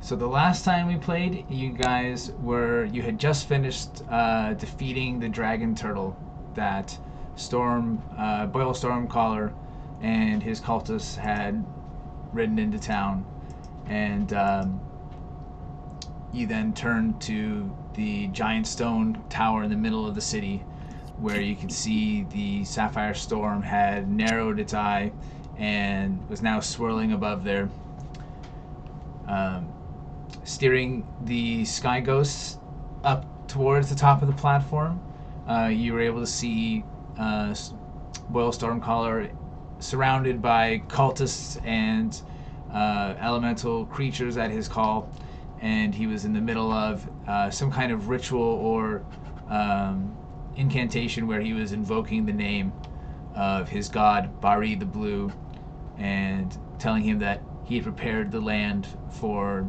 So the last time we played, you had just finished defeating the dragon turtle that Boyle Stormcaller and his cultists had ridden into town, and you then turned to the giant stone tower in the middle of the city, where you could see the Sapphire storm had narrowed its eye and was now swirling above there. Steering the sky ghosts up towards the top of the platform, you were able to see Boyle Stormcaller surrounded by cultists and elemental creatures at his call, and he was in the middle of some kind of ritual or incantation where he was invoking the name of his god, Bari the Blue, and telling him that he had prepared the land for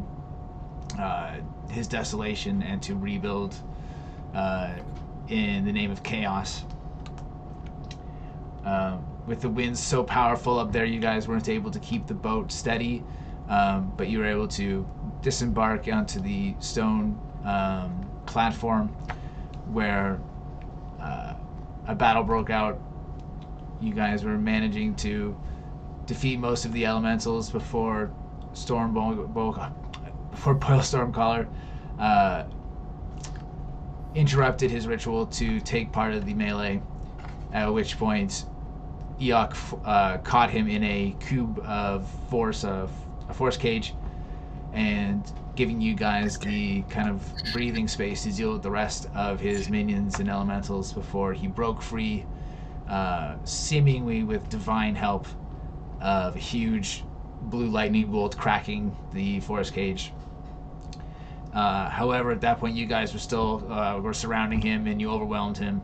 his desolation and to rebuild in the name of chaos. With the winds so powerful up there, you guys weren't able to keep the boat steady, but you were able to disembark onto the stone platform where a battle broke out. You guys were managing to defeat most of the elementals before Boyle Stormcaller interrupted his ritual to take part of the melee, at which point Eikooc caught him in a cube of force, a force cage, and giving you guys the kind of breathing space to deal with the rest of his minions and elementals before he broke free, seemingly with divine help of a huge blue lightning bolt cracking the force cage. However, at that point, you guys were still were surrounding him, and you overwhelmed him.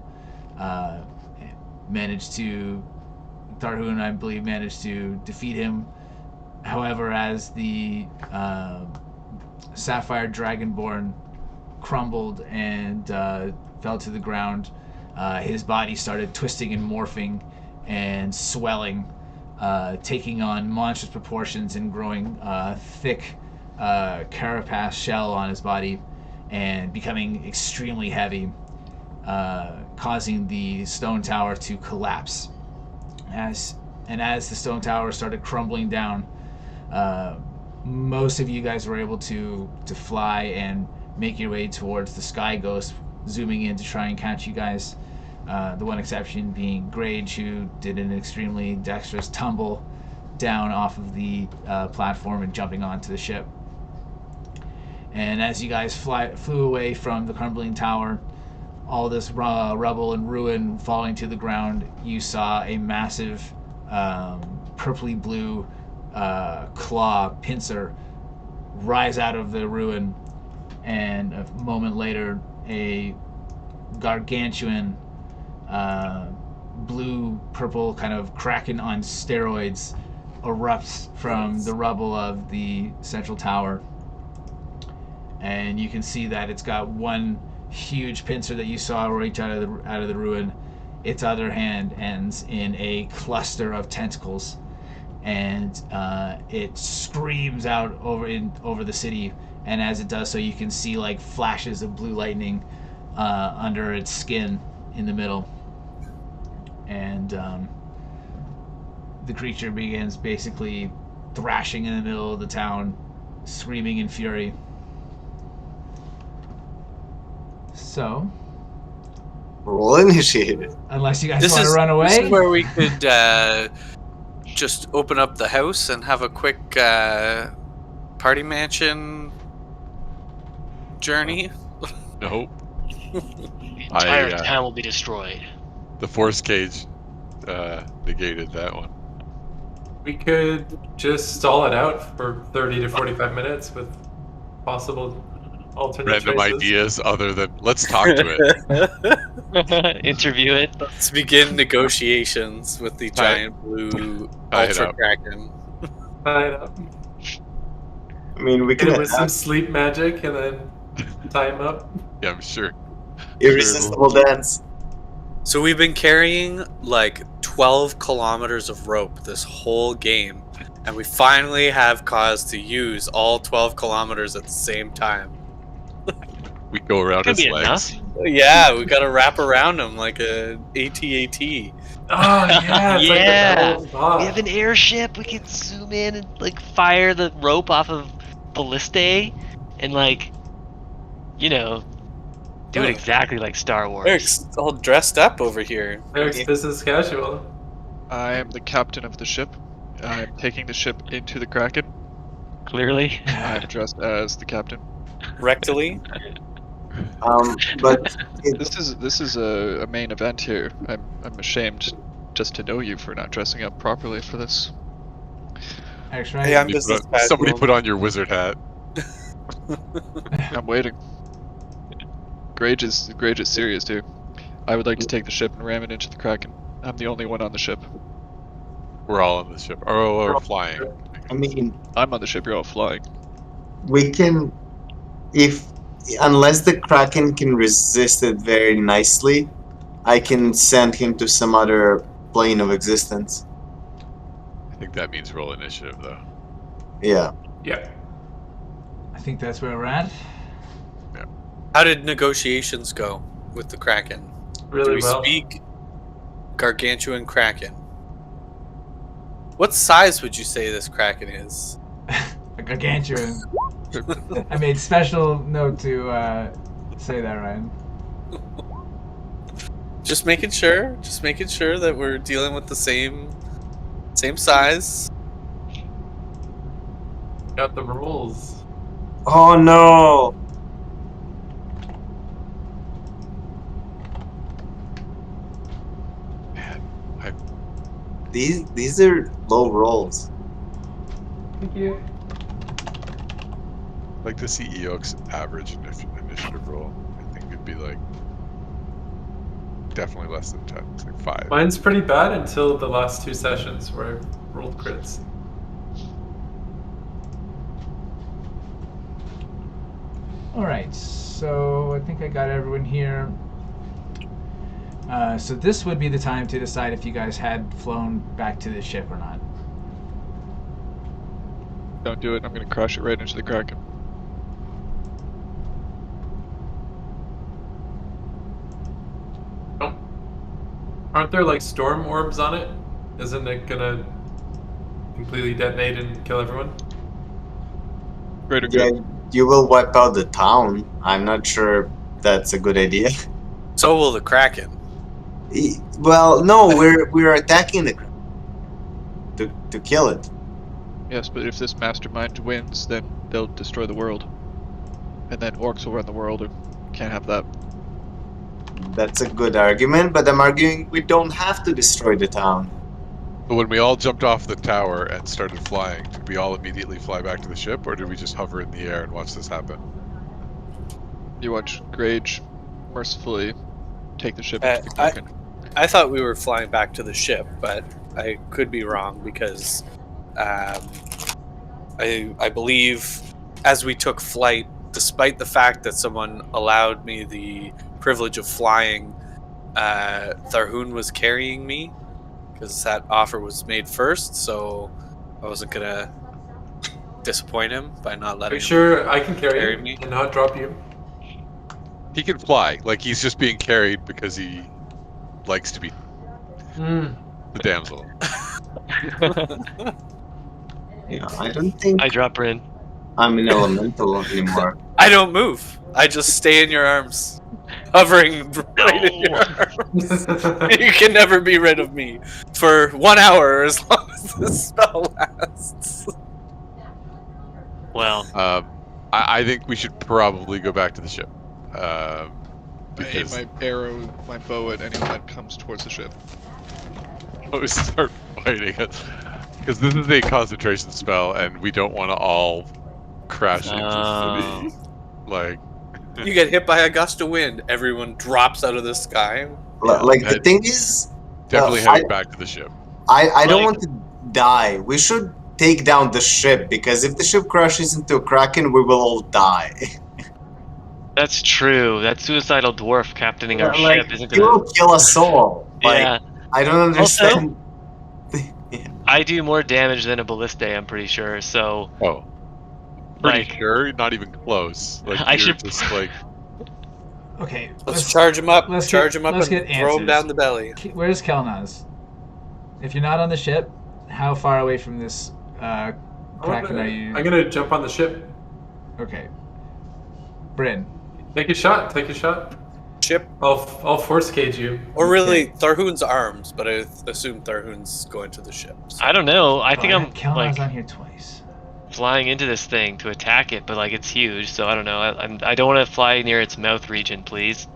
Tharhun, I believe, managed to defeat him. However, as the Sapphire Dragonborn crumbled and fell to the ground, his body started twisting and morphing and swelling, taking on monstrous proportions and growing thick carapace shell on his body and becoming extremely heavy, causing the stone tower to collapse. As the stone tower started crumbling down, most of you guys were able to fly and make your way towards the sky ghost, zooming in to try and catch you guys. The one exception being Grage, who did an extremely dexterous tumble down off of the platform and jumping onto the ship. And as you guys flew away from the crumbling tower, all this rubble and ruin falling to the ground, you saw a massive purpley blue claw pincer rise out of the ruin, and a moment later a gargantuan blue purple kind of kraken on steroids erupts from the rubble of the central tower. And you can see that it's got one huge pincer that you saw reach out of the ruin. Its other hand ends in a cluster of tentacles, and it screams out over the city. And as it does so, you can see like flashes of blue lightning under its skin in the middle. And the creature begins basically thrashing in the middle of the town, screaming in fury. So, roll initiated. Unless you guys want to run away. This is where we could just open up the house and have a quick party mansion journey. Nope. The entire town will be destroyed. The force cage negated that one. We could just stall it out for 30 to 45 minutes with possible alternate Random choices. ideas other than let's talk to it. Interview it. Let's begin negotiations with the giant blue ultra kraken. Tie it up. I mean, we Hit could it with some sleep magic and then tie him up. Yeah, I'm sure. Irresistible dance. So we've been carrying like 12 kilometers of rope this whole game, And we finally have cause to use all 12 kilometers at the same time. We go around Could his be legs. enough. Yeah, we gotta wrap around him like a AT-AT. Oh yeah, it's like the Yeah. Battle of Hoth. We have an airship. We can zoom in and like fire the rope off of ballistae, and like, do it exactly like Star Wars. Eric's all dressed up over here. Eric's business casual. I am the captain of the ship. I am taking the ship into the Kraken. Clearly. I am dressed as the captain. Rectally. But This is a main event here. I'm ashamed just to know you for not dressing up properly for this. Actually, Hey, I'm business casual. Somebody put on your wizard hat. I'm waiting. Grage is serious here. I would like to take the ship and ram it into the Kraken. I'm the only one on the ship. We're all on the ship. Oh, we're flying. I mean, I'm on the ship. You're all flying. we can, unless the Kraken can resist it very nicely, I can send him to some other plane of existence. I think that means roll initiative, though. Yeah. Yeah. I think that's where we're at. How did negotiations go with the Kraken? Really Do we well. speak gargantuan Kraken? What size would you say this Kraken is? A gargantuan. I made special note to say that, Ryan. Just making sure that we're dealing with the same size. Got the rules. Oh no! These are low rolls. Thank you. I'd like to see Eikooc average initiative roll. I think it'd be like definitely less than 10. It's like 5. Mine's pretty bad until the last 2 sessions where I rolled crits. Alright, so I think I got everyone here. So this would be the time to decide if you guys had flown back to the ship or not. Don't do it. I'm going to crash it right into the Kraken. Oh. Aren't there like storm orbs on it? Isn't it gonna completely detonate and kill everyone? Greater Yeah, good. you will wipe out the town. I'm not sure that's a good idea. So will the Kraken. Well, no, we're attacking the to kill it. Yes, but if this mastermind wins, then they'll destroy the world. And then orcs will run the world, and can't have that. That's a good argument, but I'm arguing we don't have to destroy the town. But when we all jumped off the tower and started flying, did we all immediately fly back to the ship, or did we just hover in the air and watch this happen? You watch Grage mercifully take the ship Uh, into the Kraken. I thought we were flying back to the ship, but I could be wrong because I believe as we took flight, despite the fact that someone allowed me the privilege of flying, Tharhun was carrying me because that offer was made first, so I wasn't gonna disappoint him by not Are letting you him sure I can carry carry you me. and not drop you? He can fly, like he's just being carried because he likes to be Hmm. the damsel. Yeah, I don't think I drop Bryn. I'm an elemental anymore. I don't move. I just stay in your arms, hovering right in your arms. You can never be rid of me for 1 hour as long as the spell lasts. Well, I think we should probably go back to the ship. I aim Because my arrow, my bow at anyone that comes towards the ship. we start fighting it. Because this is a concentration spell, and we don't want to all crash into the city. Like, You get hit by a gust of wind, everyone drops out of the sky. Like the I- thing is, definitely heading back to the ship. I don't Like- want to die. We should take down the ship because if the ship crashes into a Kraken, we will all die. that's true. That suicidal dwarf captaining our ship isn't he will gonna. kill us all. Like, Yeah. I don't understand. I do more damage than a ballista, I'm pretty sure. So Oh. Pretty Like- sure, not even close. Like I you're should- just like Okay, Let's charge him up. let's Charge get- him up let's and get throw him answers. down the belly. Where's Kelnozz? If you're not on the ship, how far away from this Kraken are you? I'm gonna jump on the ship. Okay. Bryn. Take a shot. Take a shot. Ship. I'll force cage you. Or really, Tharhun's arms, but I assume Tharhun's going to the ship. So. I don't know. I think I'm Kelnozz like on here twice. flying into this thing to attack it, but like it's huge, so I don't know. I don't want to fly near its mouth region, please.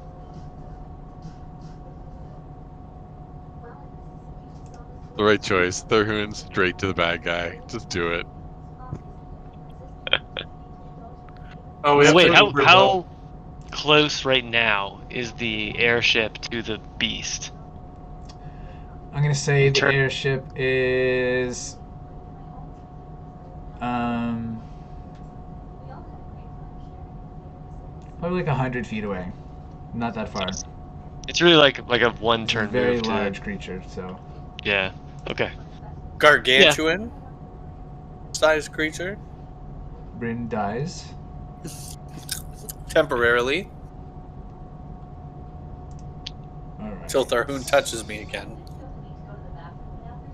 the right choice. Tharhun straight to the bad guy. Just do it. Oh, we have Wait, to how remember how close right now is the airship to the beast? I'm gonna say the Turn- airship is probably like 100 feet away. Not that far. It's really like a It's a one-turn very move large creature, so to. Yeah. Okay. Gargantuan size creature. Bryn dies. Temporarily. Alright. Until Tharhun touches me again.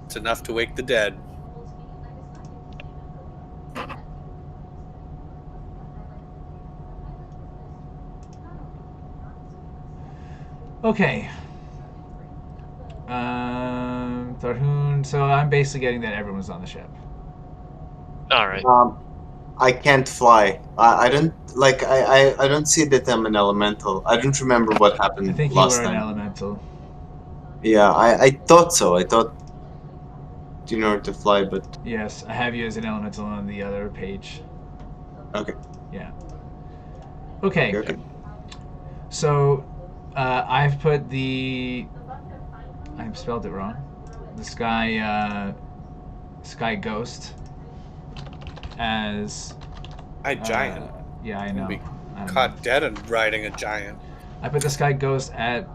It's enough to wake the dead. Okay. Tharhun. So I'm basically getting that everyone's on the ship. All right. I can't fly. I don't like. I don't see that I'm an elemental. I don't remember what happened I think you last were an time. elemental. Yeah, I thought so. I thought in order to fly, but Yes, I have you as an elemental on the other page. okay. Yeah. Okay. Okay. So, I've put the. I've spelled it wrong. The sky ghost as. Giant. Yeah, I know. Be I don't know. Caught dead and riding a giant. I put the sky ghost at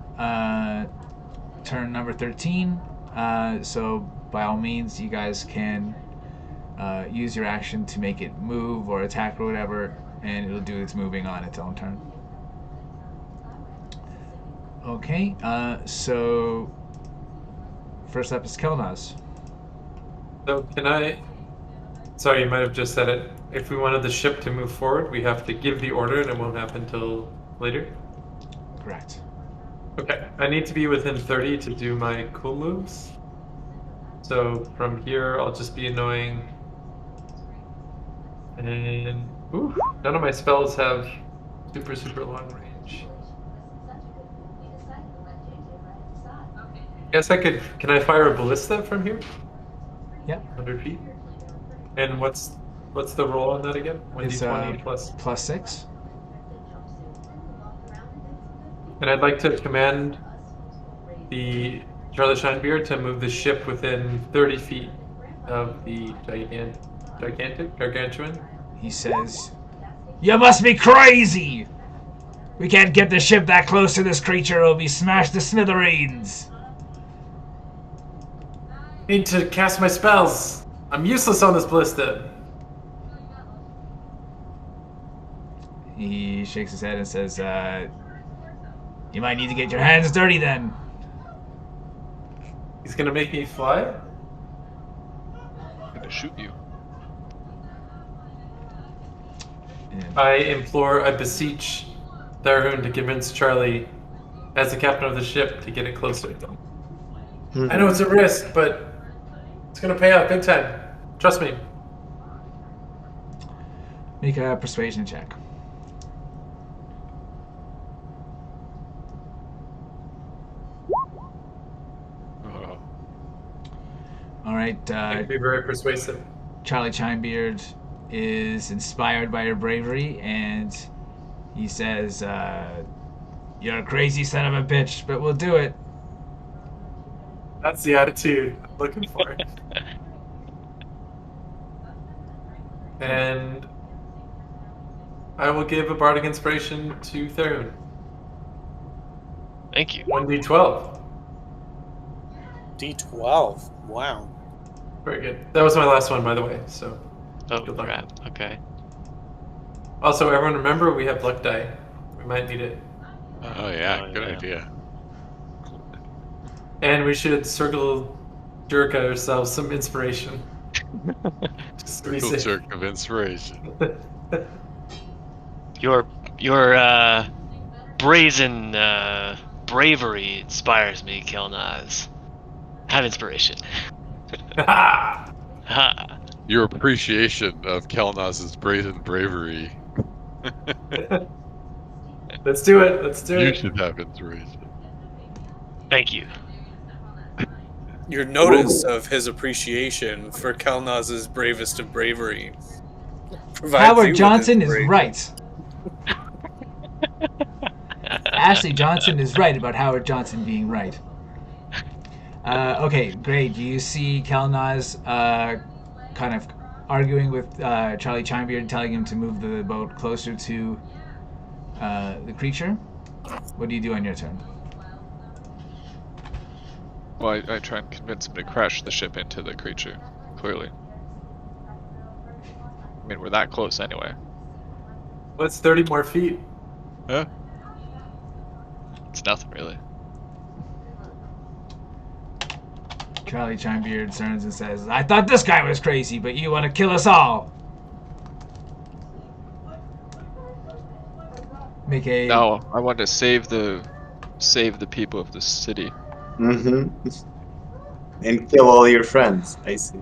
turn number 13. So by all means, you guys can use your action to make it move or attack or whatever, and it'll do its moving on its own turn. Okay. So first up is Kelnozz. So can I? Sorry, you might have just said it. If we wanted the ship to move forward, we have to give the order, and it won't happen until later. Correct. Okay, I need to be within 30 to do my cool moves. So from here, I'll just be annoying. And ooh, none of my spells have super long range. Guess I could. Can I fire a ballista from here? Yep. 100 feet. And what's the roll on that again? It's 1d20 plus. +6. And I'd like to command the Charlie Shinebeard to move the ship within 30 feet of the gargantuan. He says, "You must be crazy! We can't get the ship that close to this creature, or we'll be smashed to smithereens." Need to cast my spells. I'm useless on this ballista. He shakes his head and says, "You might need to get your hands dirty then." He's gonna make me fly. I'm gonna shoot you. And I beseech Tharhun to convince Charlie, as the captain of the ship, to get it closer. I know it's a risk, but it's gonna pay off big time. Trust me. make a persuasion check. Oh. All right, I can be very persuasive. Charlie Chimebeard is inspired by your bravery, and he says, "You're a crazy son of a bitch, but we'll do it." That's the attitude I'm looking for. And I will give a bardic inspiration to Tharhun. Thank you. 1d12. D12. Wow. Very good. That was my last one, by the way. So. Oh Good luck. crap. Okay. Also, everyone remember we have luck die. We might need it. Oh yeah, Oh, good yeah. idea. And we should circle jerk ourselves some inspiration. Just to be Circle safe. jerk of inspiration. Your brazen bravery inspires me, Kelnozz. Have inspiration. Ha. Your appreciation of Kelnozz's brazen bravery. Let's do it. Let's do You it. should have inspiration. Thank you. Your notice of his appreciation for Kelnozz's bravest of bravery. provides you Howard with Johnson is inspiration. right. Ashley Johnson is right about Howard Johnson being right. Okay, great. You see Kelnozz kind of arguing with Charlie Chimebeard, telling him to move the boat closer to the creature. What do you do on your turn? Well, I try and convince him to crash the ship into the creature, clearly. I mean, we're that close anyway. What's 30 more feet? Huh? It's nothing, really. Charlie Chimebeard turns and says, I thought this guy was crazy, but you want to kill us all. Make a... No, I want to save the people of the city. Mm-hmm. And kill all your friends. I see.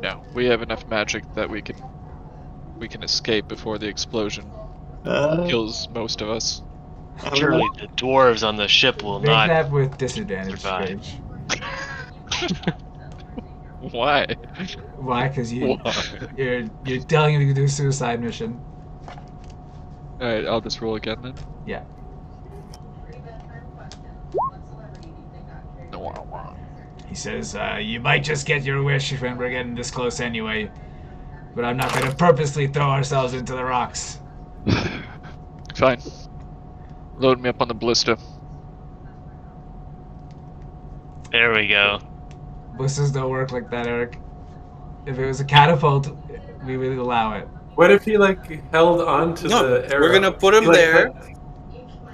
No, we have enough magic that we can escape before the explosion kills most of us. Surely the dwarves on the ship will Make not. that with disadvantage, survive. Grage. Why? Why? Because you're telling him to do a suicide mission. Alright, I'll just roll again then. Yeah. He says, you might just get your wish when we're getting this close anyway. But I'm not going to purposely throw ourselves into the rocks. Fine. Load me up on the ballista. There we go. Blisters don't work like that, Eric. If it was a catapult, we would allow it. What if he held on to No, the arrow? we're gonna put him He, there,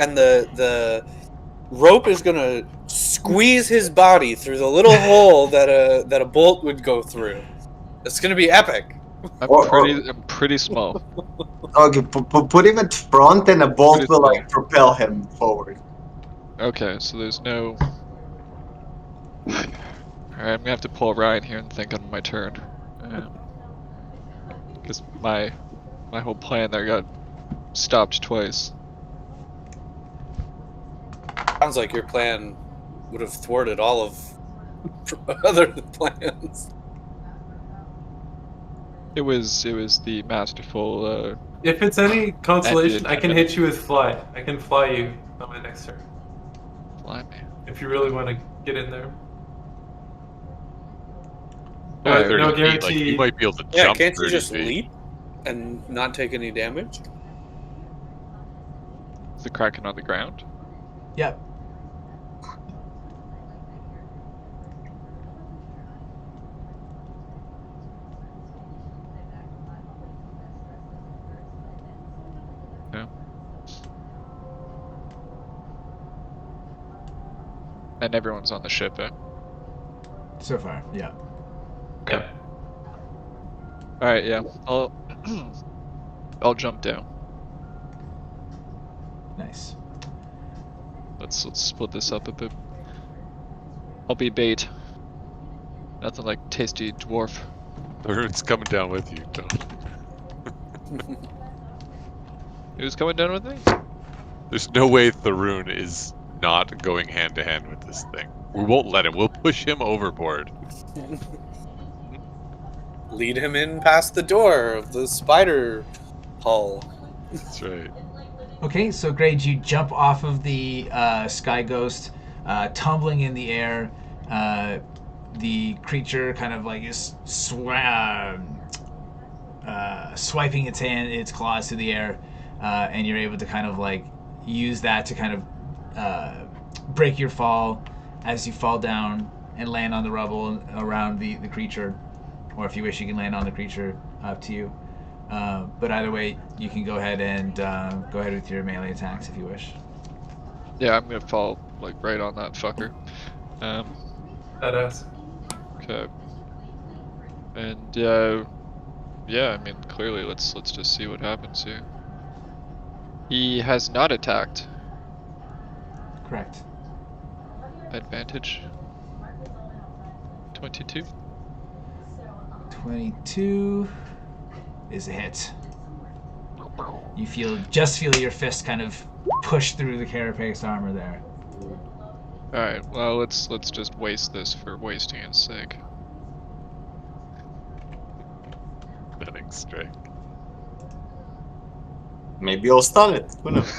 and the rope is gonna squeeze his body through the little hole that a bolt would go through. It's gonna be epic. I'm pretty small. Okay, put him at front and a bolt will propel him forward. Okay, so there's no... Alright, I'm gonna have to pull Ryan here and think on my turn. Because my whole plan there got stopped twice. Sounds like your plan would have thwarted all of other plans. It was the masterful. If it's any consolation, I can Ended. hit you with fly. I can fly you on my next turn. Fly me. If you really want to get in there. Alright, No 30 feet, like, guarantee. you might be able to Yeah, jump can't you 30 just feet. leap and not take any damage? Is the Kraken on the ground? Yep. Yeah. And everyone's on the ship, eh? So far, yeah. Yeah. Alright, yeah. I'll jump down. Nice. Let's split this up a bit. I'll be bait. Nothing like tasty dwarf. Tharhun's coming down with you. Don't. Who's coming down with me? There's no way Tharhun is not going hand to hand with this thing. We won't let him. We'll push him overboard. Lead him in past the door of the spider hull. That's right. Okay, so Grage, you jump off of the Sky Ghost, tumbling in the air. The creature kind of is swiping its claws to the air, and you're able to kind of use that to kind of break your fall as you fall down and land on the rubble around the creature. Or if you wish, you can land on the creature, up to you. But either way, you can go ahead and go ahead with your melee attacks if you wish. Yeah, I'm gonna fall like right on that fucker. Badass. Okay. And yeah, I mean clearly let's just see what happens here. He has not attacked. Correct. Advantage. 22. 22 is a hit. You feel your fist kind of push through the carapace armor there. Alright, well let's just waste this for wasting its sake. Stunning strike. Maybe you'll stun it. Who knows?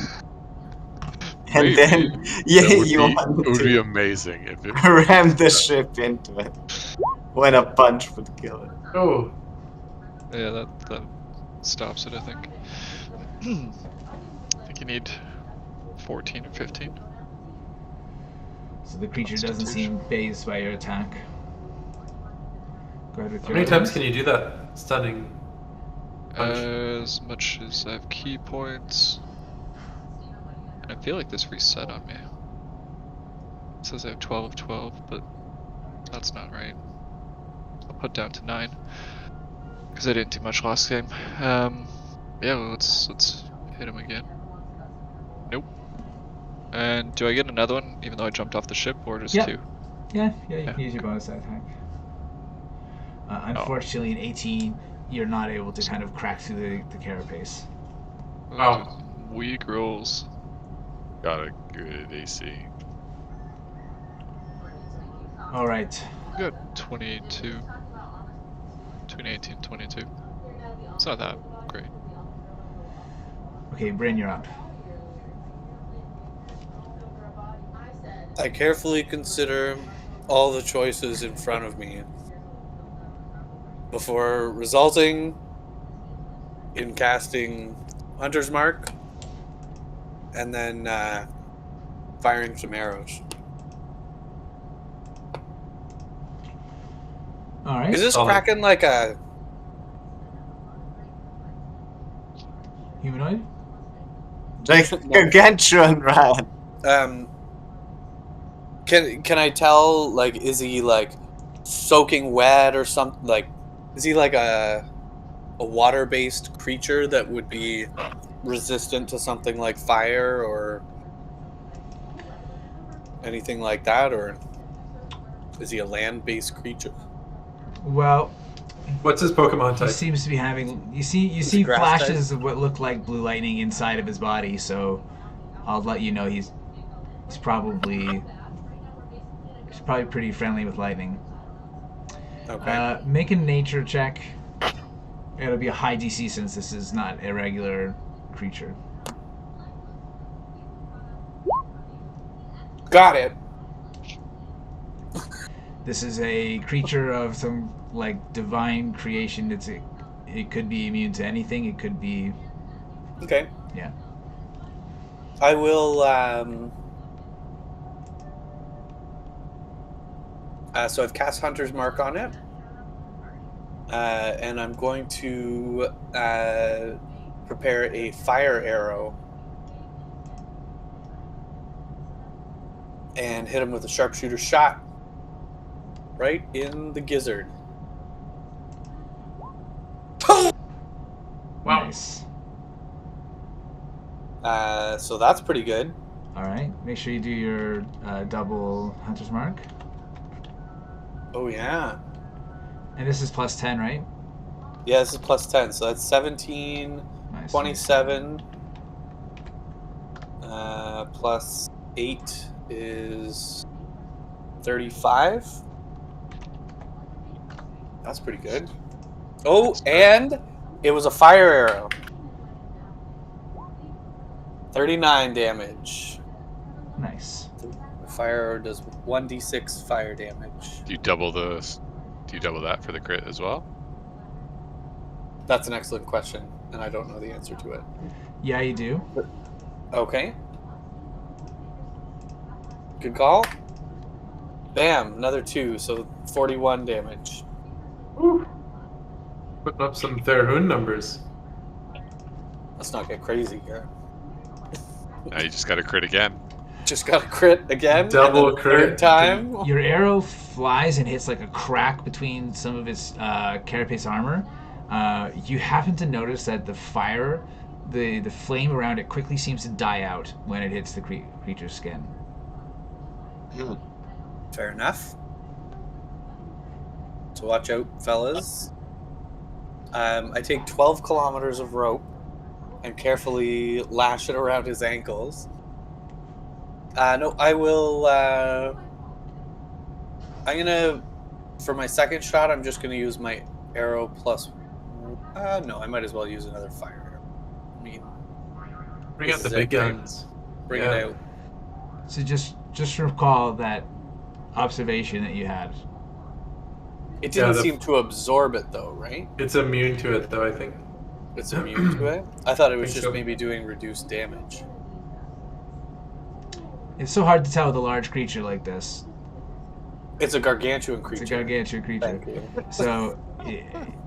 And Maybe. then, yeah, That would you be, want it would be to amazing if it ram the ship into it when a punch would kill it. Oh, Yeah, that stops it, I think. I think you need 14 or 15. So the creature doesn't seem phased by your attack. Go ahead with how your many other times ones. can you do that? Stunning. Punch. As much as I have key points. And I feel like this reset on me. It says I have 12 of 12, but that's not right. I'll put down to 9. Because I didn't do much last game. Yeah, let's hit him again. Nope. And do I get another one, even though I jumped off the ship, or just Yep. 2? Yeah, you Yeah. can use your bonus attack. Unfortunately, in 18, you're not able to kind of crack through the carapace. Wow. Weak rolls. got a good AC. All right. Good. 22. Between 18 and 22. It's not that great. Okay, Bryn, you're up. I carefully consider all the choices in front of me before resulting in casting Hunter's Mark and then firing some arrows. All right. Is this Solid. Kraken like a Humanoid? Gargantuan rat. Can I tell, like, is he like soaking wet or something? Like, is he like a water-based creature that would be resistant to something like fire or anything like that, or is he a land-based creature? Well, What's his Pokemon he type? seems to be having. You see grass flashes of what look like blue lightning inside of his body. So, I'll let you know he's probably pretty friendly with lightning. Okay. Make a nature check. It'll be a high DC since this is not a regular creature. Got it. This is a creature of some like divine creation. It could be immune to anything. It could be Okay. yeah. I will. So I've cast Hunter's Mark on it, and I'm going to prepare a fire arrow and hit him with a sharpshooter shot right in the gizzard. Wow. Nice. So that's pretty good. All right. Make sure you do your double Hunter's Mark. Oh yeah. And this is plus 10, right? Yeah, this is plus 10, so that's 17, Nice. 27, plus 8 is 35. That's pretty good. Oh, and it was a fire arrow. 39 damage. Nice. Fire arrow does 1d6 fire damage. Do you double that for the crit as well? That's an excellent question, and I don't know the answer to it. Yeah, you do. Okay. Good call. Bam, another 2, so 41 damage. Woo. Putting up some Tharhun numbers. Let's not get crazy here. Now you just got to crit again. Just got a crit again. Double and then a crit. third time. Your arrow flies and hits like a crack between some of its carapace armor. You happen to notice that the fire, the flame around it quickly seems to die out when it hits the creature's skin. Fair enough. So watch out, fellas. I take 12 kilometers of rope and carefully lash it around his ankles. No, I will. I'm gonna, for my second shot, I'm just gonna use my arrow plus. No, I might as well use another fire arrow. I mean, Bring out this the is big it, right? guns. Bring Yeah. it out. So just recall that observation that you had. It didn't the- seem to absorb it though, right? It's immune to it, though, I think. It's immune to it. I thought it was Think just so. maybe doing reduced damage. It's so hard to tell with a large creature like this. It's a gargantuan creature. It's a gargantuan creature. Thank you. So,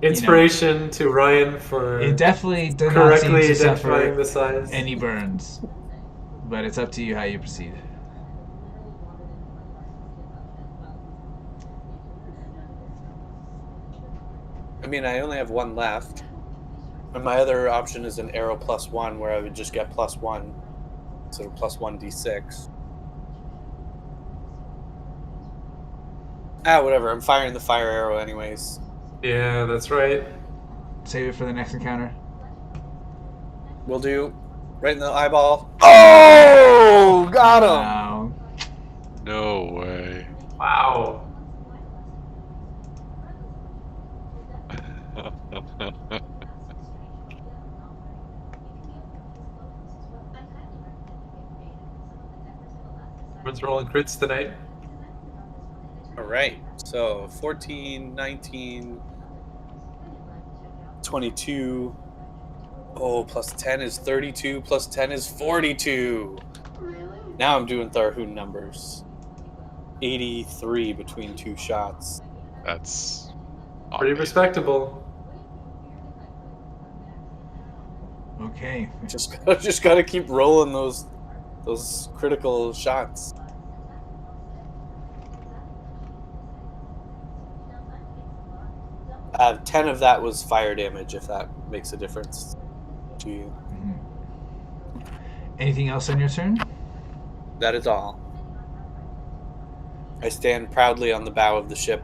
Inspiration to Ryan for it definitely does not seem correctly to identifying suffer the size. any burns. But it's up to you how you proceed. I mean, I only have one left. And my other option is an arrow +1, where I would just get +1. So +1d6. Whatever. I'm firing the fire arrow anyways. Yeah, that's right. Save it for the next encounter. Will do. Right in the eyeball. Oh! Got him! Wow. No way. Wow. Everyone's rolling crits tonight. Alright. So 14, 19, 22. Oh, plus 10 is 32, plus 10 is 42. Now I'm doing Tharhun numbers. 83 between 2 shots. That's Pretty amazing. respectable. Okay. Just gotta keep rolling those critical shots. I have 10 of that was fire damage, if that makes a difference to you. Anything else on your turn? That is all. I stand proudly on the bow of the ship.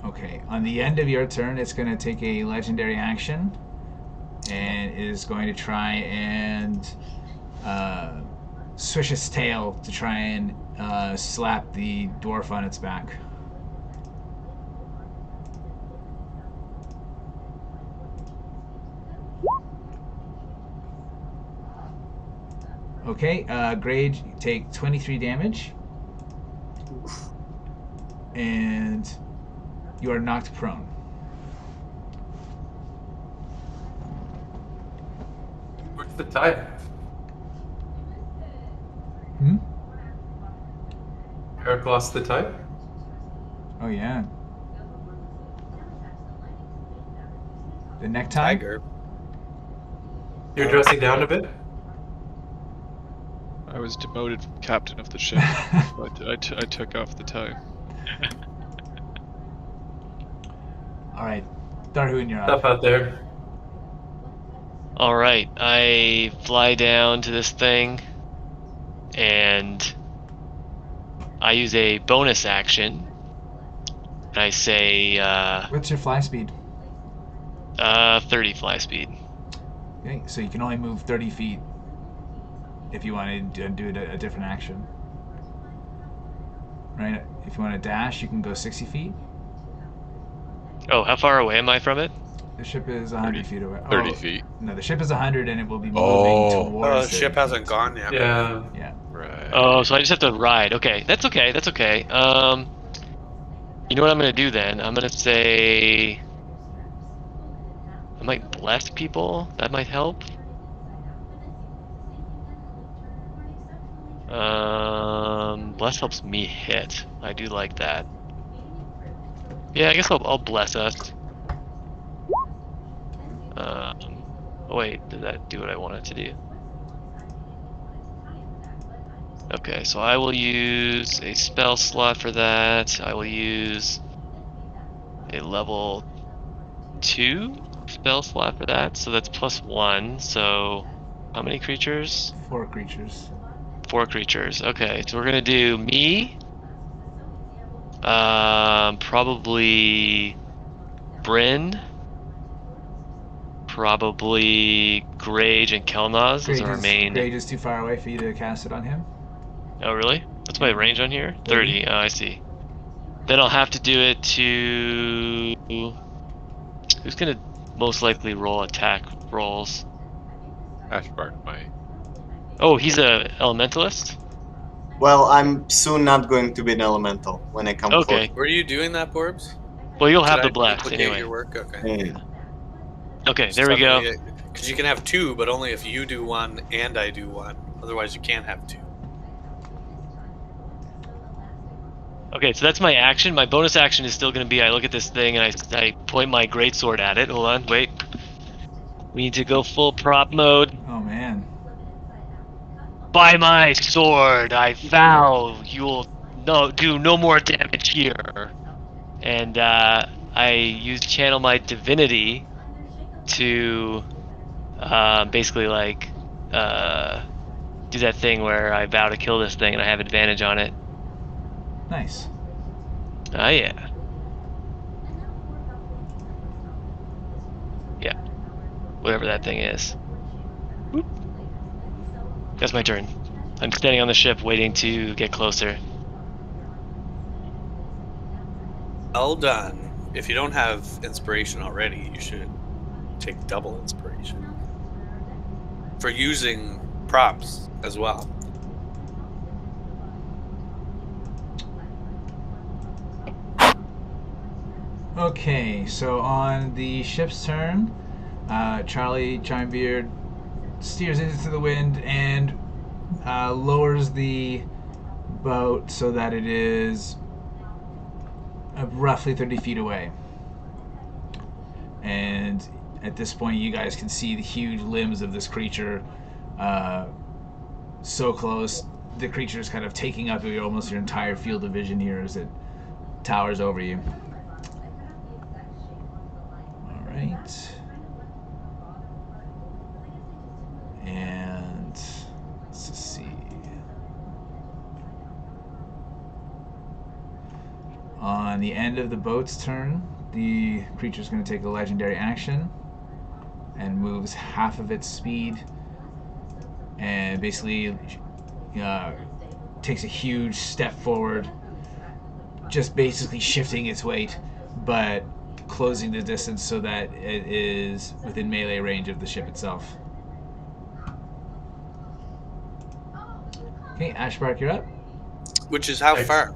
Okay. On the end of your turn, it's going to take a legendary action, and it is going to try and swish its tail to try and slap the dwarf on its back. Okay, Grage, you take 23 damage. And you are knocked prone. Where's the tie? Eric lost the tie? Oh, yeah. The necktie? Tiger. You're dressing down a bit? I was demoted from captain of the ship. I took off the tie. Alright. Tharhun, you're Stuff up. out there. Alright, I fly down to this thing, and I use a bonus action. And I say, What's your fly speed? 30 fly speed. Okay, so you can only move 30 feet if you want to do a different action. Right? If you want to dash, you can go 60 feet. Oh, how far away am I from it? The ship is 100 feet away. 30 Oh, feet. No, the ship is 100 and it will be moving Oh. towards Oh, the it. ship hasn't gone yet. Yeah. Yeah. Right. Oh, so I just have to ride. Okay, that's okay, that's okay. You know what I'm gonna do then? I'm gonna say... I might bless people. That might help. Bless helps me hit. I do like that. Yeah, I guess I'll bless us. Oh wait, did that do what I wanted to do? Okay, so I will use a spell slot for that. I will use a level 2 spell slot for that. So that's +1. So how many creatures? 4 creatures. 4 creatures. Okay, so we're gonna do me. Probably Bryn. Probably Grage and Kelnozz. Those are our main. Grage is too far away for you to cast it on him. Oh really? What's my range on here? 30. Oh, I see. Then I'll have to do it to. Who's gonna most likely roll attack rolls? Ashbark might. Oh, he's a elementalist. Well, I'm soon not going to be an elemental when I come Okay. Were you doing that, Borbs? Well, you'll have Did the I blast duplicate anyway. Your work? Okay. closer. Yeah. Okay, there we go. Because you can have 2, but only if you do 1 and I do 1. Otherwise, you can't have 2. Okay, so that's my action. My bonus action is still going to be I look at this thing and I point my greatsword at it. Hold on, wait. We need to go full prop mode. Oh man. By my sword, I vow you will do no more damage here. And I use channel my divinity to basically like do that thing where I vow to kill this thing and I have advantage on it. Nice. Oh yeah. Yeah. Whatever that thing is. Whoop. That's my turn. I'm standing on the ship waiting to get closer. Well done. If you don't have inspiration already, you should take double inspiration. For using props as well. Okay, so on the ship's turn, Charlie Chimebeard steers into the wind and lowers the boat so that it is roughly 30 feet away. And at this point, you guys can see the huge limbs of this creature so close. The creature is kind of taking up almost your entire field of vision here as it towers over you. Alright. And let's just see. On the end of the boat's turn, the creature is going to take a legendary action and moves half of its speed and basically takes a huge step forward, just basically shifting its weight, but closing the distance so that it is within melee range of the ship itself. Okay, Ashbark, you're up. Which is how far?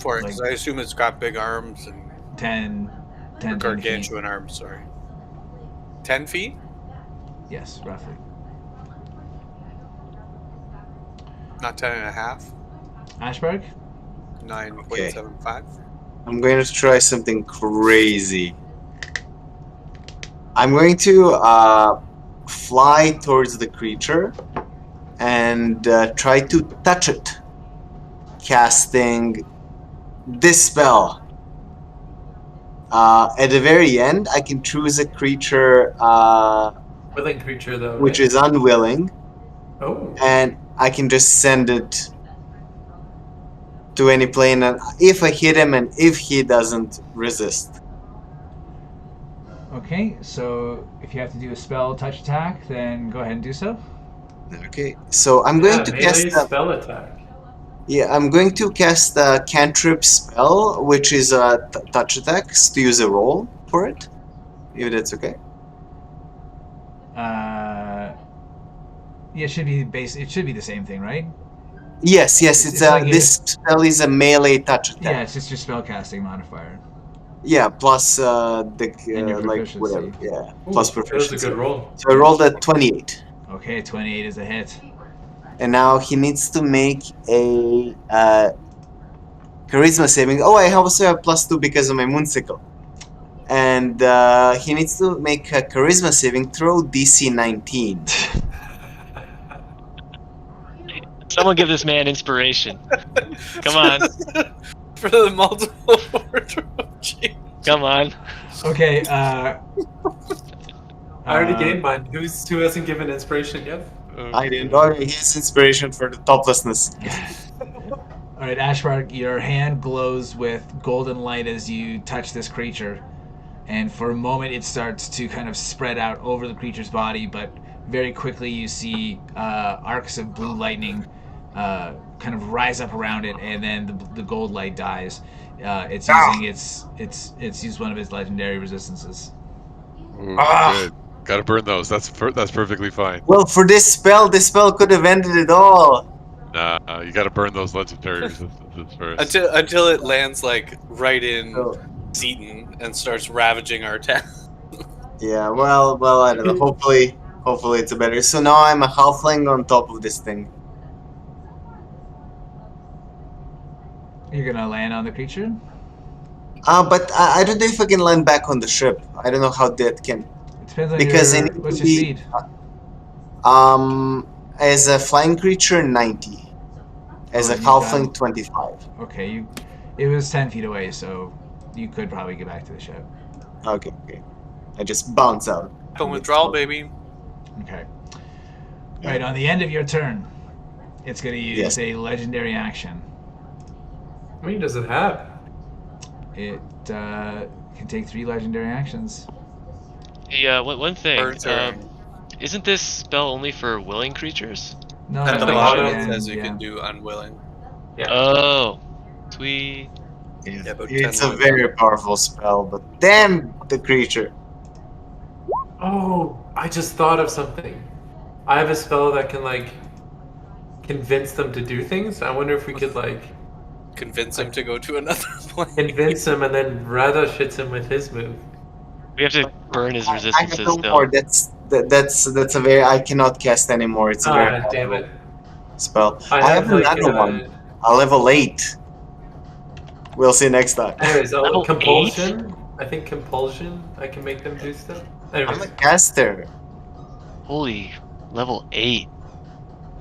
For it, Like because I assume it's got big arms and 10 feet. gargantuan arms, sorry. 10 feet? Yes, roughly. Not 10 and a half? Ashbark? 9.75? I'm going to try something crazy. I'm going to fly towards the creature and try to touch it, casting this spell. At the very end, I can choose a creature Willing creature, though. which right? is unwilling, Oh. and I can just send it to any plane, and if I hit him and if he doesn't resist. Okay, so if you have to do a spell touch attack, then go ahead and do so. Okay, so I'm going to melee cast a, spell attack. yeah, I'm going to cast a cantrip spell, which is a touch attacks, to use a roll for it, if that's okay. Yeah, it should be it should be the same thing, right? Yes, it's It's like this spell is a melee touch attack. Yeah, it's just your spellcasting modifier. Yeah, plus And your like proficiency. whatever. Yeah, Ooh, plus that was a proficiency. good roll. So I rolled a 28. Okay, 28 is a hit. And now he needs to make a charisma saving. Oh, I also have +2 because of my moonsicle. And he needs to make a charisma saving throw DC 19. Someone give this man inspiration. Come on. For the multiple wardrobe change. Come on. Okay. I already gave mine. Who hasn't given inspiration yet? I didn't know he has inspiration for the toplessness. All right, Ashbark, your hand glows with golden light as you touch this creature, and for a moment it starts to kind of spread out over the creature's body, but very quickly you see arcs of blue lightning kind of rise up around it, and then the gold light dies. It's using it's used one of its legendary resistances. Ooh, good. Gotta burn those. That's perfectly fine. Well, for this spell could have ended it all. Nah, you gotta burn those legendary resistances first. Until it lands like right in Oh. Seaton and starts ravaging our town. Yeah, well, I don't know. Hopefully it's a better. So now I'm a halfling on top of this thing. You're gonna land on the creature? But I don't know if I can land back on the ship. I don't know how that can. It depends on Because I your, need to what's your be- speed? As a flying creature, 90. As Oh, a you halfling, got- 25. Okay, it was 10 feet away, so you could probably get back to the ship. Okay. I just bounce out. Don't withdrawal, baby. Okay. All right, on the end of your turn, it's gonna use Yes. a legendary action. How many does it have? It can take 3 legendary actions. Yeah, one thing. Per turn. Isn't this spell only for willing creatures? No, At no, the no, bottom yeah, it says you yeah. can do unwilling. Yeah. Oh, sweet. Yeah, but It's 10 a very powerful spell, but damn the creature. Oh, I just thought of something. I have a spell that can like convince them to do things. I wonder if we could like Convince him to go to another plane. convince him and then Radha hits him with his move. We have to burn his I have resistances no still. more. That's a very. I cannot cast anymore. It's a very Ah, damn it. spell. I I have have like another one. A level 8. We'll see next time. Anyways, Level compulsion. I think compulsion. I can make them do stuff. I'm Anyways, a caster. Holy, level 8.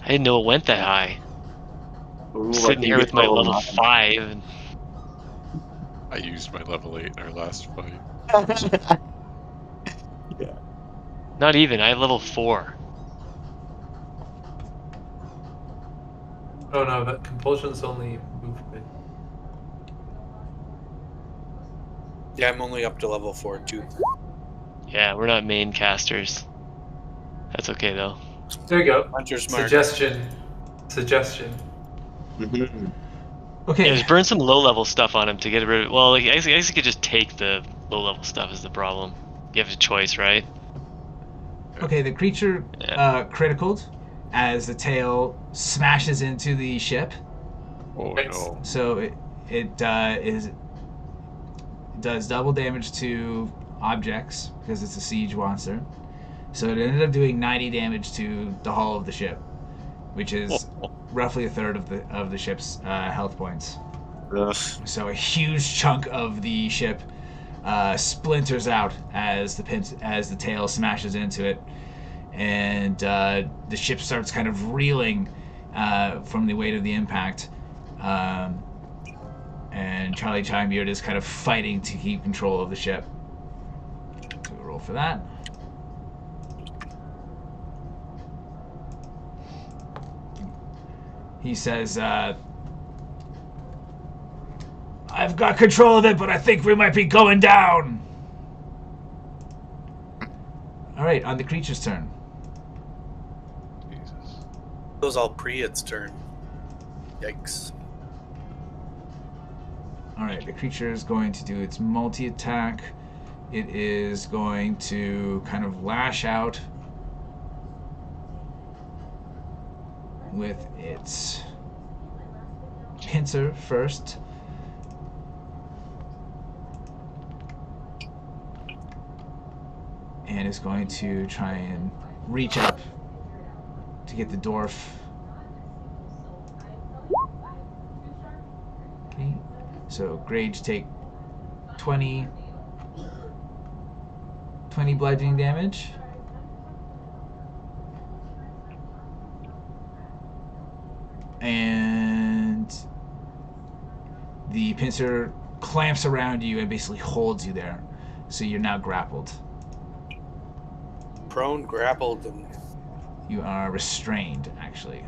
I didn't know it went that high. Ooh, Sitting here with my level 9. 5. And I used my level 8 in our last fight. not even, I have level 4. oh no, that compulsion's only movement. Yeah, I'm only up to level 4 too. Yeah, we're not main casters. That's okay though. There you go. Hunter's mark. Suggestion. Mhm. Okay. Yeah, just burn some low level stuff on him to get rid of. Well, like, I guess you could just take the low level stuff is the problem. You have a choice, right? Okay, the creature criticaled as the tail smashes into the ship. Oh Nice. no. So it does double damage to objects because it's a siege monster. So it ended up doing 90 damage to the hull of the ship, which is roughly a third of the ship's health points. Ugh. So a huge chunk of the ship splinters out as the tail smashes into it, and the ship starts kind of reeling from the weight of the impact. And Charlie Chimebeard is kind of fighting to keep control of the ship. Do a roll for that. He says, I've got control of it, but I think we might be going down. Alright, on the creature's turn. Jesus. It was all pre-its turn. Yikes. Alright, the creature is going to do its multi-attack. It is going to kind of lash out with its pincer first. And is going to try and reach up to get the dwarf So Grage take 20 bludgeoning damage. And the pincer clamps around you and basically holds you there. So you're now grappled. Prone, grappled, and You are restrained, actually.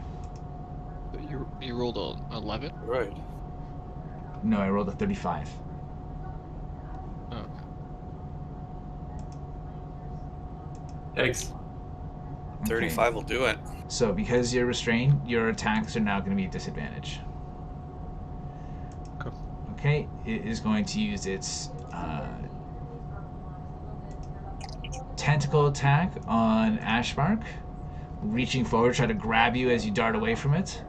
You rolled a 11? right. No, I rolled a 35. Oh, okay. Yikes. 35 will do it. So because you're restrained, your attacks are now going to be at disadvantage. Cool. Okay, it is going to use its tentacle attack on Ashbark, reaching forward, try to grab you as you dart away from it.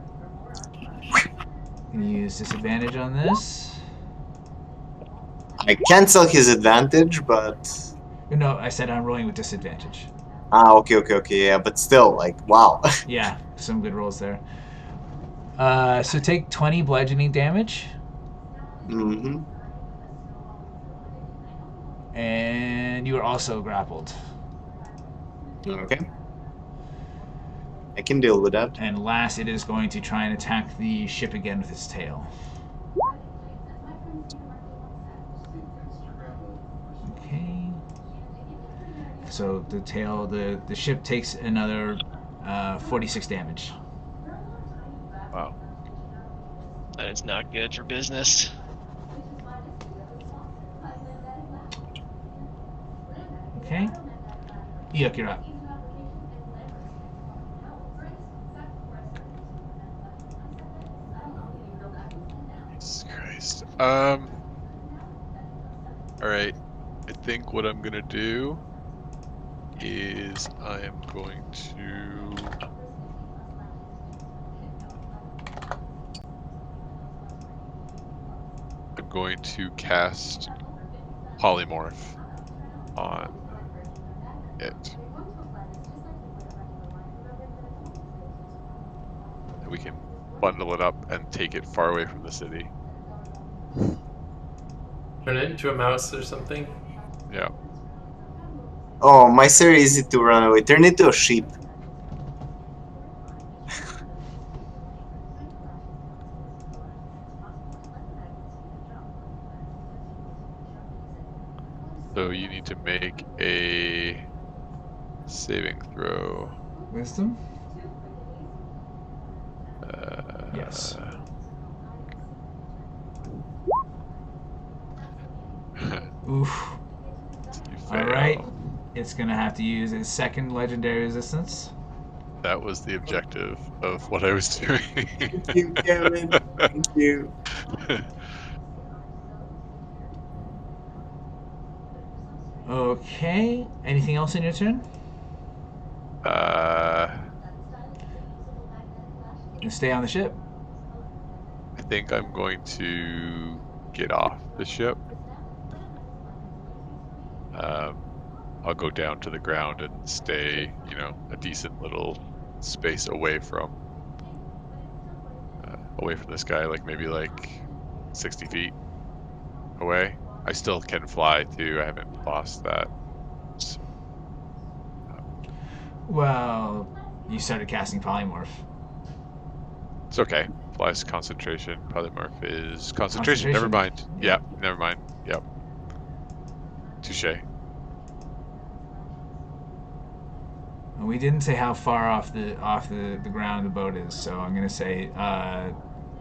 Gonna use disadvantage on this. I cancel his advantage, but No, I said I'm rolling with disadvantage. okay, yeah, but still, like, wow. Yeah, some good rolls there. So take 20 bludgeoning damage, Mm-hmm. and you are also grappled. Okay. I can deal with that. And last, it is going to try and attack the ship again with its tail. Okay. So the tail, the ship takes another 46 damage. Wow. That is not good for business. Okay. Eikooc, you're up. Jesus Christ. Alright. I think what I'm gonna do is I am going to cast Polymorph on it. And we can bundle it up and take it far away from the city. Turn it into a mouse or something. Yeah. Oh, mice are easy to run away. Turn into a sheep. So you need to make a saving throw. Wisdom? Uh, Yes. Oof. You All right. fail. It's going to have to use its second legendary resistance. That was the objective of what I was doing. Thank you, Kevin. Thank you. Okay. Anything else in your turn? You stay on the ship. I think I'm going to get off the ship. I'll go down to the ground and stay, a decent little space away from this guy, like maybe 60 feet away. I still can fly too. I haven't lost that. So, Well, you started casting polymorph. it's okay. Flies concentration. Polymorph is concentration. Never mind. Yeah. Never mind. Yep. Touche. We didn't say how far off the ground the boat is, so I'm gonna say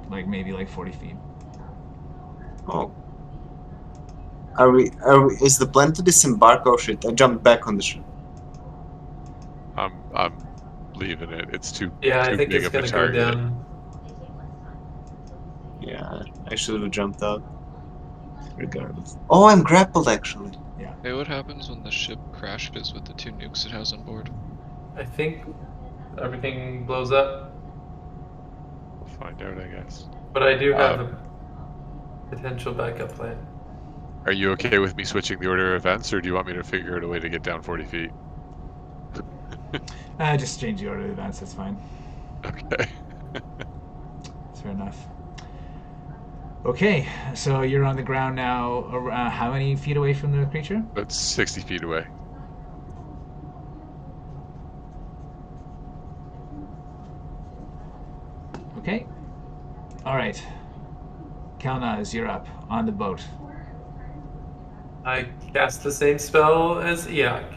maybe 40 feet. Oh. Is the plan to disembark? Oh shit, I jumped back on the ship. I'm leaving it. It's too Yeah, I too think big it's of a gonna go target. down. Yeah, I should have jumped out. Regardless. Oh, I'm grappled actually. Hey, what happens when the ship crashes with the 2 nukes it has on board? I think everything blows up, We'll find out, I guess. but I do have a potential backup plan. Are you okay with me switching the order of events, or do you want me to figure out a way to get down 40 feet? Just change the order of events. That's fine. Okay. That's fair enough. Okay, so you're on the ground now. How many feet away from the creature? That's 60 feet away. Okay. All right. Kelnozz, you're up on the boat. I cast the same spell as Eikooc.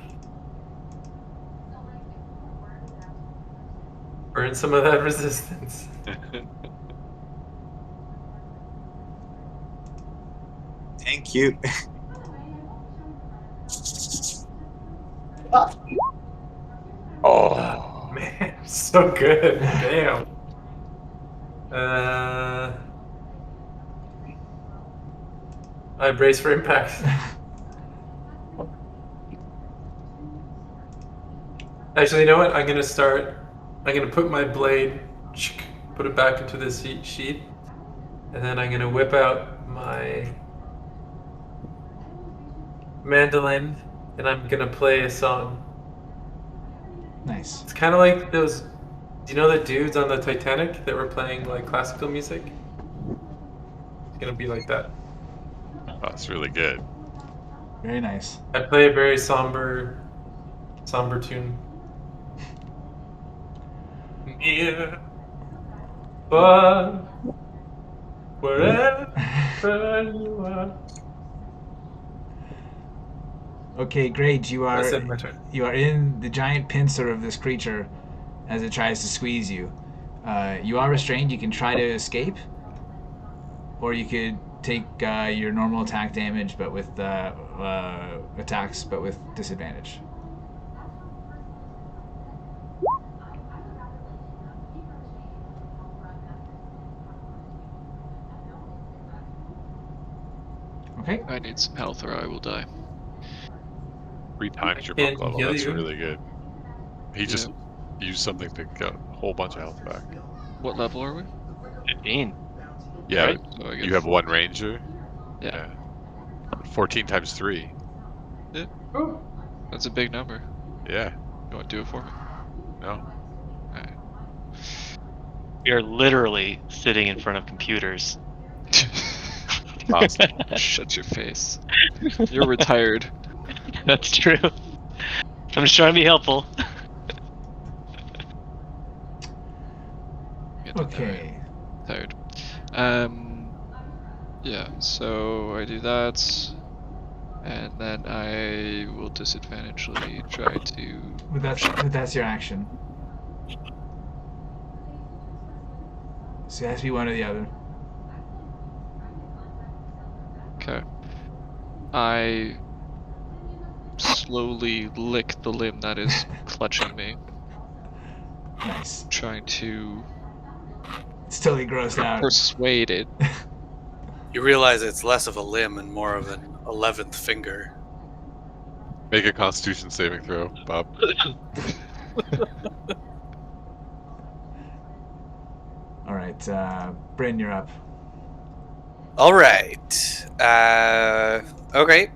Burn some of that resistance. Thank you. Oh. Man, so good. Damn. I brace for impact. Actually, you know what? I'm gonna put my blade, put it back into this sheath, and then I'm gonna whip out my mandolin, and I'm gonna play a song. Nice. It's kind of like those. Do you know the dudes on the Titanic that were playing like classical music? It's gonna be like that. Oh, that's really good. Very nice. I play a very somber tune. Near, far, wherever you are. Okay, Grage, you are That's it, my turn. you are in the giant pincer of this creature as it tries to squeeze you. You are restrained. You can try to escape, or you could take your normal attack damage, but with attacks, but with disadvantage. Okay. I need some health or I will die. 3 times your Can't book level. heal That's you. really good. He just used something to get a whole bunch of health back. What level are we? 15. Yeah, Right? So I get you have 4. 1 ranger. Yeah. 14 times 3. Ooh. That's a big number. Yeah. You want to do it for me? No. Alright. We are literally sitting in front of computers. Awesome. Shut your face. You're retired. That's true. I'm just trying to be helpful. Get to Okay. Tired. Yeah, so I do that. And then I will disadvantagely try to... But that's your action. So it has to be one or the other. Okay. I slowly lick the limb that is clutching me, Nice. trying to It's totally grossed out. persuade it. You realize it's less of a limb and more of an 11th finger. Make a Constitution saving throw, Bob. All right, Bryn, you're up. All right. Okay.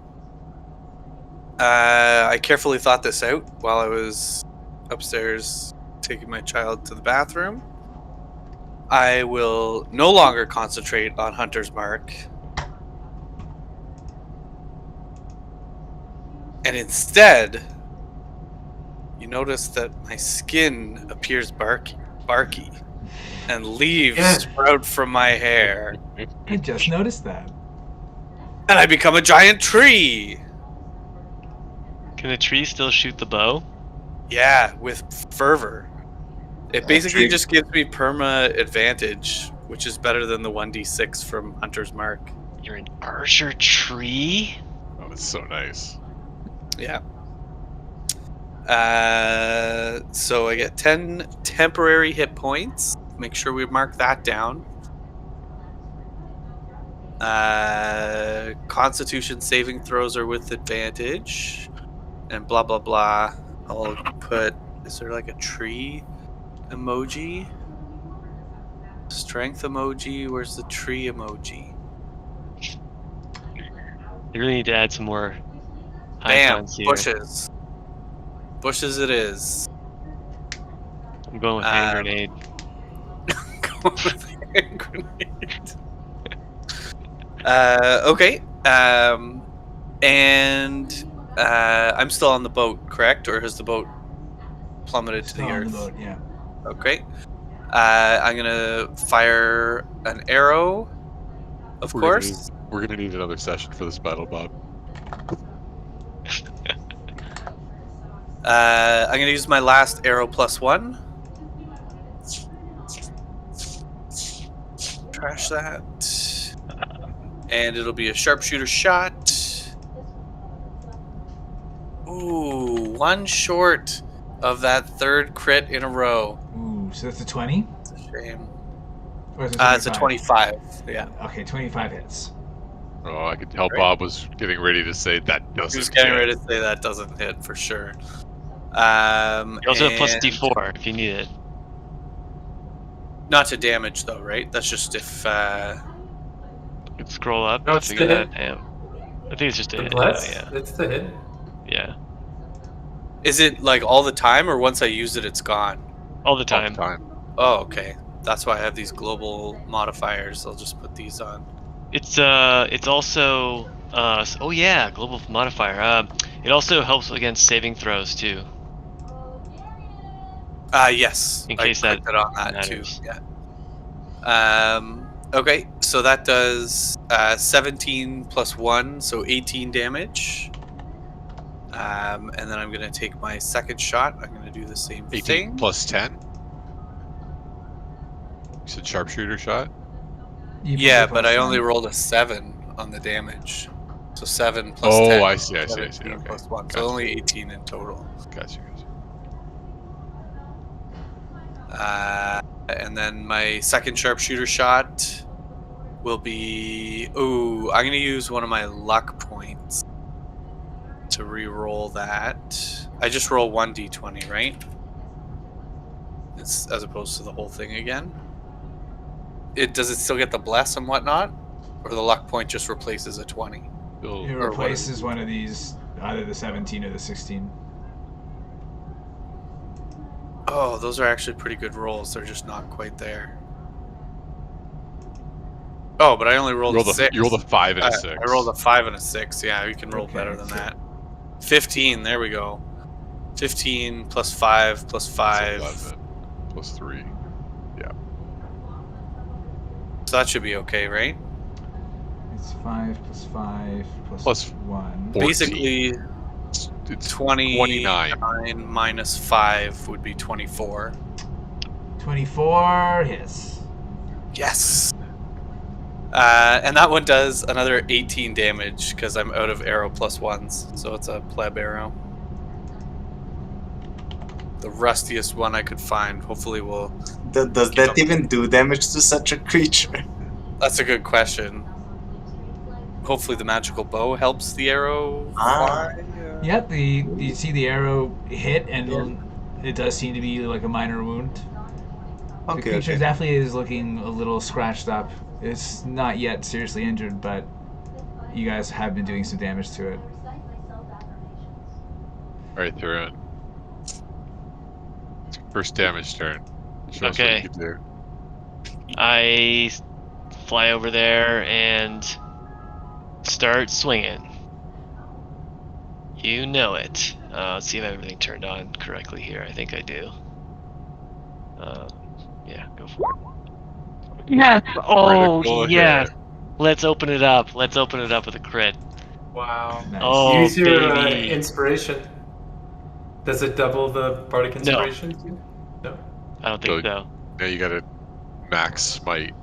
I carefully thought this out while I was upstairs taking my child to the bathroom. I will no longer concentrate on Hunter's Mark. And instead, you notice that my skin appears barky and leaves sprout from my hair. I just noticed that. And I become a giant tree. Can the tree still shoot the bow? Yeah, with fervor. It basically tree- just gives me perma advantage, which is better than the 1d6 from Hunter's Mark. You're an archer tree? Oh, it's so nice. Yeah. So I get 10 temporary hit points. Make sure we mark that down. Constitution saving throws are with advantage. And blah, blah, blah. I'll put... Is there like a tree emoji? Strength emoji? Where's the tree emoji? You really need to add some more Bam! icons here. Bushes. Bushes it is. I'm going with hand grenade. Go with hand grenade. Okay. And I'm still on the boat, correct? Or has the boat plummeted to Still the on earth? the boat, yeah. Okay. I'm gonna fire an arrow, of course. We're gonna need another session for this battle, Bob. I'm gonna use my last arrow +1. Trash that. And it'll be a sharpshooter shot. Ooh, one short of that third crit in a row. Ooh, so that's a 20? It's a shame. Or is it It's a 25. Yeah. Okay, 25 hits. Oh, I could tell Great. Bob was getting ready to say that I doesn't. was getting hit. ready to say that doesn't hit for sure. You also have plus and D4 if you need it. Not to damage though, right? That's just if. You can scroll up No, to it's figure the that hit. out. I think it's just a The hit. bless? Yeah, It's the hit. yeah. Is it like all the time, or once I use it, it's gone? All the All time. the time. Oh, okay. That's why I have these global modifiers. I'll just put these on. It's also oh yeah, global modifier. It also helps against saving throws too. Yes. In case I that clicked it on that matters. too. Yeah. Okay, so that does 17 plus 1, so 18 damage. And then I'm gonna take my second shot. I'm gonna do the same 18 thing. plus 10. You said sharpshooter shot. Yeah, but I only rolled a 7 on the damage. So 7 plus Oh, 10. I see. 17 Okay. plus 1. Gotcha. So only 18 in total. Gotcha. And then my second sharpshooter shot will be... Ooh, I'm going to use one of my luck points to re-roll that. I just roll 1d20, right? It's as opposed to the whole thing again. Does it still get the bless and whatnot? Or the luck point just replaces a 20? Still- It Or replaces one of these, either the 17 or the 16. Oh, those are actually pretty good rolls. They're just not quite there. Oh, but I only rolled a 6. You rolled a 5 and a 6. I rolled a 5 and a 6. Yeah, you can roll Okay, better than so- that. 15, there we go. 15 plus 5 plus 5. 11 plus 3. So that should be okay, right? It's 5 plus 5 Plus 1. 14. Basically, It's 29 minus 5 would be 24. 24 hits. Yes! And that one does another 18 damage because I'm out of arrow plus 1s. So it's a pleb arrow. The rustiest one I could find. Hopefully will... Does that even do damage to such a creature? That's a good question. Hopefully the magical bow helps the arrow fly. Yep, you see the arrow hit, and it does seem to be like a minor wound. The Okay, creature okay. definitely is looking a little scratched up. It's not yet seriously injured, but you guys have been doing some damage to it. Alright, Tharhun. First damage turn. Show us what Okay. you can do. I fly over there and start swinging. You know it. Let's see if I have everything turned on correctly here. I think I do. Yeah, go for it. Yeah. Oh, Critical yeah. hit. Let's open it up. Let's open it up with a crit. Wow. Nice. Oh, Use your baby. inspiration. Does it double the bardic inspiration? No. I don't think so. Now you got a max smite.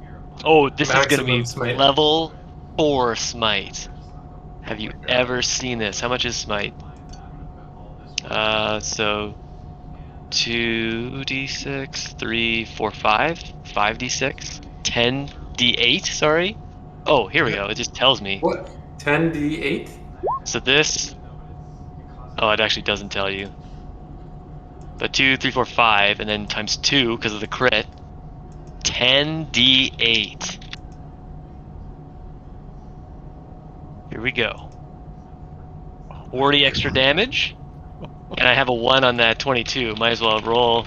Oh, this is gonna be Maximum smite. level 4 smite. Have you Oh my God. ever seen this? How much is smite? So 2d6, 3, 4, 5, 5d6, 10d8. Sorry. Oh, here we go. It just tells me. What? 10d8? So this. Oh, it actually doesn't tell you. But 2, 3, 4, 5, and then times 2 because of the crit. 10d8. Here we go. 40 extra damage, and I have a 1 on that 22. Might as well roll.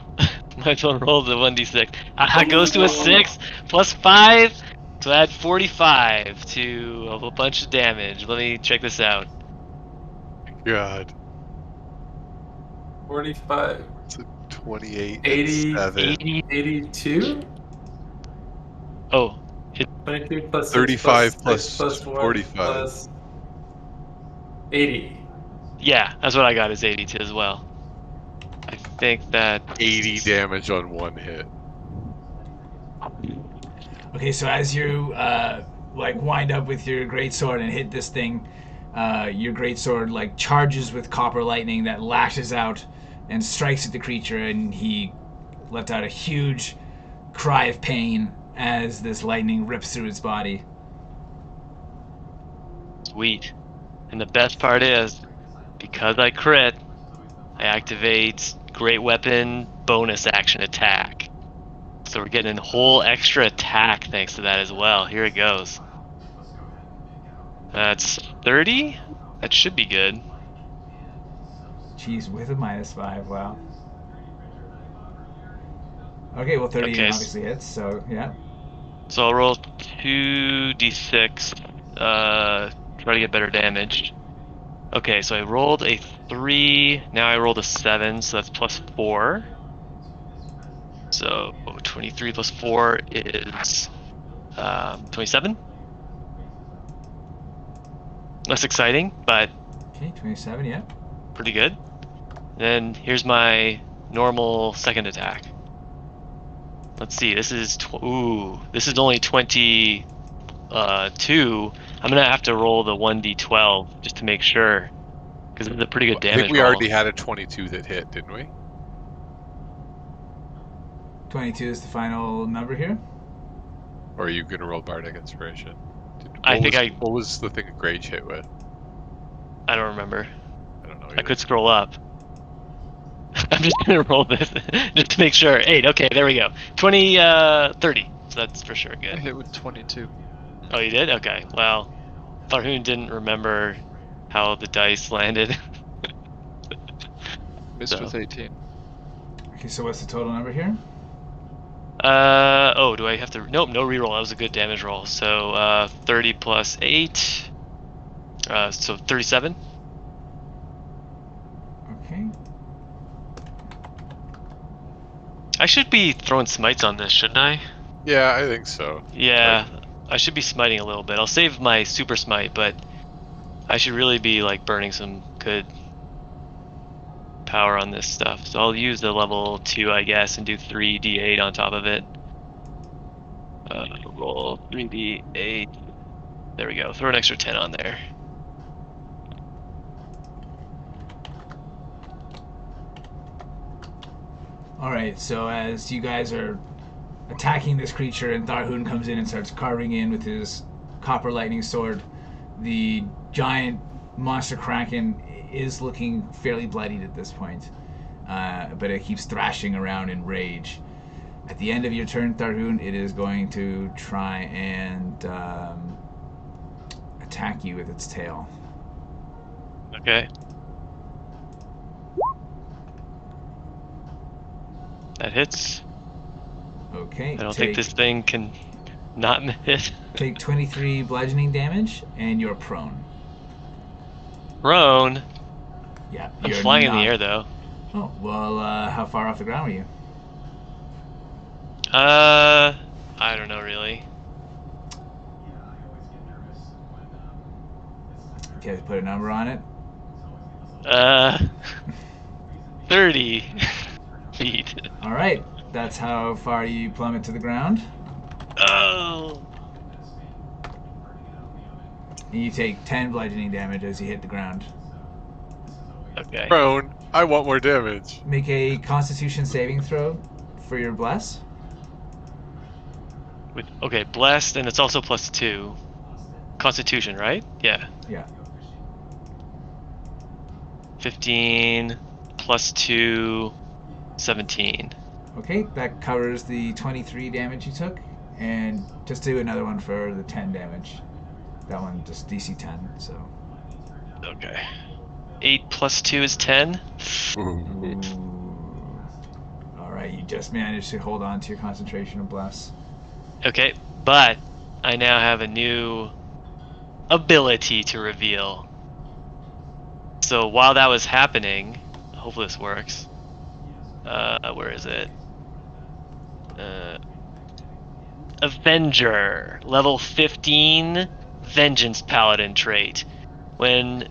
Might as well roll the 1d6. It goes to a 6 plus 5. So add 45 to a bunch of damage. Let me check this out. God. 45. It's a 28 80, and 7. 82? Oh, 22 plus 6 35 plus 6 plus plus 1 45. plus 80. yeah, that's what I got is 82 as well. I think that 80 damage on one hit. Okay, so as you like wind up with your greatsword and hit this thing, your greatsword like charges with copper lightning that lashes out and strikes at the creature, and he lets out a huge cry of pain as this lightning rips through its body. sweet. And the best part is, because I crit, I activate Great Weapon bonus action attack. So we're getting a whole extra attack thanks to that as well. Here it goes. That's 30? That should be good. Jeez, with a -5, wow. Okay, well 30 Okay, obviously hits, so yeah. So I'll roll 2d6, try to get better damage. Okay, so I rolled a 3, now I rolled a 7, so that's plus 4. So 23 plus 4 is 27. Less exciting, but Okay, 27, yeah. pretty good. Then here's my normal second attack. Let's see, this is this is only 22. I'm gonna have to roll the 1d12 just to make sure, because it's a pretty good I damage think we roll. already had a 22 that hit, didn't we? 22 is the final number here. Or are you going to roll Bardic Inspiration? What was the thing that Grage hit with? I don't remember. I don't know. I could scroll up. I'm just gonna roll this just to make sure. 8. Okay, there we go. 20, 30. So that's for sure I good. hit with 22. Oh, you did? Okay. Well, Tharhun didn't remember how the dice landed. Missed So. with 18. Okay, so what's the total number here? Oh, do I have to? Nope, no reroll. That was a good damage roll. So, 30 plus 8. So 37. Okay. I should be throwing smites on this, shouldn't I? Yeah, I think so. Yeah, I should be smiting a little bit. I'll save my super smite, but I should really be like burning some good power on this stuff. So I'll use the level 2, I guess, and do 3d8 on top of it. Roll 3d8. There we go. Throw an extra 10 on there. Alright, so as you guys are attacking this creature and Tharhun comes in and starts carving in with his copper lightning sword, the giant monster kraken is looking fairly bloodied at this point, but it keeps thrashing around in rage. At the end of your turn, Tharhun, it is going to try and attack you with its tail. Okay. That hits. Okay. I don't think this thing can not hit. Take 23 bludgeoning damage, and you're prone. Prone? Yeah. I'm you're flying in not- the air, though. Oh, well, how far off the ground were you? I don't know, really. Okay, put a number on it. 30 feet. All right. That's how far you plummet to the ground. Oh! And you take 10 bludgeoning damage as you hit the ground. Okay. Prone. I want more damage. Make a Constitution saving throw for your bless. Okay, blessed, and it's also +2. Constitution, right? Yeah. Yeah. 15 +2, 17. Okay, that covers the 23 damage you took. And just do another one for the 10 damage. That one just DC 10, so. Okay. 8 +2 is 10. Ooh. Alright, you just managed to hold on to your concentration of bless. Okay, but I now have a new ability to reveal. So while that was happening, hopefully this works. Where is it? Avenger, level 15, Vengeance Paladin trait. When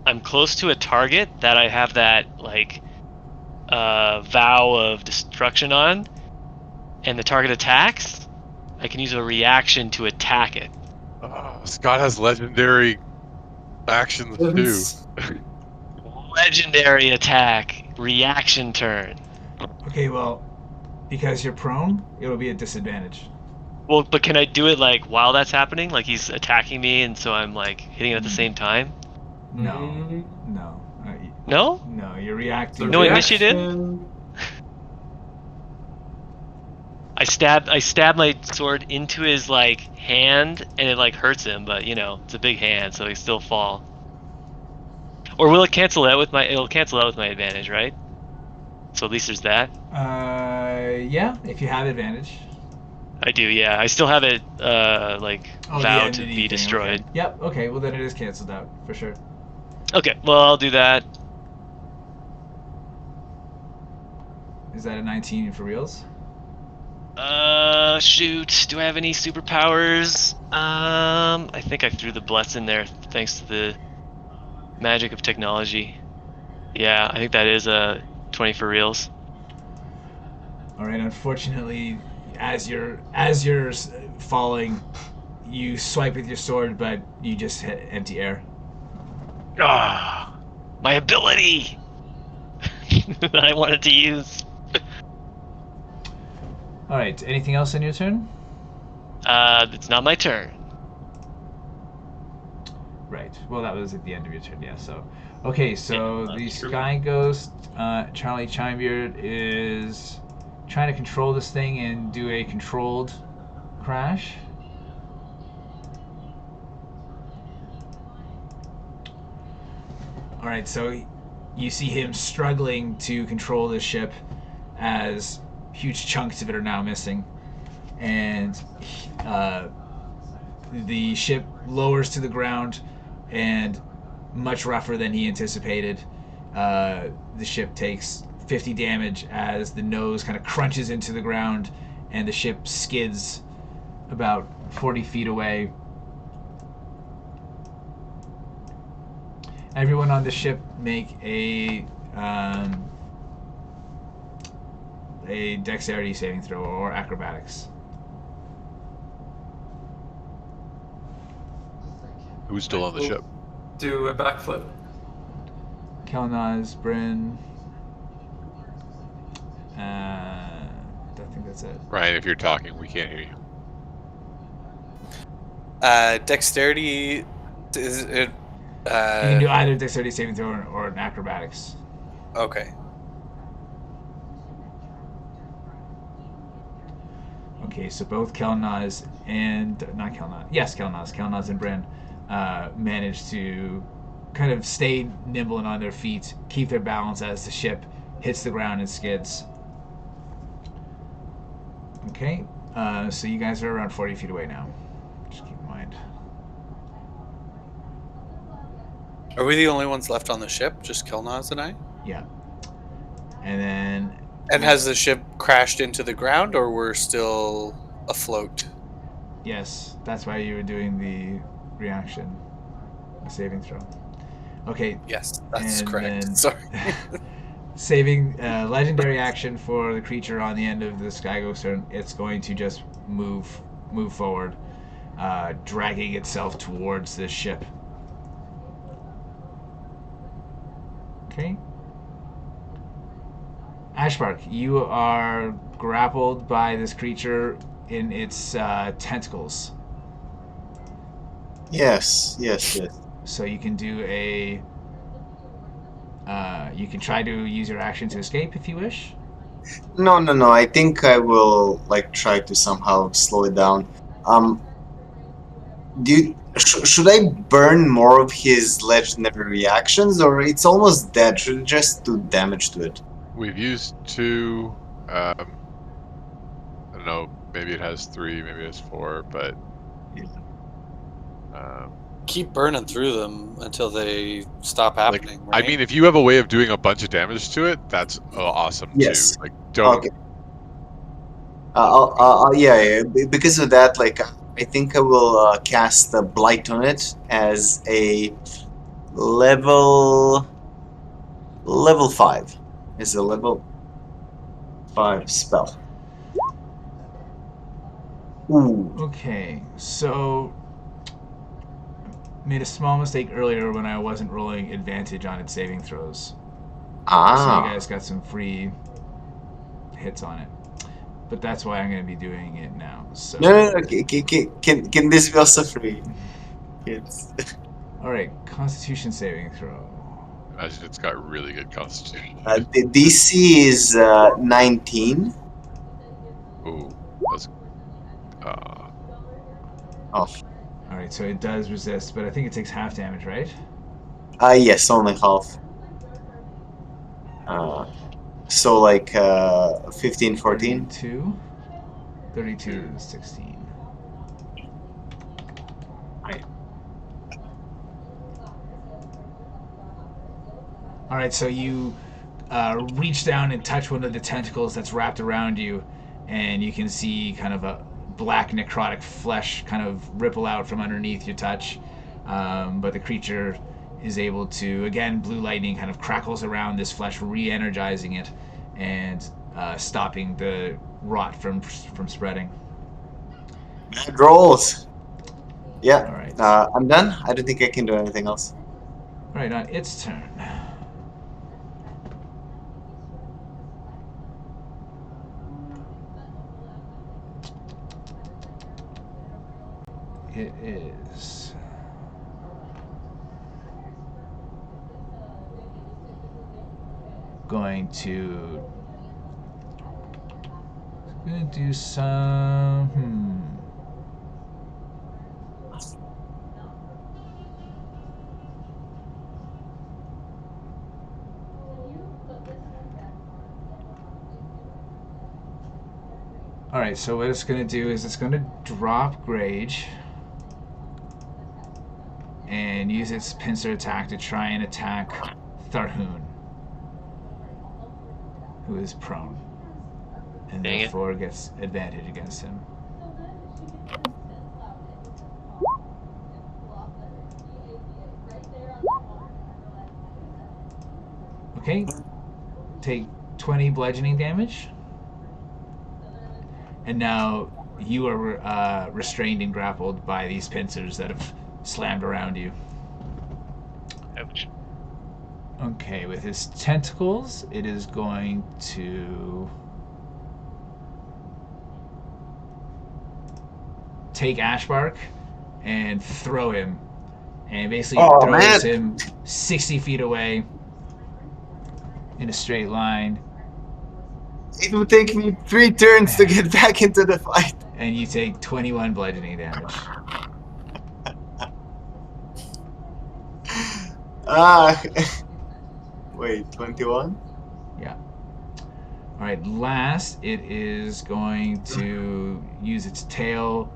I'm close to a target that I have that, like, vow of destruction on, and the target attacks, I can use a reaction to attack it. Scott has legendary actions too. Legendary attack, reaction turn. Okay, well, because you're prone, it will be a disadvantage. Well, but can I do it like while that's happening? Like he's attacking me, and so I'm like hitting it at the same time? No. No? No, you're reacting. No initiative? I stab my sword into his like hand, and it like hurts him, but you know it's a big hand, so he still fall. Or will it cancel out with my? It'll cancel out with my advantage, right? So at least there's that. Yeah, if you have advantage. I do, yeah. I still have it vowed to be destroyed. Okay. Yep. Okay. Well, then it is canceled out for sure. Okay. Well, I'll do that. Is that a 19 for reals? Shoot. Do I have any superpowers? I think I threw the bless in there thanks to the magic of technology. Yeah, I think that is a 20 for reals. All right. Unfortunately, as you're falling, you swipe with your sword, but you just hit empty air. Ah, my ability that I wanted to use. All right. Anything else on your turn? It's not my turn. Right. Well, that was at the end of your turn. Yeah. So, okay. So Yeah, the that's true. Sky Ghost, Charlie Chimebeard, is trying to control this thing and do a controlled crash. All right. So you see him struggling to control the ship as huge chunks of it are now missing, and the ship lowers to the ground, and much rougher than he anticipated. The ship takes 50 damage as the nose kind of crunches into the ground, and the ship skids about 40 feet away. Everyone on the ship make a dexterity saving throw or acrobatics. Who's still on the ship? Do a backflip. Kelnozz, Bryn. I think that's it. Ryan, if you're talking, we can't hear you. Dexterity is it? You can do either dexterity saving throw or an acrobatics. Okay. Okay, so both Kelnozz and Kelnozz and Bryn managed to kind of stay nimble and on their feet, keep their balance as the ship hits the ground and skids. Okay, so you guys are around 40 feet away now. Just keep in mind. Are we the only ones left on the ship? Just Kelnozz and I? Yeah. And then... And has the ship crashed into the ground, or we're still afloat? Yes, that's why you were doing the reaction, the saving throw. Okay. Yes, that's and correct. then- Sorry. Saving legendary action for the creature on the end of the Sky Ghost turn. It's going to just move forward, dragging itself towards this ship. Okay. Ashbark, you are grappled by this creature in its tentacles. Yes. So you can do a... you can try to use your action to escape if you wish. No. I think I will try to somehow slow it down. Should I burn more of his legendary reactions, or it's almost dead? Should I just do damage to it? We've used 2. I don't know. Maybe it has 3. Maybe it has 4. But Keep burning through them until they stop Like, happening. Right? I mean, if you have a way of doing a bunch of damage to it, that's awesome Yes. too. Like, don't. Okay. Yeah. Because of that, like, I think I will cast the blight on it as a level 5. Is a level 5 spell. Ooh. Okay, so made a small mistake earlier when I wasn't rolling advantage on its saving throws. So you guys got some free hits on it. But that's why I'm going to be doing it now. So No. Can this be also free? It's... all right, Constitution saving throw. Imagine it's got really good constitution. the DC is 19. Ooh, that's. Oh. All right, so it does resist, but I think it takes half damage, right? Yes, only half. So like 15, 14. 32 is 16. All right, so you reach down and touch one of the tentacles that's wrapped around you, and you can see kind of a black necrotic flesh kind of ripple out from underneath your touch. But the creature is able to, again, blue lightning kind of crackles around this flesh, re-energizing it and stopping the rot from spreading. Bad rolls. Yeah. All right. I'm done. I don't think I can do anything else. All right, on its turn. It is going to do some All right, so what it's going to do is it's going to drop Grage and use its pincer attack to try and attack Tharhun, who is prone, and Dang it. therefore gets advantage against him. Okay, take 20 bludgeoning damage. And now you are restrained and grappled by these pincers that have slammed around you. Ouch. Okay, with his tentacles, it is going to take Ashbark and throw him. And basically throws him 60 feet away in a straight line. It will take me 3 turns to get back into the fight. And you take 21 bludgeoning damage. Wait, 21? Yeah. Alright, last, it is going to use its tail.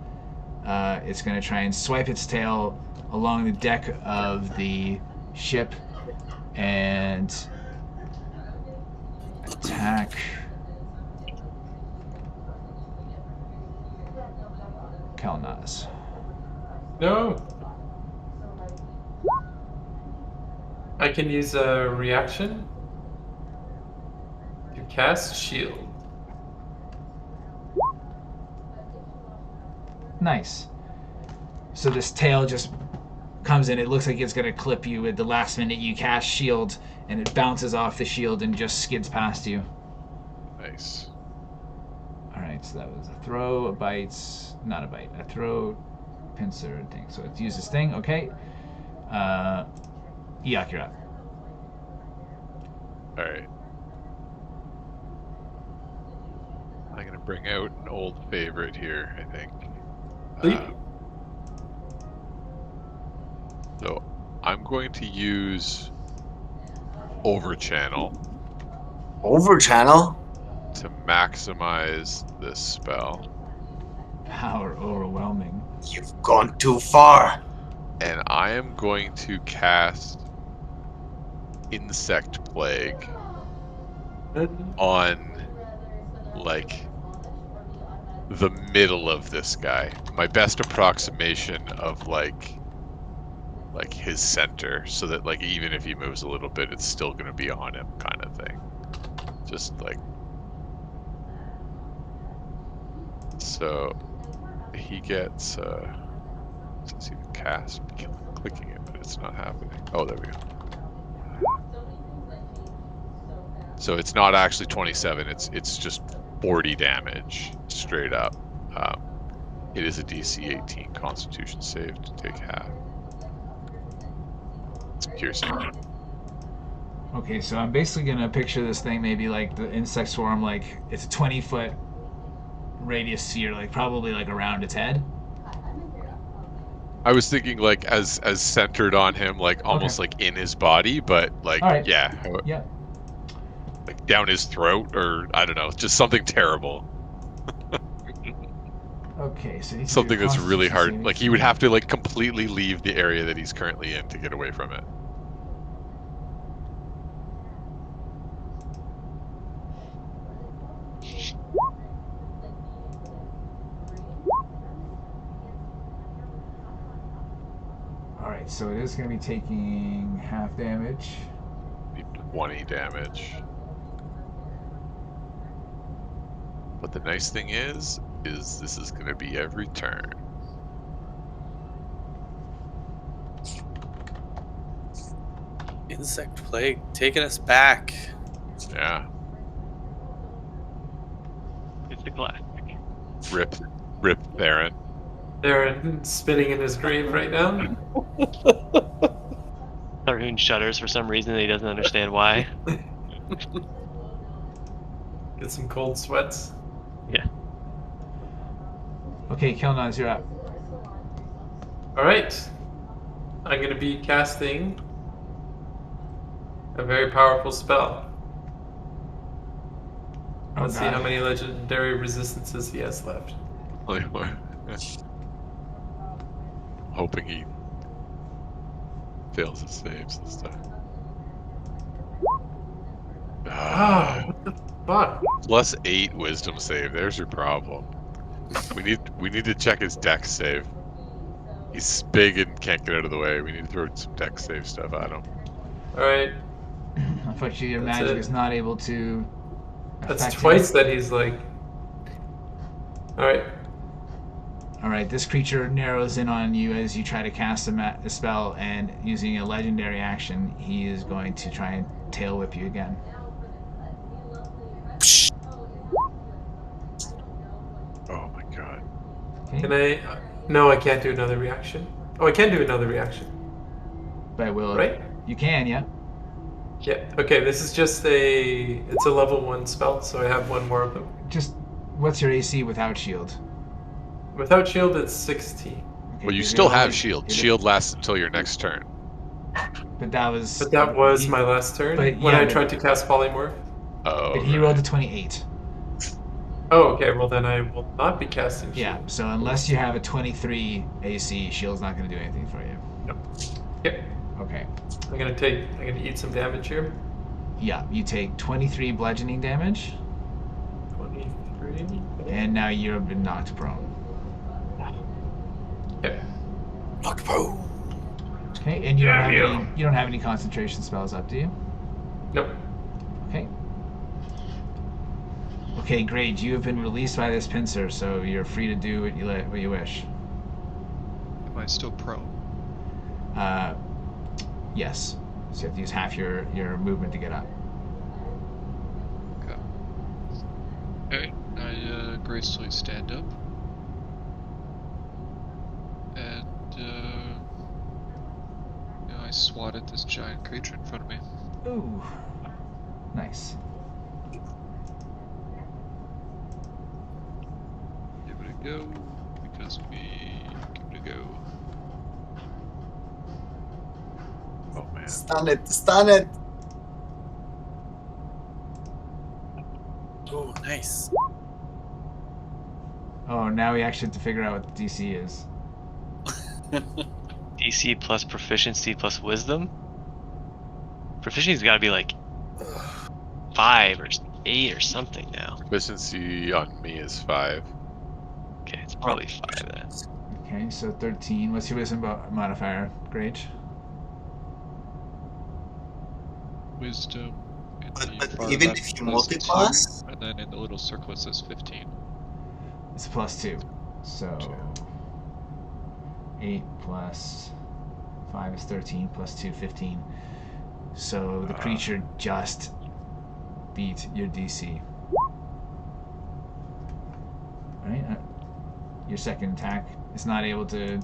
It's going to try and swipe its tail along the deck of the ship and attack Kelnozz. No. I can use a reaction to cast shield. Nice. So this tail just comes in. It looks like it's going to clip you at the last minute. You cast shield, and it bounces off the shield and just skids past you. Nice. Alright, so that was a throw, a bite, not a bite, a throw, pincer, thing. So it uses thing, okay. Eikooc, you're up. Alright. I'm going to bring out an old favorite here, I think. So I'm going to use Overchannel. Overchannel? To maximize this spell. Power overwhelming. You've gone too far. And I am going to cast Insect Plague on, like, the middle of this guy. My best approximation of, like his center, so that, like, even if he moves a little bit, it's still going to be on him, kind of thing. Just, like... So, he gets, let's see, cast, clicking it, but it's not happening. Oh, there we go. So it's not actually 27, it's just 40 damage, straight up. It is a DC 18 Constitution save to take half. It's piercing. Okay, so I'm basically gonna picture this thing maybe like the insect swarm, like it's a 20-foot radius sphere, like probably like around its head. I was thinking like as centered on him, like almost like in his body, but like yeah, like down his throat, or I don't know, just something terrible. Okay, so something that's really hard. Like he would have to like completely leave the area that he's currently in to get away from it. Alright, so it is going to be taking half damage. 20 damage. But the nice thing is this is going to be every turn. Insect Plague taking us back. Yeah. It's a classic. Rip Tharhun. Tharhun spinning in his grave right now. Tharhun shudders for some reason. He doesn't understand why. Get some cold sweats. Yeah. Okay, Kelnozz, you're up. Alright. I'm going to be casting a very powerful spell. Let's see how many legendary resistances he has left. Hoping he fails his saves this time. What the fuck? +8 wisdom save. There's your problem. We need to check his dex save. He's big and can't get out of the way. We need to throw some dex save stuff at him. Alright. Unfortunately, your magic is not able to. That's twice that he's like. Alright. Alright, this creature narrows in on you as you try to cast a spell, and using a legendary action, he is going to try and tail whip you again. Oh my god. Okay. Can I? No, I can't do another reaction. Oh, I can do another reaction. But will Right? You can, yeah. Yeah. Okay, this is just it's a level 1 spell, so I have one more of them. Just, what's your AC without shield? Without shield, it's 16. Okay, Well, you is still it have only- shield. is it- Shield lasts until your next turn. But that was. But that was my last turn but when yeah, I but- tried to cast Polymorph. Oh. But he rolled a 28. Oh, okay. Well, then I will not be casting shield. Yeah, so unless you have a 23 AC, shield's not going to do anything for you. Nope. Yep. Okay. I'm gonna eat some damage here. Yeah, you take 23 bludgeoning damage, 23. and now you've been knocked prone. Yep. Knocked prone. Okay, and you don't have any concentration spells up, do you? Nope. Okay. Okay, Grage, you have been released by this pincer, so you're free to do what you wish. Am I still prone? Yes. So you have to use half your movement to get up. Okay. Alright, I gracefully stand up. And, I swat at this giant creature in front of me. Ooh. Nice. Give it a go, because we give it a go. Oh man. Stun it! Stun it! Oh, nice. Oh, now we actually have to figure out what the DC is. DC plus proficiency plus wisdom. Proficiency's got to be like 5 or 8 or something now. Proficiency on me is 5. Okay, it's probably 5 then. Okay, so 13. What's your wisdom modifier, Grage? Wisdom. in the But far even left if you plus multiclass? 2, and then in the little circle it says 15. It's +2. So 8 plus 5 is 13 plus 2, 15. So the creature just beat your DC. Right? Your second attack is not able to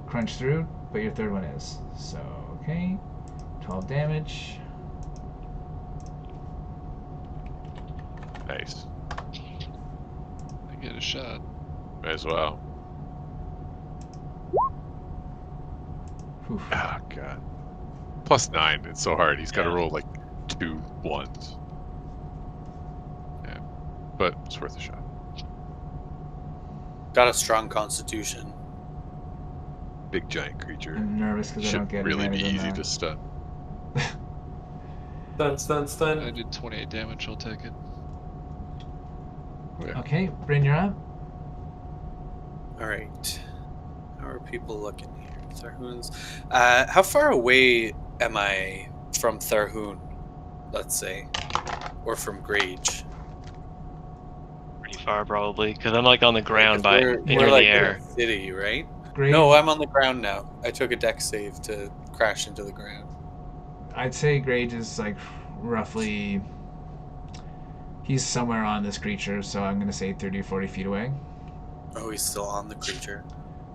crunch through, but your third one is. So, okay. 12 damage. Nice. I get a shot. May as well. Oof. Oh, God. +9. It's so hard. He's got to roll like 2 1s. Yeah. But it's worth a shot. Got a strong constitution. Big giant creature. I'm nervous because I don't Should get really be advantage on easy that. to stun. Stun, I stun. did 28 damage, I'll take it. Yeah. Okay, Bryn, you're up. Alright. How are people looking here? Tharhun's. How far away am I from Tharhun, let's say? Or from Grage? Pretty far probably, because I'm like on the ground We're in like the air. in a city, right? Grage, No, I'm on the ground now. I took a deck save to crash into the ground. I'd say Grage is like roughly. He's somewhere on this creature, so I'm gonna say 30 or 40 feet away. Oh, he's still on the creature.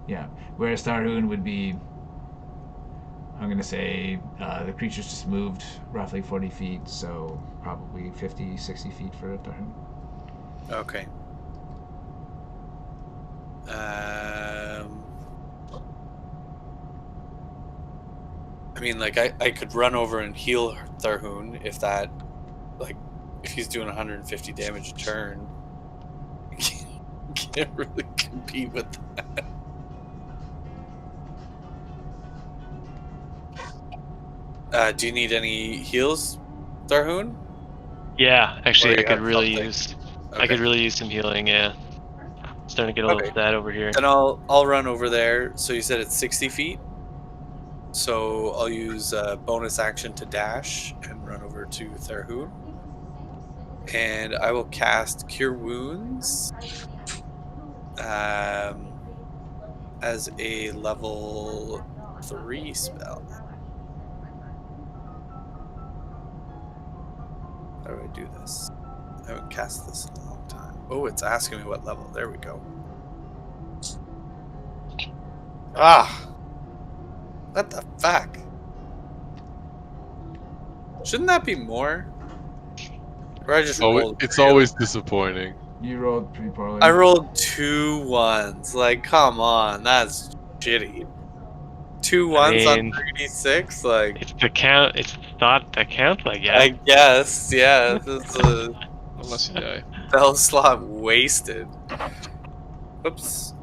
Yeah. Whereas Tharhun would be. I'm gonna say the creature's just moved roughly 40 feet, so probably 50, 60 feet for Tharhun. Okay. I mean, like, I could run over and heal Tharhun if that, like, if he's doing 150 damage a turn. Can't really compete with that. Do you need any heals, Tharhun? Yeah, actually, Or I you could have really something? use. I Okay. could really use some healing. Yeah, starting to get a little Okay. sad over here. Then I'll run over there. So you said it's 60 feet. So I'll use a bonus action to dash and run over to Tharhun. And I will cast Cure Wounds as a level 3 spell. How do I do this? I haven't cast this in a long time. Oh, it's asking me what level. There we go. Ah! What the fuck? Shouldn't that be more? Or I just rolled. It's always disappointing. You rolled pretty poorly. I rolled 2 1s. Like, come on, that's shitty. 2 1s on mean, 3d6? Like, It's the count. It's thought that counts, I guess. I guess, yeah. This is a Unless you die. spell slot wasted. Oops.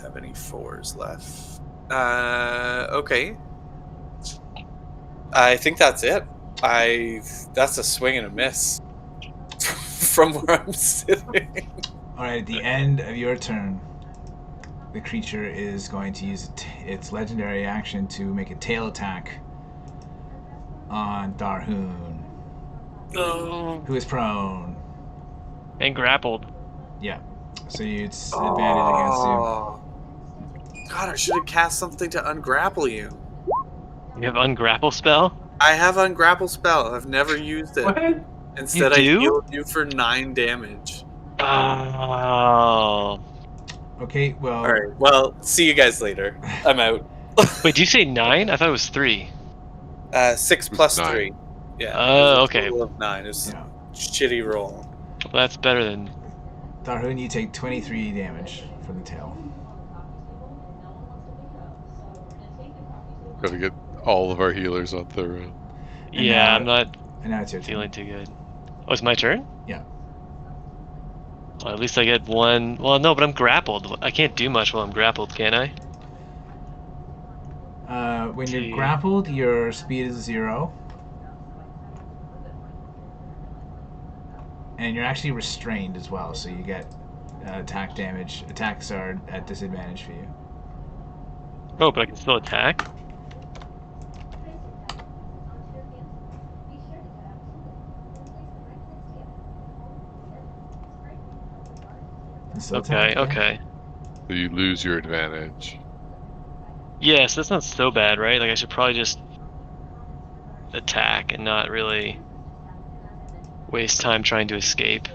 Have any 4s left? Okay. I think that's it. That's a swing and a miss from where I'm sitting. Alright, at the end of your turn, the creature is going to use its legendary action to make a tail attack on Tharhun, who is prone. And grappled. Yeah. So it's advantage against you. Oh. God, I should have cast something to ungrapple you. You have ungrapple spell? I have ungrapple spell. I've never used it. What? Instead, You do? I healed you for 9 damage. Oh. Okay, well. Alright, well, see you guys later. I'm out. Wait, did you say 9? I thought it was 3. 6 plus 9. 3. Yeah. Oh, it was a okay. total of 9. It was Yeah. a shitty roll. Well, that's better than. Tharhun, you take 23 damage from the tail. Gotta get all of our healers on Tharhun. Yeah, now- I'm not And now it's your turn. feeling too good. Oh, it's my turn? Yeah. Well, at least I get one. Well, no, but I'm grappled. I can't do much while I'm grappled, can I? When you're See. grappled, your speed is 0. And you're actually restrained as well, so you get attack damage. Attacks are at disadvantage for you. Oh, but I can still attack? So Okay, attack, yeah. okay. So you lose your advantage. Yes, that's not so bad, right? Like, I should probably just attack and not really waste time trying to escape.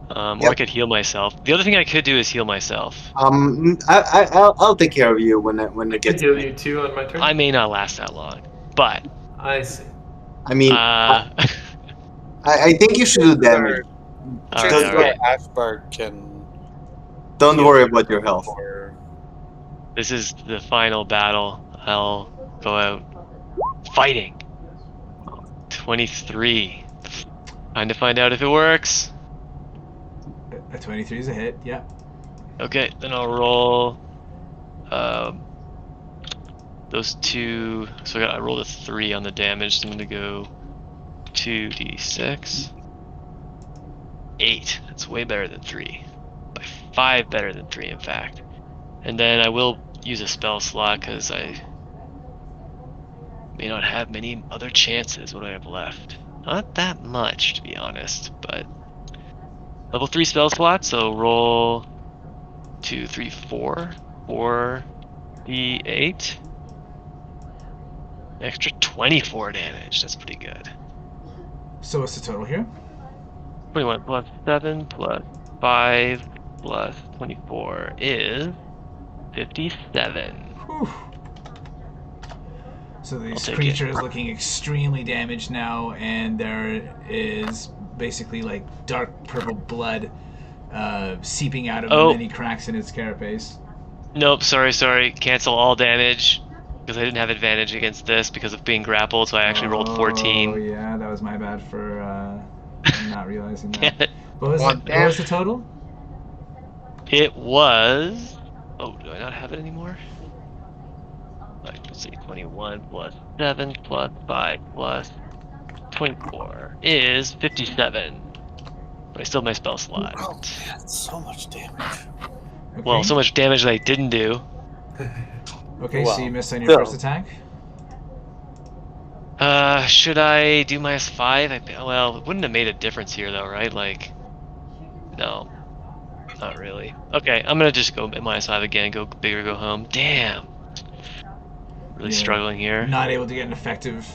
Or I Yep. could heal myself. The other thing I could do is heal myself. I'll take care of you when it I can gets. heal you too on my turn. I may not last that long, but I see. I mean, uh, I think you should do damage. all right, Does- all right. Ashbark can. Don't worry about your health. Or- This is the final battle. I'll go out fighting. 23. Time to find out if it works. A 23 is a hit, yeah. Okay, then I'll roll those two. So I rolled a 3 on the damage, so I'm gonna go 2d6. 8. That's way better than 3. By 5 better than 3, in fact. And then I will use a spell slot because I may not have many other chances. What do I have left? Not that much, to be honest, but level 3 spell slot, so roll 2, 3, 4, 4d8. Extra 24 damage. That's pretty good. So what's the total here? 21 plus 7 plus 5 plus 24 is 57. Whew. So I'll this take creature it. is looking extremely damaged now, and there is basically like dark purple blood seeping out of Oh. the many cracks in its carapace. Nope, sorry. Cancel all damage because I didn't have advantage against this because of being grappled, so I actually rolled Oh 14. yeah, that was my bad for not realizing Damn that. it. What was the total? It was. Oh, do I not have it anymore? Like, let's see, 21 plus 7 plus 5 plus 24 is 57. But I still have my spell slot. Oh man, so much damage. Okay. Well, so much damage that I didn't do. Okay, Wow. so you missed on your So- first attack. Should I do minus 5? Well, it wouldn't have made a difference here, though, right? Like, no. Not really. Okay, I'm gonna just go minus 5 again, go big or go home. Damn! Really Yeah. struggling here. Not able to get an effective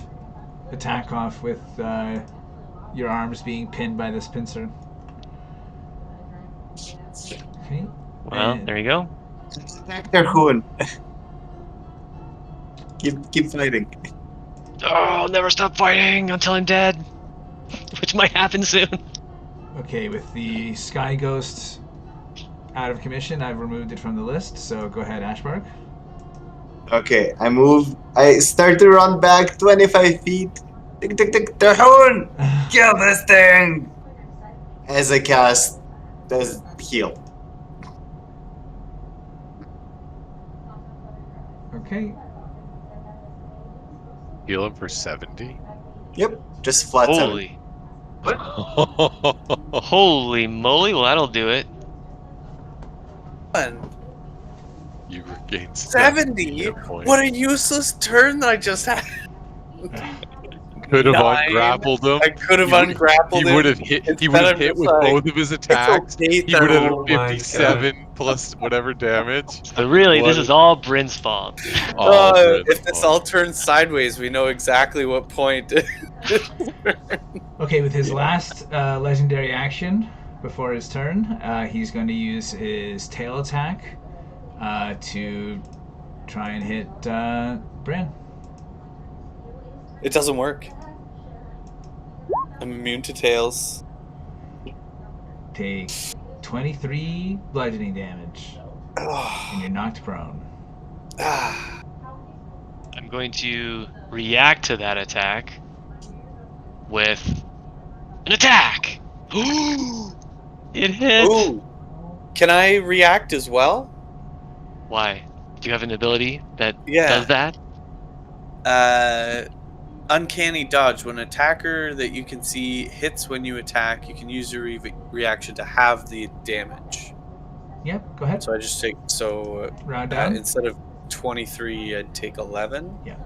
attack off with your arms being pinned by this pincer. Okay. Well, and- there you go. Attack Tharhun. keep fighting. Oh, I'll never stop fighting until I'm dead. Which might happen soon. Okay, with the Sky Ghost out of commission, I've removed it from the list, so go ahead, Ashbark. Okay, I start to run back 25 feet. Tick, tick, tick, Tharhun! Kill this thing! As I cast does heal. Okay. Heal him for 70. Yep, just flat 7. Holy. Holy moly, well that'll do it. You regain 70? hit points. What a useless turn I just had. Could have 9. ungrappled him. I could have He would- ungrappled He him. would have hit. He Instead would have of hit just with like, both of his attacks. It's okay, He would have Oh my 57 plus whatever damage. So really, What this a- is all Bryn's fault. All Bryn's if this fault. all turns sideways, we know exactly what point. Okay, with his last legendary action before his turn, he's going to use his tail attack to try and hit Bryn. It doesn't work. I'm immune to tails. Take 23 bludgeoning damage, and you're knocked prone. Ah. I'm going to react to that attack with an attack! It hit! Ooh. Can I react as well? Why? Do you have an ability that Yeah. does that? Uncanny dodge. When an attacker that you can see hits when you attack, you can use your reaction to halve the damage. Yep, go ahead. So I just take Round down. instead of 23, I'd take 11. Yeah.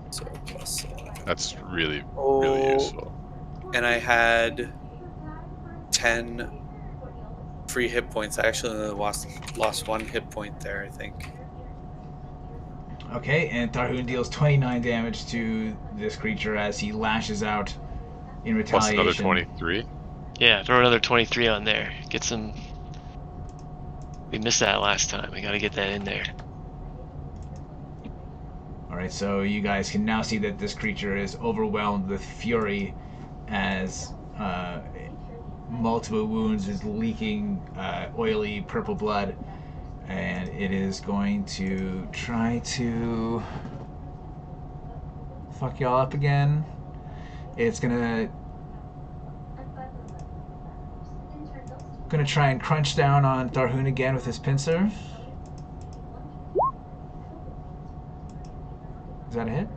So plus. That's really Oh. useful. And I had 10 free hit points. I actually only lost 1 hit point there, I think. Okay, and Tharhun deals 29 damage to this creature as he lashes out in Plus retaliation. another 23. Yeah, throw another 23 on there. Get some. We missed that last time. We got to get that in there. Alright, so you guys can now see that this creature is overwhelmed with fury as multiple wounds is leaking oily purple blood, and it is going to try to fuck y'all up again. It's gonna try and crunch down on Tharhun again with his pincer. Is that a hit?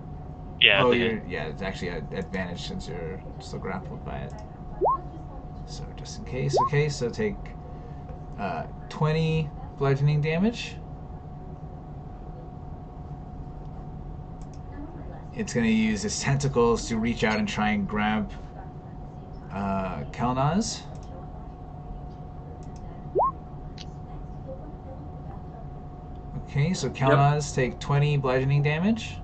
Yeah. Oh, the- yeah, it's actually an advantage since you're still grappled by it. So just in case, okay, so take 20 bludgeoning damage. It's going to use its tentacles to reach out and try and grab Kelnozz. Okay, so Kelnozz take 20 bludgeoning damage.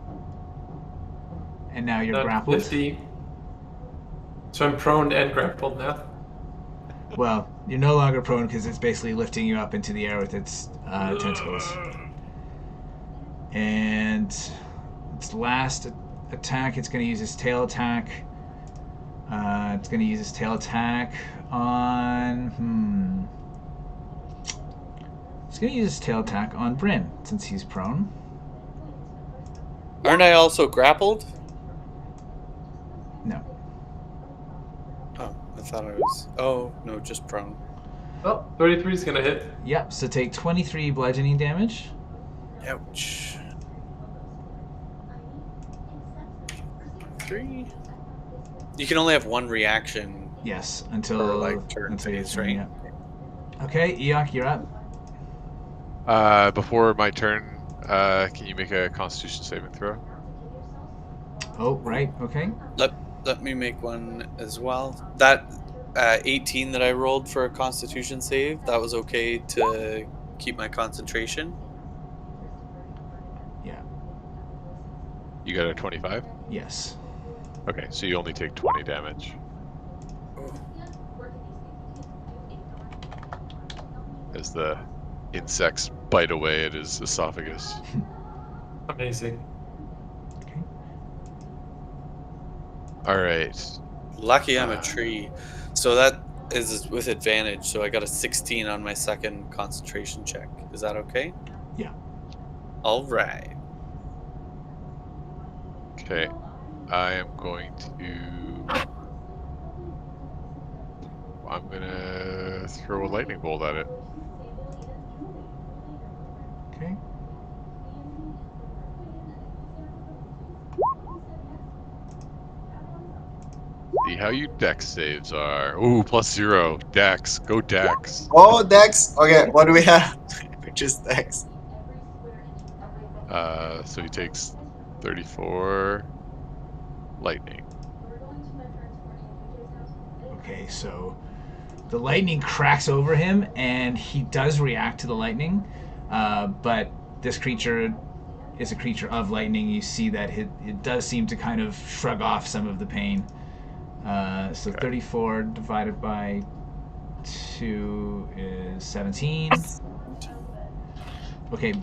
And now you're That's grappled. 50. So I'm prone and grappled now. Well, you're no longer prone because it's basically lifting you up into the air with its tentacles. And its last attack, it's going to use its tail attack. It's going to use its tail attack on... It's going to use its tail attack on Bryn, since he's prone. Aren't I also grappled? No. Oh, I thought I was. Oh, no, just prone. Oh, 33 is going to hit. Yep, so take 23 bludgeoning damage. Ouch. 3. You can only have one reaction Yes, per until like turn until your phase, turn, right? yeah. Okay, Eikooc, you're up. Before my turn, can you make a Constitution saving throw? Oh, right, okay. Let me make one as well. That 18 that I rolled for a Constitution save, that was okay to keep my concentration. Yeah, You got a 25? yes. Okay, so you only take 20 damage. As the insects bite away at his esophagus. Amazing. Okay. Alright. Lucky I'm a tree. So that is with advantage. So I got a 16 on my second concentration check. Is that okay? Yeah. All right. Okay. I am going to... I'm gonna throw a lightning bolt at it. Okay. See how you dex saves are. Ooh, +0. Dex. Go dex. Oh, Dex. Okay, what do we have? Which is Dex. So he takes 34 lightning. Okay, so the lightning cracks over him, and he does react to the lightning, but this creature is a creature of lightning. You see that it does seem to kind of shrug off some of the pain. So 34 divided by 2 is 17. Okay,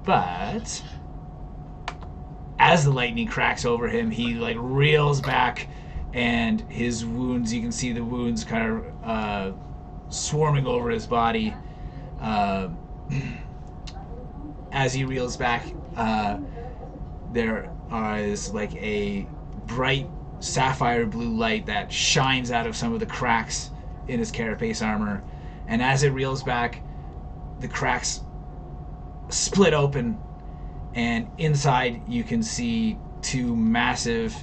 but as the lightning cracks over him, he like reels back, and his wounds, you can see the wounds kind of swarming over his body. As he reels back, there is like a bright sapphire blue light that shines out of some of the cracks in his carapace armor, and as it reels back, the cracks split open, and inside you can see two massive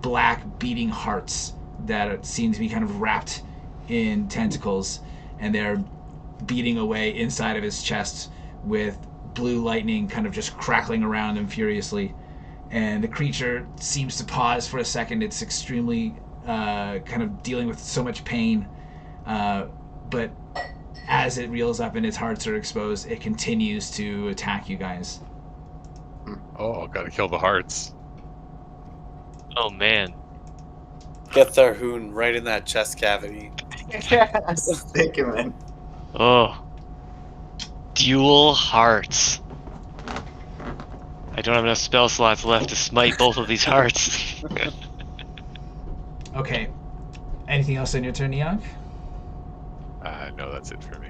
black beating hearts that seem to be kind of wrapped in tentacles, and they're beating away inside of his chest with blue lightning kind of just crackling around him furiously. And the creature seems to pause for a second. It's extremely kind of dealing with so much pain, but as it reels up and its hearts are exposed, it continues to attack you guys. Oh, gotta kill the hearts. Oh man. Get Tharhun right in that chest cavity. Yes, thank you, man. Oh. Dual hearts. I don't have enough spell slots left to smite both of these hearts. Okay. Anything else on your turn, Eikooc? No, that's it for me.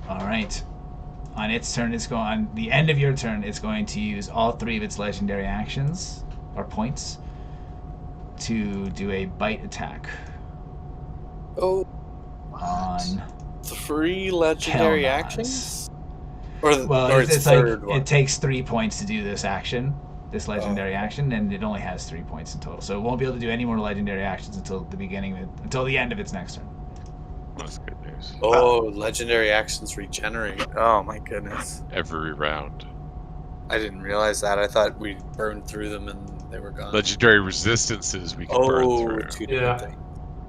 All right. On its turn, on the end of your turn, it's going to use all 3 of its legendary actions or points to do a bite attack. Oh. On 3 legendary Kelnozz. actions? Or it's third like one? it takes 3 points to do this action, this legendary action, and it only has 3 points in total. So it won't be able to do any more legendary actions until the end of its next turn. That's good news. Oh, legendary actions regenerate. Oh my goodness. Every round. I didn't realize that. I thought we burned through them and they were gone. Legendary resistances we can burn through. 2 different things.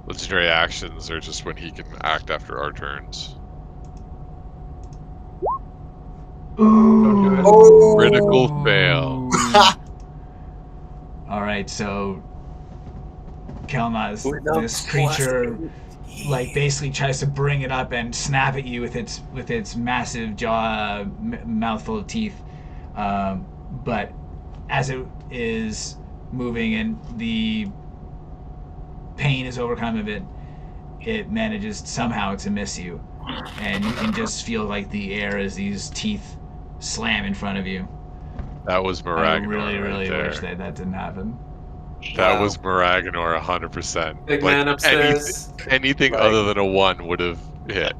Legendary actions are just when he can act after our turns. Don't do it. Oh, Critical fail. All right, so Kelnozz, We're not this creature, plastic. like basically tries to bring it up and snap at you with its massive jaw, mouthful of teeth, but as it is moving and the pain is overcome of it, it manages somehow to miss you, and you can just feel like the air as these teeth slam in front of you. That was I Maragnor. really right there. wish that didn't happen. That was Maragnor 100%. Big man upstairs. Anything other than a 1 would have hit.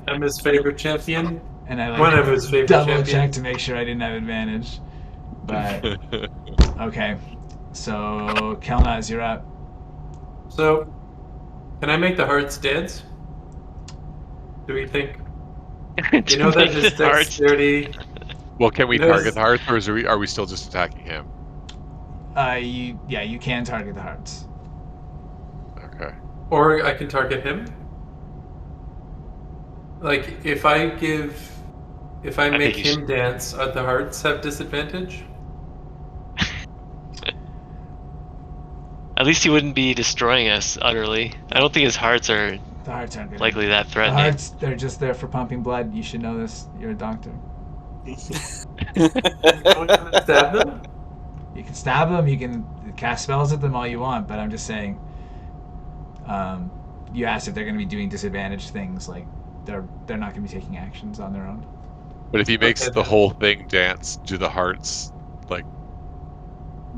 I'm his favorite champion. And I One of his favorite double champions. check to make sure I didn't have advantage. But okay, so Kelnozz, you're up. So, can I make the hearts dance? Do we think? You know that his dexterity. Well, can we There's- target the hearts, or are we still just attacking him? You can target the hearts. Okay. Or I can target him. Like if I make think you him dance, are the hearts have disadvantage? At least he wouldn't be destroying us utterly. I don't think his hearts are The hearts aren't good. likely that The threatening. hearts, they're just there for pumping blood. You should know this. You're a doctor. Stab them? You can stab them. You can cast spells at them all you want. But I'm just saying. You asked if they're going to be doing disadvantaged things. Like they're not going to be taking actions on their own. But if he makes Okay, the then. whole thing dance, do the hearts like?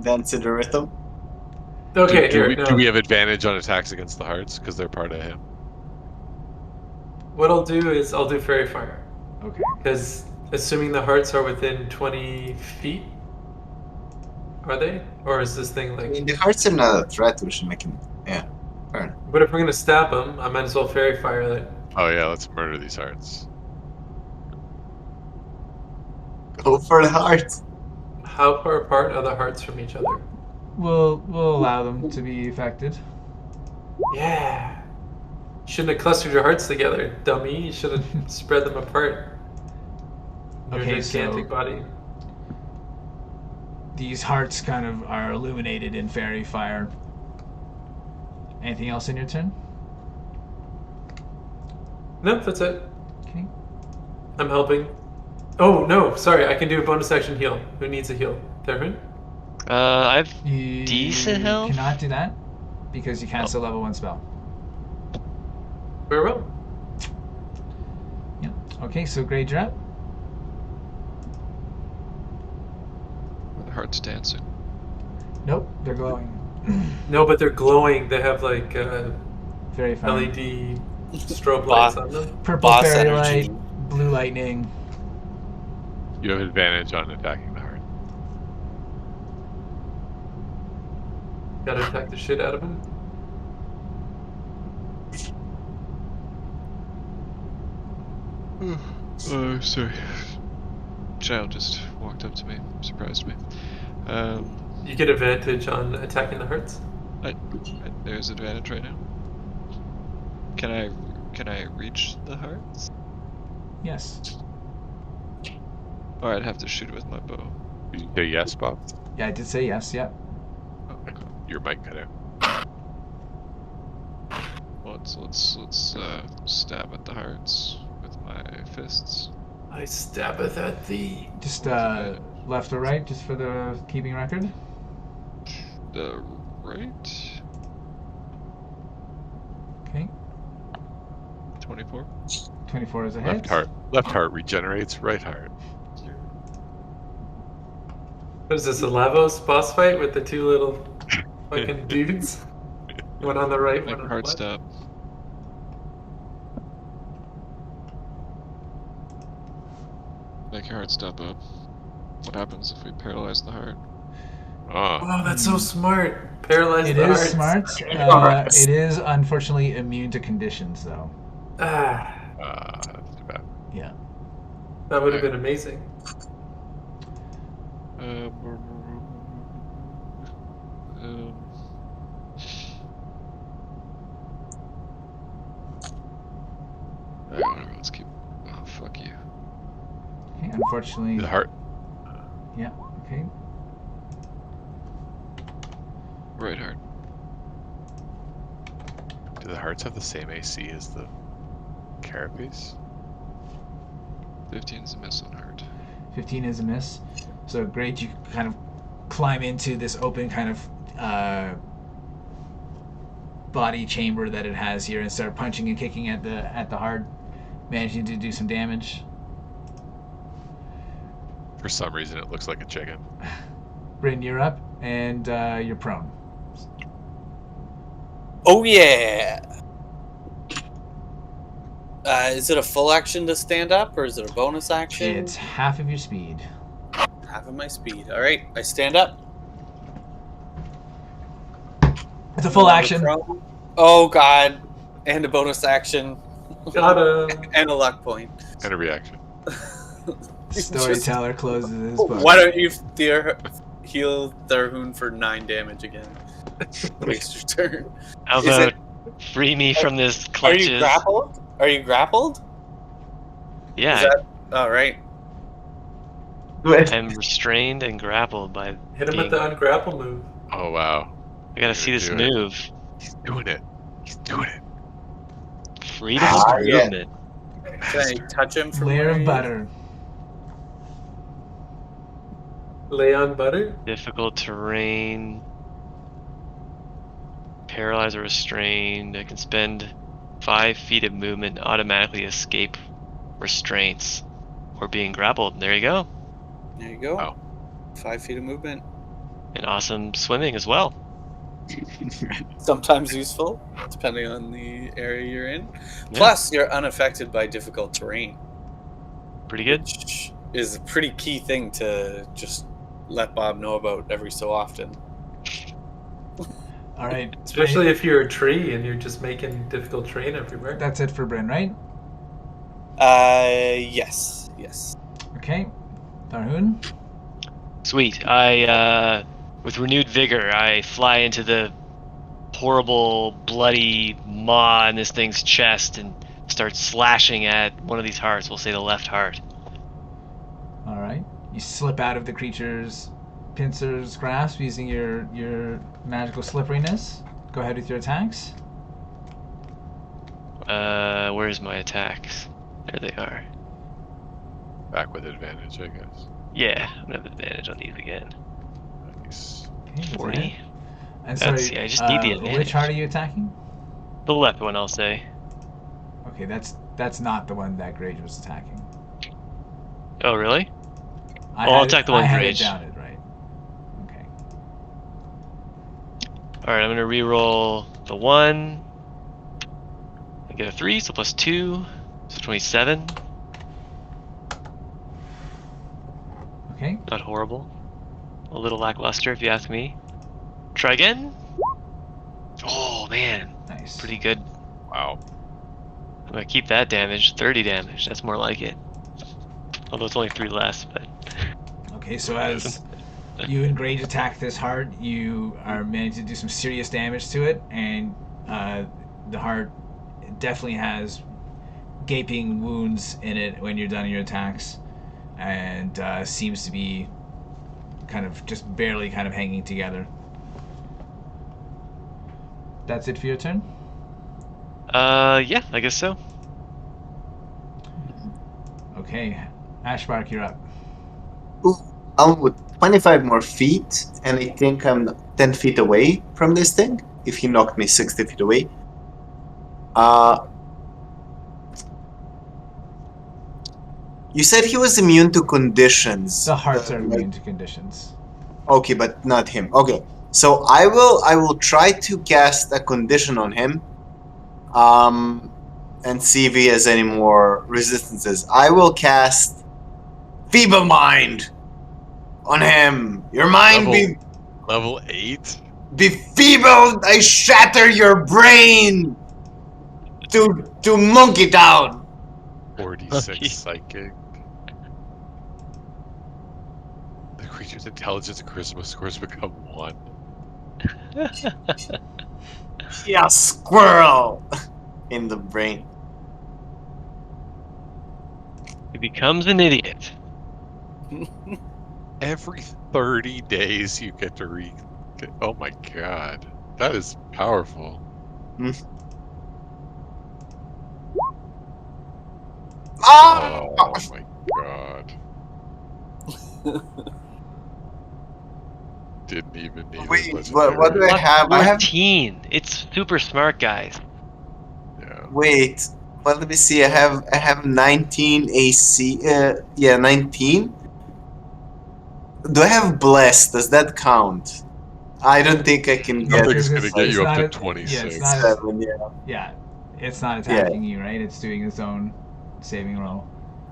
dance to the rhythm. Okay, Do we have advantage on attacks against the hearts because they're part of him? What I'll do is I'll do Fairy Fire. Okay. Because assuming the hearts are within 20 feet, are they? Or is this thing I like... mean, the hearts are not a threat, we should make him. Yeah. Fair. But if we're going to stab them, I might as well Fairy Fire it. Oh yeah, let's murder these hearts. Go for the hearts. How far apart are the hearts from each other? We'll allow them to be affected. Yeah. You shouldn't have clustered your hearts together, dummy. You should have spread them apart. Your Okay, gigantic so- body. These hearts kind of are illuminated in fairy fire. Anything else in your turn? Nope, that's it. Okay. I'm helping. Oh, no, sorry. I can do a bonus action heal. Who needs a heal? Tharhun? I've You Decent health? cannot do that because you cast a level 1 spell. Very well. Yep. Okay, so Grage, you're up. The heart's dancing. Nope, they're glowing. No, but they're glowing. They have like Fairy fire. LED strobe lights on them. Purple Boss fairy energy. light, blue blue lightning. You have advantage on attacking the heart. Gotta attack the shit out of him. Sorry. Child just walked up to me, surprised me. You get advantage on attacking the hearts. There's advantage right now. Can I reach the hearts? Yes. Or I'd have to shoot it with my bow. Did you say yes, Bob? Yeah, I did say yes. Yep. Oh, okay. Your mic cut out. Well, let's stab at the hearts with my fists. I stabbeth at thee. Just left or right, just for the keeping record. The right. Okay. 24. 24 is a hit. Left heart regenerates. Right heart. What is this, a Lavos boss fight with the two little fucking dudes? One on the right, Make one a on hard the left. stab. Make your heart step up. What happens if we paralyze the heart? Oh, Oh, that's so smart. Paralyze It the is hearts. smart. It is unfortunately immune to conditions, though. Ah, that's too bad. Yeah. that would have been amazing. Whatever, let's keep. Oh, fuck you. Okay, unfortunately. The heart. Yeah. Okay. Right heart. Do the hearts have the same AC as the carapace? 15's a miss on heart. 15 is a miss. So great, you kind of climb into this open kind of body chamber that it has here and start punching and kicking at the heart, managing to do some damage. For some reason, it looks like a chicken. Bryn, you're up, and you're prone. Oh yeah. Is it a full action to stand up, or is it a bonus action? It's half of your speed. Half of my speed. All right, I stand up. It's a full action. Oh god, and a bonus action. Got him. And a luck point. And a reaction. Storyteller closes his book. Why don't you heal Tharhun for 9 damage again? Waste your turn. How about free me from this Are clutches? you grappled? Are you grappled? Yeah, All right. I'm restrained and grappled by. Hit him with the ungrapple move. Oh wow. I gotta see this Do it. move. He's doing it. He's doing it. Freedom of yeah. movement. Can I touch him from Layer where of he is? butter. Lay on butter? Difficult terrain. Paralyzed or restrained. I can spend 5 feet of movement, automatically escape restraints, or being grappled. There you go. There you go. Wow. 5 feet of movement. And awesome swimming as well. Sometimes useful, depending on the area you're in. Yeah. Plus, you're unaffected by difficult terrain. Pretty good. Which is a pretty key thing to just let Bob know about every so often. All right. Especially if you're a tree and you're just making difficult terrain everywhere. That's it for Bryn, right? Yes. Okay. Tharhun. Sweet. I, with renewed vigor, I fly into the horrible, bloody maw in this thing's chest and start slashing at one of these hearts. We'll say the left heart. All right. You slip out of the creature's pincer's grasp using your magical slipperiness. Go ahead with your attacks. Where's my attacks? There they are. Back with advantage, I guess. Yeah, I'm gonna have advantage on these again. Nice. Okay, that's a 40. hit. And That's- sorry, yeah, I just need the advantage. which heart are you attacking? The left one, I'll say. Okay, that's not the one that Grage was attacking. Oh, really? I'll attack the one I had Grage. it doubted, right? Okay. Alright, I'm gonna re-roll the 1. I get a 3, so plus 2. So 27. Not horrible. A little lackluster, if you ask me. Try again. Oh man, Nice. pretty good. Wow. I'm gonna keep that damage. 30 damage. That's more like it. Although it's only 3 less, but. Okay, so as you and Grage attack this heart, you are managing to do some serious damage to it, and the heart definitely has gaping wounds in it when you're done your attacks, and seems to be kind of just barely kind of hanging together. That's it for your turn? Yeah, I guess so. Okay, Ashbark, you're up. Ooh, I'm with 25 more feet, and I think I'm 10 feet away from this thing. If he knocked me 60 feet away. You said he was immune to conditions. The hearts are immune to conditions. Okay, but not him. Okay, so I will try to cast a condition on him, and see if he has any more resistances. I will cast Feeble Mind on him. Your mind Level 8? be feeble. I shatter your brain to monkey down. 46 psychic. The creature's intelligence and charisma scores become 1. Yeah, squirrel in the brain. He becomes an idiot. Every 30 days you get to Oh my god. That is powerful. Ah! Oh my god. Didn't even need Wait, it. what do I have? I have. 14. It's super smart, guys. Yeah. Wait, well, let me see. I have 19 AC. Yeah, 19. Do I have blessed? Does that count? I don't think I can I get. think it's gonna get you up to not 26. Yeah, it's not. 7, yeah. Yeah, it's not attacking you, right? It's doing its own saving roll.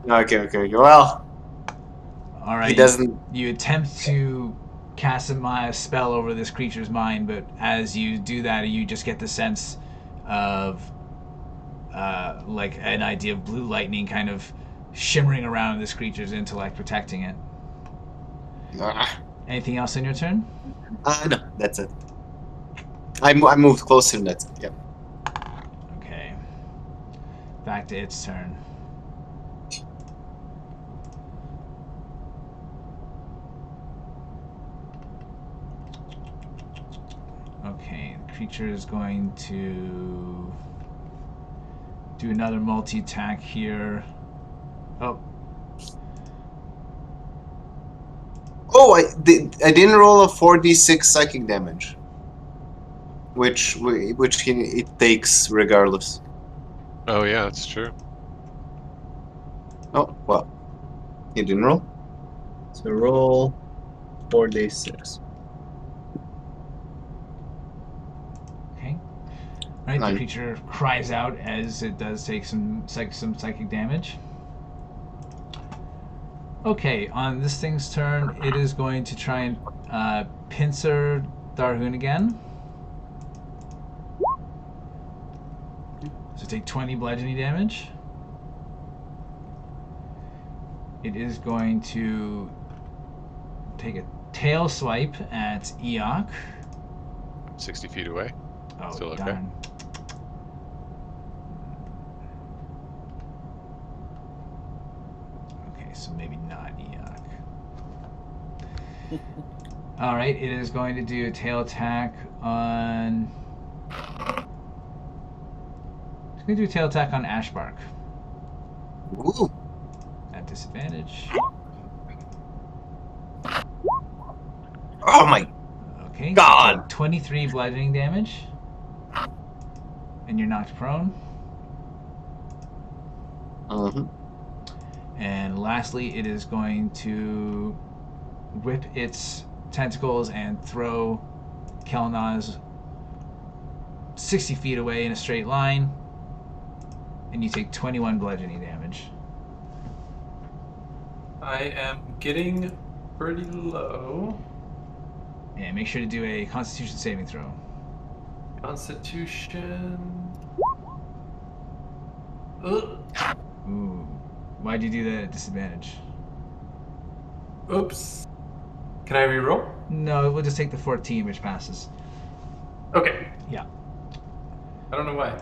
Okay. Well, All right. he doesn't. You attempt to cast a spell over this creature's mind, but as you do that, you just get the sense of like an idea of blue lightning kind of shimmering around this creature's intellect, protecting it. Anything else in your turn? No, that's it. I moved closer, and that's it. Yeah. Okay. Back to its turn. Okay, the creature is going to do another multi-attack here. Oh, I didn't roll a 4d6 psychic damage, which it takes regardless. Oh yeah, that's true. Oh well, you didn't roll. So roll 4d6. Okay. Right, the 9. creature cries out as it does take some psychic damage. Okay, on this thing's turn, it is going to try and pincer Tharhun again. So take 20 bludgeoning damage. It is going to take a tail swipe at Eikooc. 60 feet away. Oh, Still okay? darn. Okay, so maybe not Eikooc. Alright, it is going to do a tail attack on... It's going to do a tail attack on Ashbark. Ooh. At disadvantage. Oh my Okay, God. so take 23 bludgeoning damage. And you're knocked prone. And lastly, it is going to whip its tentacles and throw Kelnozz 60 feet away in a straight line. And you take 21 bludgeoning damage. I am getting pretty low. And make sure to do a Constitution saving throw. Constitution. Ugh. Ooh. Why'd you do that at disadvantage? Oops. Can I reroll? No, we'll just take the 14, which passes. Okay. Yeah. I don't know why.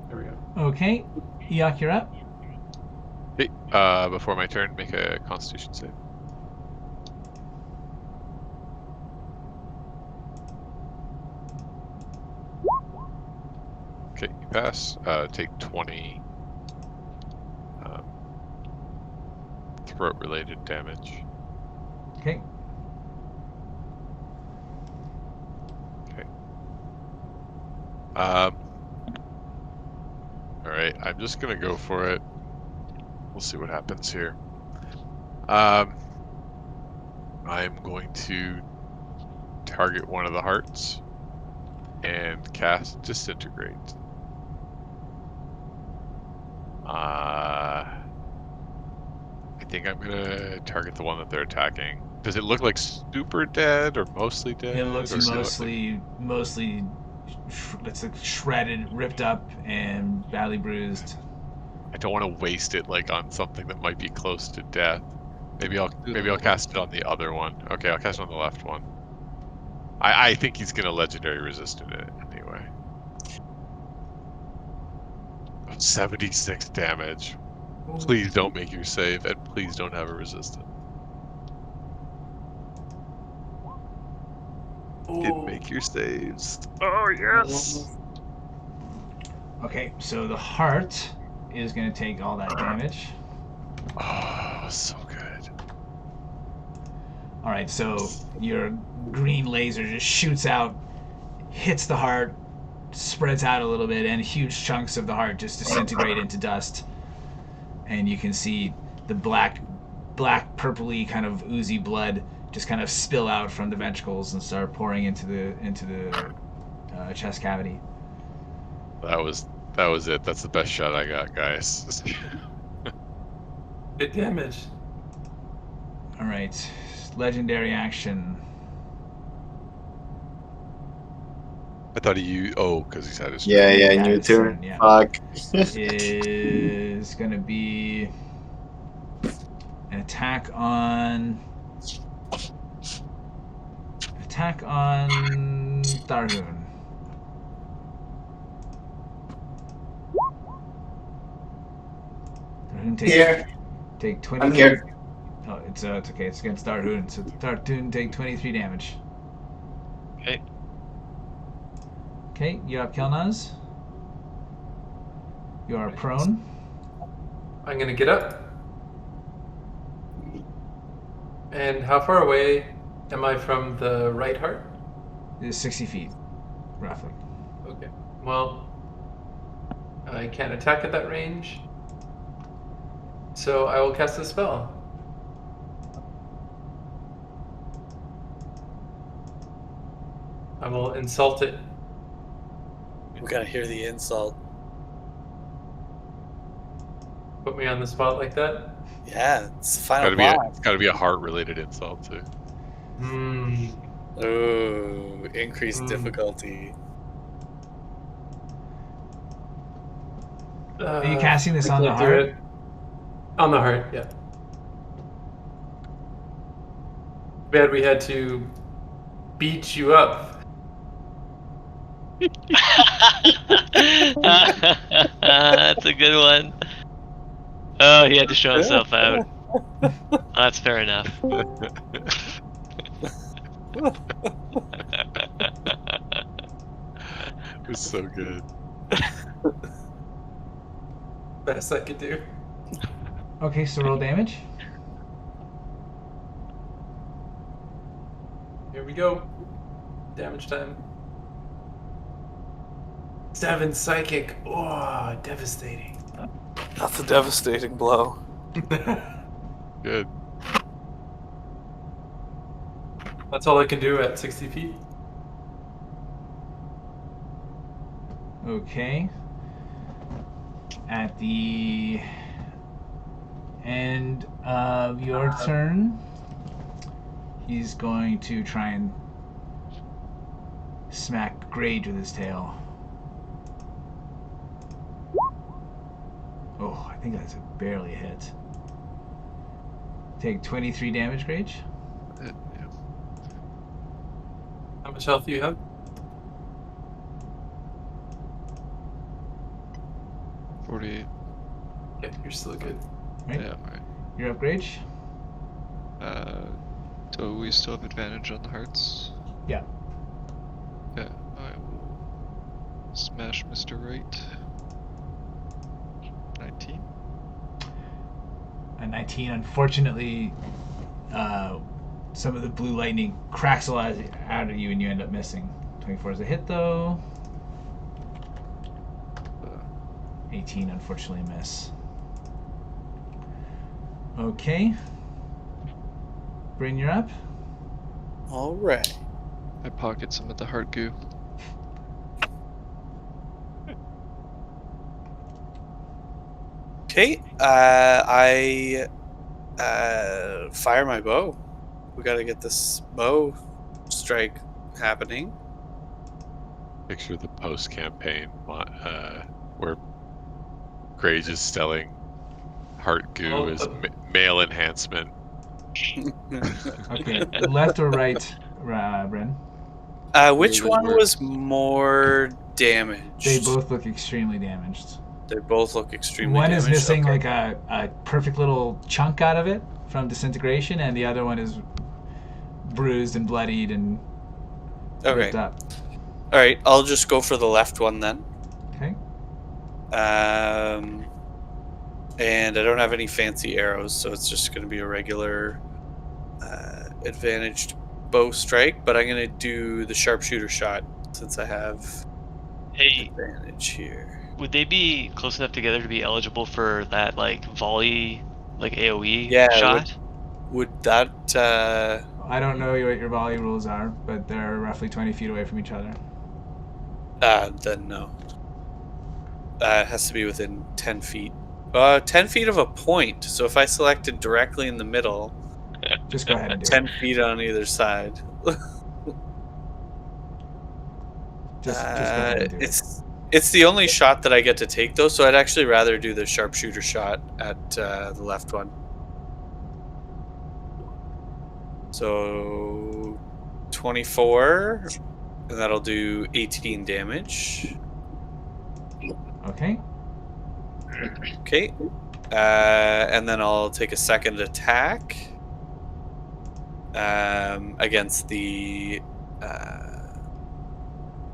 There we go. Okay. Eikooc, you're up. Hey, before my turn, make a Constitution save. Okay, you pass. Take 20 throat-related damage. Okay. Okay. Alright, I'm just gonna go for it. We'll see what happens here. I'm going to target one of the hearts and cast Disintegrate. I think I'm gonna target the one that they're attacking. Does it look like super dead or mostly dead? It looks or does it look mostly it's like shredded, ripped up, and badly bruised. I don't want to waste it like on something that might be close to death. Maybe I'll cast it on the other one. Okay, I'll cast it on the left one. I think he's gonna legendary resist it anyway. 76 damage. Please don't make your save, and please don't have a resistance. Didn't make your saves. Oh yes. Okay, so the heart is going to take all that damage. Oh, so good. All right, so your green laser just shoots out, hits the heart, spreads out a little bit, and huge chunks of the heart just disintegrate into dust. And you can see the black purpley kind of oozy blood just kind of spill out from the ventricles and start pouring into the chest cavity. That was it. That's the best shot I got, guys. Good damage. All right, legendary action. I thought because he's had his Yeah, new his turn, turn. yeah. Fuck. Is gonna be an attack on Tharhun. Tharhun take 20. I'm here. Oh, it's okay. It's against Tharhun. So Tharhun take 23 damage. Okay. Okay, you have Kelnozz. You are prone. I'm gonna get up. And how far away am I from the right heart? It is 60 feet, roughly. Okay. Well, I can't attack at that range. So I will cast a spell. I will insult it. We gotta hear the insult. Put me on the spot like that. Yeah, it's the final boss. It's gotta be a heart-related insult too. Ooh, increased difficulty. Are you casting this I on the can't do heart? it. On the heart, yeah. Bad we had to beat you up. That's a good one. Oh, he had to show himself out. That's fair enough. It was so good. Best I could do. Okay, so roll damage. Here we go. Damage time. 7 psychic. Oh, devastating. That's a devastating blow. Good. That's all I can do at 60 feet. Okay. At the end of your turn, He's going to try and smack Grage with his tail. Oh, I think that's barely a hit. Take 23 damage, Grage. Yeah. How much health do you have? 48. Yeah, you're still good. Right? Yeah, alright. You're up, Grage. So we still have advantage on the hearts? Yeah. Yeah, I will smash Mr. Right. 19. A 19, unfortunately, some of the blue lightning cracks a lot out of you and you end up missing. 24 is a hit, though. 18, unfortunately, miss. Okay. Bryn, you're up. All right. I pocket some of the heart goo. Okay. I fire my bow. We got to get this bow strike happening. Picture the post-campaign where Grage is selling heart goo Oh, as male enhancement. Okay. Left or right, Bryn? Which Really one works. was more damaged? They both look extremely damaged. They both look extremely One damaged. is missing Okay. like a perfect little chunk out of it from disintegration, and the other one is bruised and bloodied and ripped Okay. up. All right. I'll just go for the left one then. Okay. And I don't have any fancy arrows, so it's just going to be a regular advantaged bow strike. But I'm going to do the sharpshooter shot since I have Hey, advantage here. would they be close enough together to be eligible for that like volley, like AOE Yeah, shot? Would that? I don't know what your volley rules are, but they're roughly 20 feet away from each other. Then no. It has to be within 10 feet. 10 feet of a point. So if I selected directly in the middle, Just go ahead and do 10 it. feet on either side. Just go ahead and do it. It's the only shot that I get to take though, so I'd actually rather do the sharpshooter shot at the left one. So 24, and that'll do 18 damage. Okay. Okay. And then I'll take a second attack against the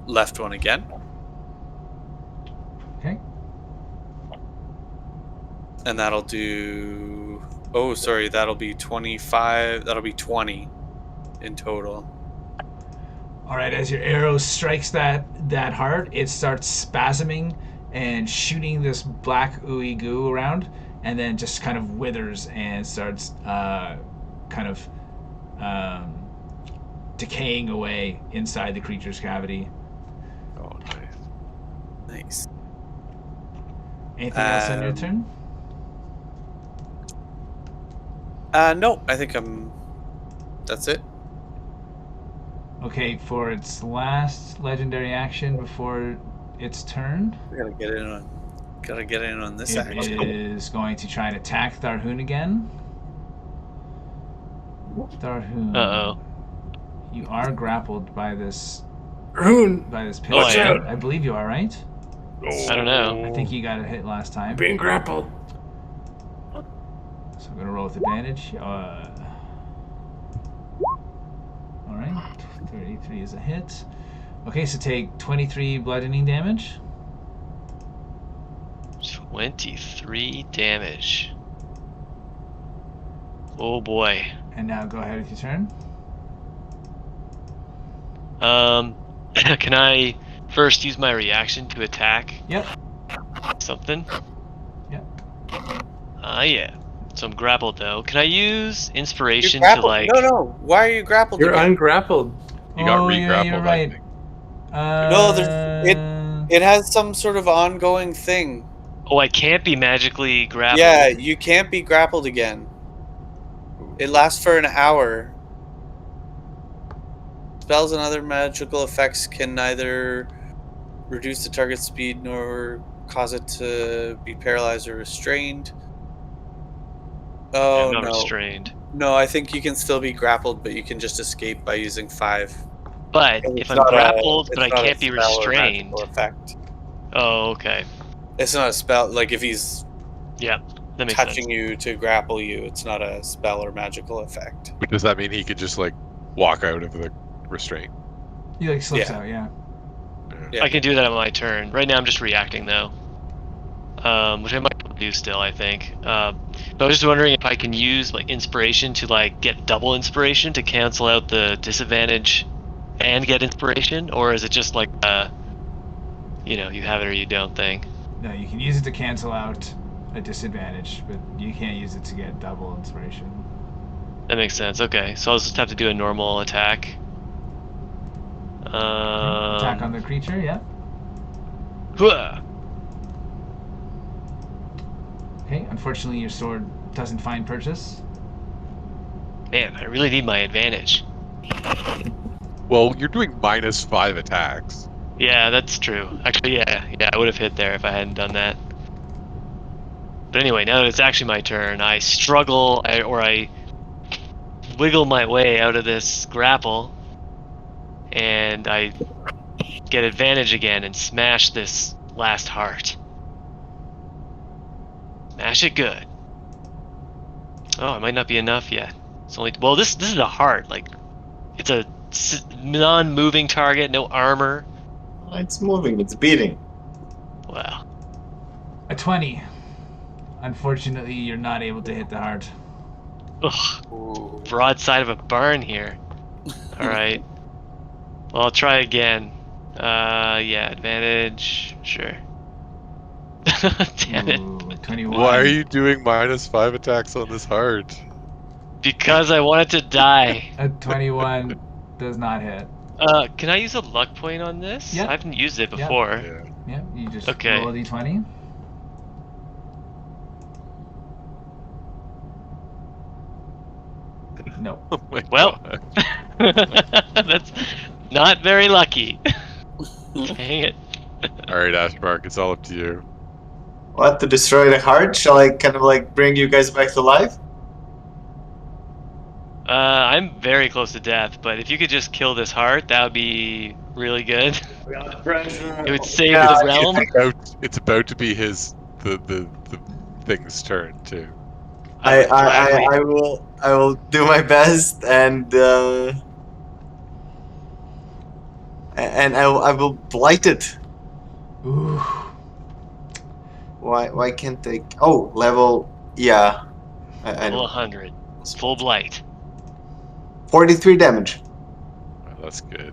left one again. Okay. And that'll do... Oh, sorry, that'll be 25. That'll be 20 in total. All right. As your arrow strikes that heart, it starts spasming and shooting this black ooey goo around, and then just kind of withers and starts decaying away inside the creature's cavity. Oh, nice. Nice. Anything else on your turn? No, I think that's it. Okay, for its last legendary action before its turn, We gotta get in on this it action. is going to try and attack Tharhun again. Tharhun. Uh-oh. You are grappled by this Rune, pit. Oh, I am? I believe you are, right? I don't know. I think you got a hit last time. being grappled. So I'm gonna roll with advantage. Alright, 33 is a hit. Okay, so take 23 bludgeoning damage. 23 damage. Oh boy. And now go ahead with your turn. Can I first use my reaction to attack Yep. something? Yep. Yeah. So I'm grappled though. Can I use You're inspiration to grappled. like? No. Why are you grappled? You're again? ungrappled. You got Oh, re-grappled, yeah, you're I right. think. No, It has some sort of ongoing thing. Oh, I can't be magically grappled. Yeah, you can't be grappled again. It lasts for an hour. spells and other magical effects can neither reduce the target's speed nor cause it to be paralyzed or restrained. Oh, I'm not no. restrained. No, I think you can still be grappled, but you can just escape by using 5. But And if it's I'm not grappled, but I it's not a can't be spell or restrained. magical effect. Oh, okay. It's not a spell. Like, if he's Yep, that makes touching sense. you to grapple you, it's not a spell or magical effect. But does that mean he could just like walk out of the restraint? He like slips Yeah. out, yeah. Yeah. I can do that on my turn. Right now I'm just reacting though. Which I might do still, I think. But I was just wondering if I can use like inspiration to like get double inspiration to cancel out the disadvantage and get inspiration, or is it just like you have it or you don't thing? No, you can use it to cancel out a disadvantage, but you can't use it to get double inspiration. That makes sense. Okay, so I'll just have to do a normal attack. Attack on the creature, yeah. Hua! Okay, unfortunately your sword doesn't find purchase. Man, I really need my advantage. Well, you're doing -5 attacks. Yeah, that's true. Actually, yeah, I would have hit there if I hadn't done that. But anyway, now that it's actually my turn, I struggle, I wiggle my way out of this grapple, and I get advantage again and smash this last heart. Smash it good. Oh, it might not be enough yet. It's only this is a heart. Like, it's a non-moving target, no armor. It's moving, it's beating. Wow. A 20. Unfortunately, you're not able to hit the heart. Ugh. Ooh. Broadside of a barn here. Alright. Well, I'll try again. Yeah, advantage. Sure. Damn it. Ooh, 21. Why are you doing -5 attacks on this heart? Because I wanted to die. A 21 does not hit. Can I use a luck point on this? Yeah. I haven't used it Yeah. before. Yeah. Yeah, you just Okay. roll a d20. No. Oh my Well. God. That's not very lucky. Dang it. All right, Ashbark, it's all up to you. What, to destroy the heart? Shall I kind of like bring you guys back to life? I'm very close to death, but if you could just kill this heart, that would be really good. It would save the realm. It's about to be the thing's turn too. I will do my best and I will blight it. Ooh. Why can't they? Oh, level, yeah. I Level know. 100. Full blight. 43 damage. Oh, that's good.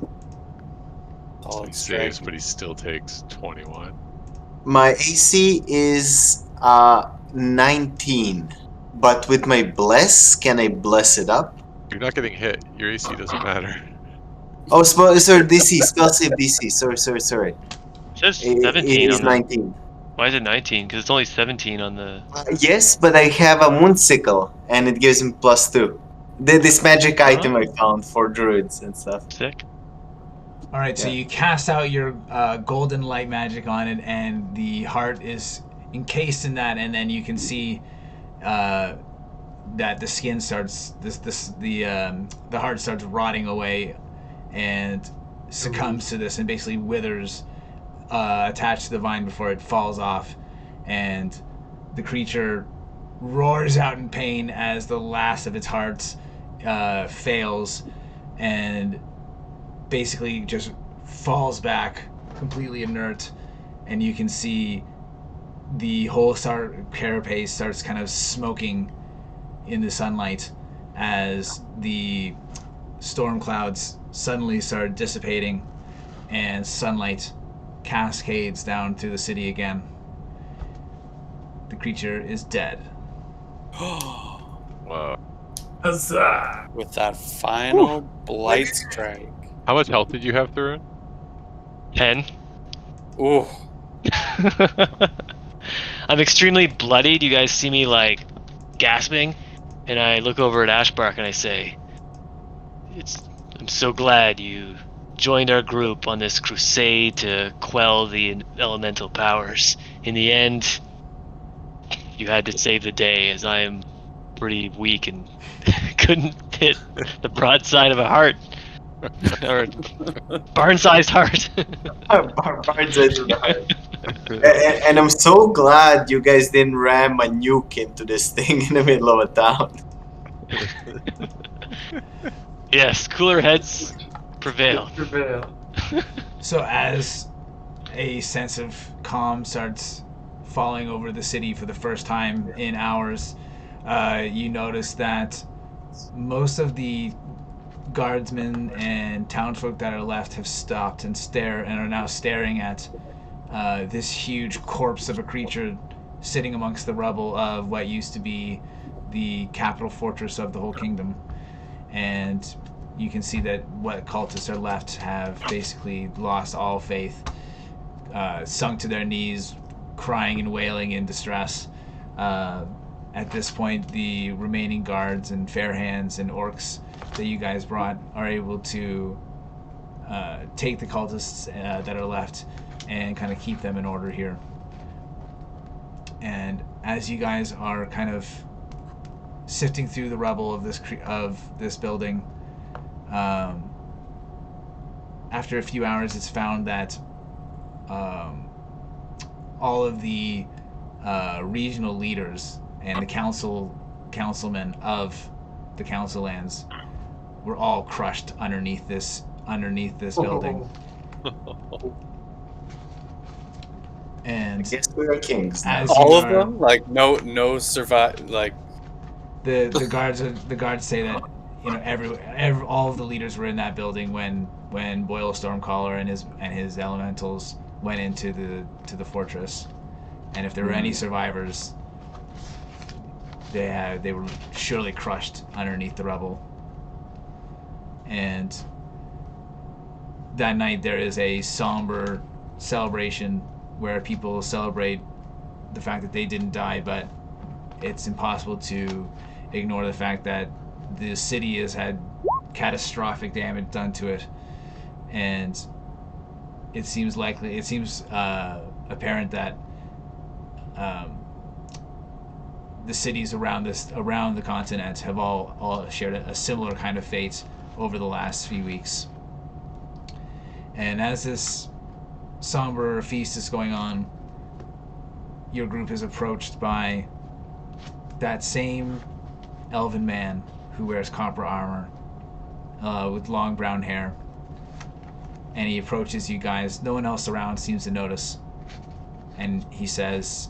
So Oh, he it's saves, strength. but he still takes 21. My AC is 19, but with my bless, can I bless it up? You're not getting hit. Your AC doesn't matter. Oh, sorry, DC, spell save DC. Sorry. It says It 17 is on the... 19. Why is it 19? Because it's only 17 on the... Yes, but I have a moon sickle, and it gives me +2. This magic item I found for druids and stuff. Sick. All right, so Yeah. you cast out your golden light magic on it, and the heart is encased in that, and then you can see that the skin starts, the heart starts rotting away, and succumbs to this, and basically withers, attached to the vine before it falls off, and the creature roars out in pain as the last of its hearts fails, and basically just falls back completely inert, and you can see the whole carapace starts kind of smoking in the sunlight as the storm clouds suddenly start dissipating and sunlight cascades down through the city again. The creature is dead. Wow. Huzzah! With that final blight strike. How much health did you have, Tharhun? 10. Ooh. I'm extremely bloodied. You guys see me like gasping, and I look over at Ashbark and I say, "It's I'm so glad you joined our group on this crusade to quell the elemental powers. In the end, you had to save the day, as I am pretty weak and couldn't hit the broadside of a heart. Or barn-sized heart. Bards into the heart. And I'm so glad you guys didn't ram a nuke into this thing in the middle of a town. Yes, cooler heads prevail. So as a sense of calm starts falling over the city for the first time in hours, you notice that most of the guardsmen and townsfolk that are left have stopped and are now staring at this huge corpse of a creature sitting amongst the rubble of what used to be the capital fortress of the whole kingdom. And you can see that what cultists are left have basically lost all faith, sunk to their knees, crying and wailing in distress. At this point, the remaining guards and fair hands and orcs that you guys brought are able to take the cultists that are left and kind of keep them in order here. And as you guys are kind of sifting through the rubble of this building, after a few hours, it's found that all of the regional leaders and the councilmen of the council lands were all crushed underneath this building. And I guess we are kings now. as All you of are- them? Like no survive. Like the guards say that all of the leaders were in that building when Boyle Stormcaller and his elementals went into the fortress, and if there were any survivors, they were surely crushed underneath the rubble. And that night there is a somber celebration where people celebrate the fact that they didn't die, but it's impossible to ignore the fact that the city has had catastrophic damage done to it, and it seems apparent that the cities around the continent have all shared a similar kind of fate over the last few weeks. And as this somber feast is going on, your group is approached by that same elven man who wears copper armor with long brown hair. And he approaches you guys. No one else around seems to notice. And he says,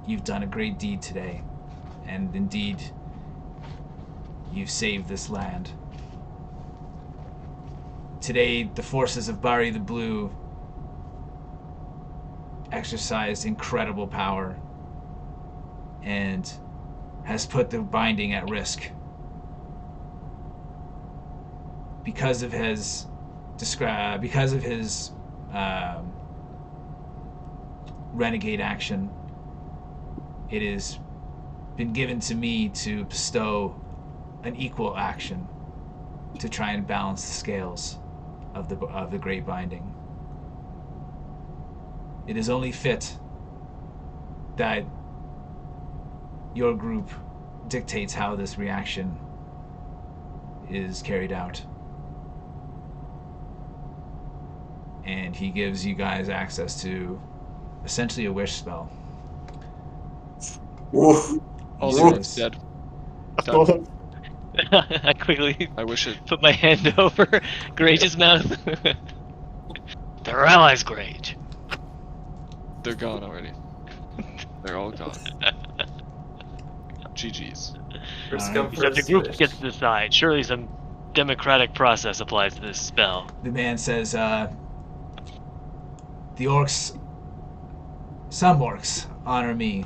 "You've done a great deed today. And indeed, you've saved this land. Today, the forces of Bari the Blue exercised incredible power and has put the binding at risk. Because of his renegade action, it has been given to me to bestow an equal action to try and balance the scales of the great binding. It is only fit that your group dictates how this reaction is carried out." And he gives you guys access to essentially a wish spell. Oof. All Yes. it's dead. Done. I quickly I wish it. put my hand over Grage's mouth. They're allies, Grage. They're gone already. They're all gone. GG's. First Alright. come, So the first group served. gets to decide. Surely some democratic process applies to this spell. The man says, the orcs, some orcs, honor me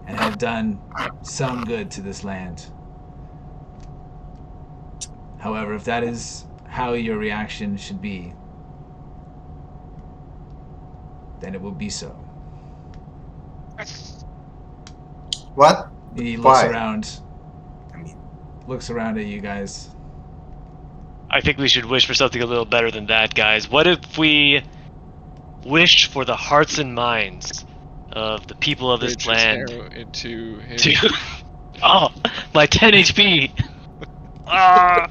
and have done some good to this land. However, if that is how your reaction should be, then it will be so. What? He looks Why? around, I mean, looks around at you guys. I think we should wish for something a little better than that, guys. What if we wished for the hearts and minds of the people of this Grage land? arrow into him. Oh, my 10 HP. Ah.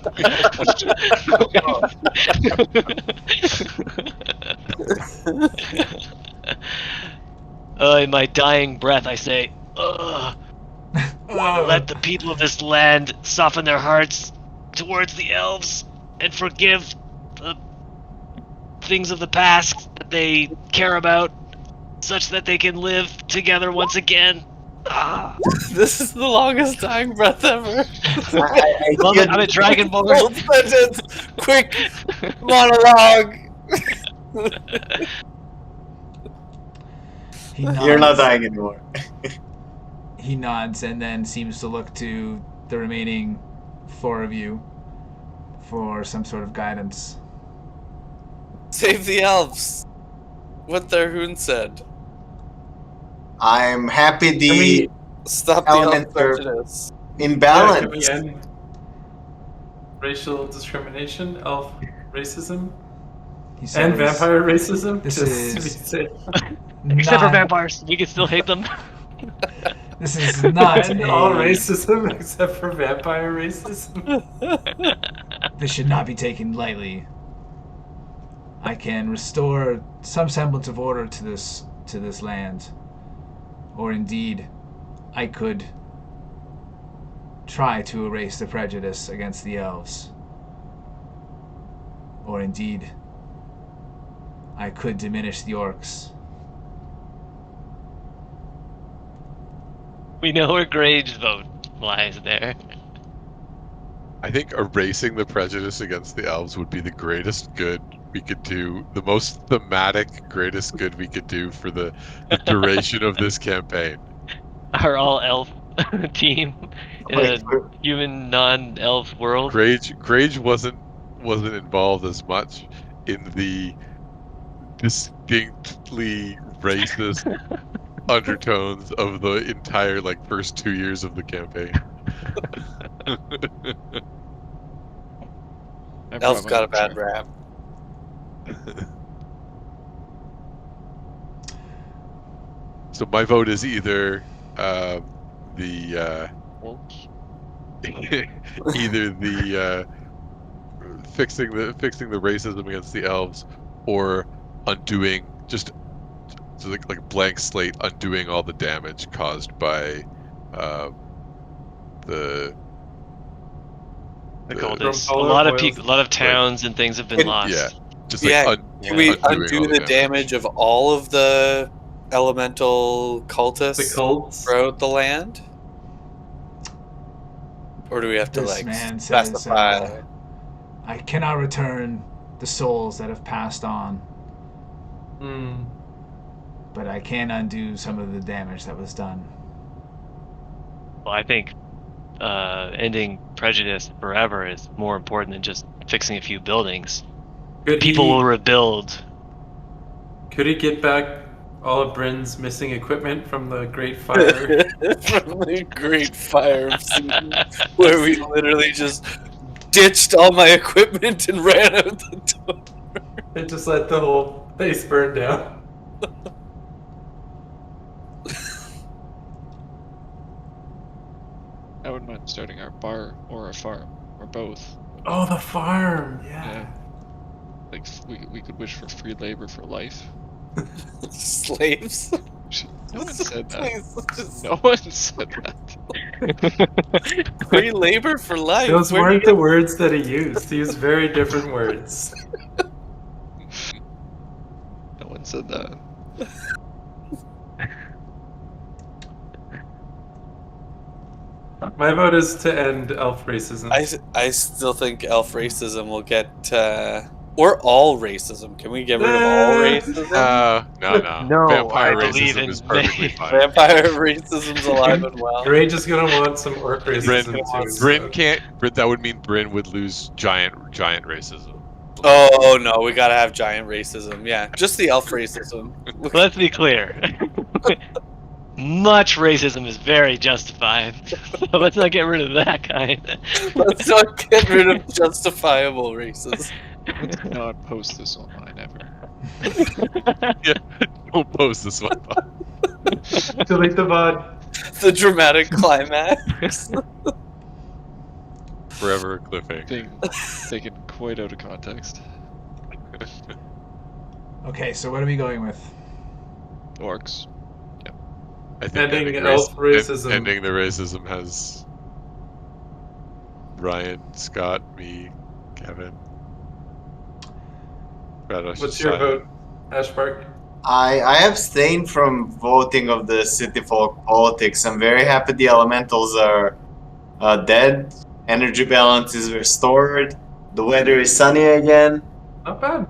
In my dying breath, I say, let the people of this land soften their hearts towards the elves and forgive the things of the past that they care about, such that they can live together once again. This is the longest dying breath ever. Love it, I'm a Dragonborn. Old sentence. Quick monologue. He nods. You're not dying anymore. He nods and then seems to look to the remaining 4 of you for some sort of guidance. Save the elves. What Tharhun said. I'm happy Can the we, Stop the elf elements are prejudice. in can balance. we end racial discrimination, elf racism, He says, and vampire racism? This Just is to be safe. Except for not- vampires, we can still hate them. This is not And all a, racism except for vampire racism. This should not be taken lightly. I can restore some semblance of order to this land. Or indeed, I could try to erase the prejudice against the elves. Or indeed, I could diminish the orcs. We know where Grage's vote lies there. I think erasing the prejudice against the elves would be the greatest good we could do, the most thematic greatest good we could do for the duration of this campaign. Our all-elf team in a Like, human non-elf world. Grage wasn't involved as much in the distinctly racist undertones of the entire first 2 years of the campaign. Elf's got a bad rap. So my vote is either either the fixing the racism against the elves, or undoing just like blank slate, undoing all the damage caused by the Cultists. A From lot of polar people, a lot of towns and things have been lost. yeah, just Yeah, can we undoing undo all the damage of all of the elemental cultists The cults. throughout the land? Or do we have to This man says, specify? I cannot return the souls that have passed on, Hmm. but I can undo some of the damage that was done. Well, I think ending prejudice forever is more important than just fixing a few buildings. People will rebuild. Could he get back all of Bryn's missing equipment from the Great Fire? From the Great Fire of Sweden, where we literally just ditched all my equipment and ran out the door. And just let the whole place burn down? I wouldn't mind starting our bar or a farm or both. Oh, the farm! Yeah. Yeah. Like we could wish for free labor for life. Slaves? No one said that. Please, just No one said that. free labor for life. Those Where do weren't you the words that he used. He used very different words. No one said that. My vote is to end elf racism. I still think elf racism will get, or all racism. Can we get rid of all racism? no. No, Vampire I believe racism in is perfectly fine. Vampire racism's alive and well. Grage is gonna want some orc racism too. Bryn can't. That would mean Bryn would lose giant racism. Oh no, we gotta have giant racism. Yeah, just the elf racism. Let's be clear. much racism is very justified. So let's not get rid of that kind. Let's not get rid of justifiable races. Let's not post this online ever. Don't post this one. Delete the VOD. The dramatic climax. Forever a cliffhanger. Being taken quite out of context. Okay, so what are we going with? Orcs. I think Ending elf racism. Ending the racism has Ryan, Scott, me, Kevin. What's your vote, Ashbark? I abstain from voting of the city folk politics. I'm very happy the elementals are dead. Energy balance is restored. The weather is sunny again. Not bad.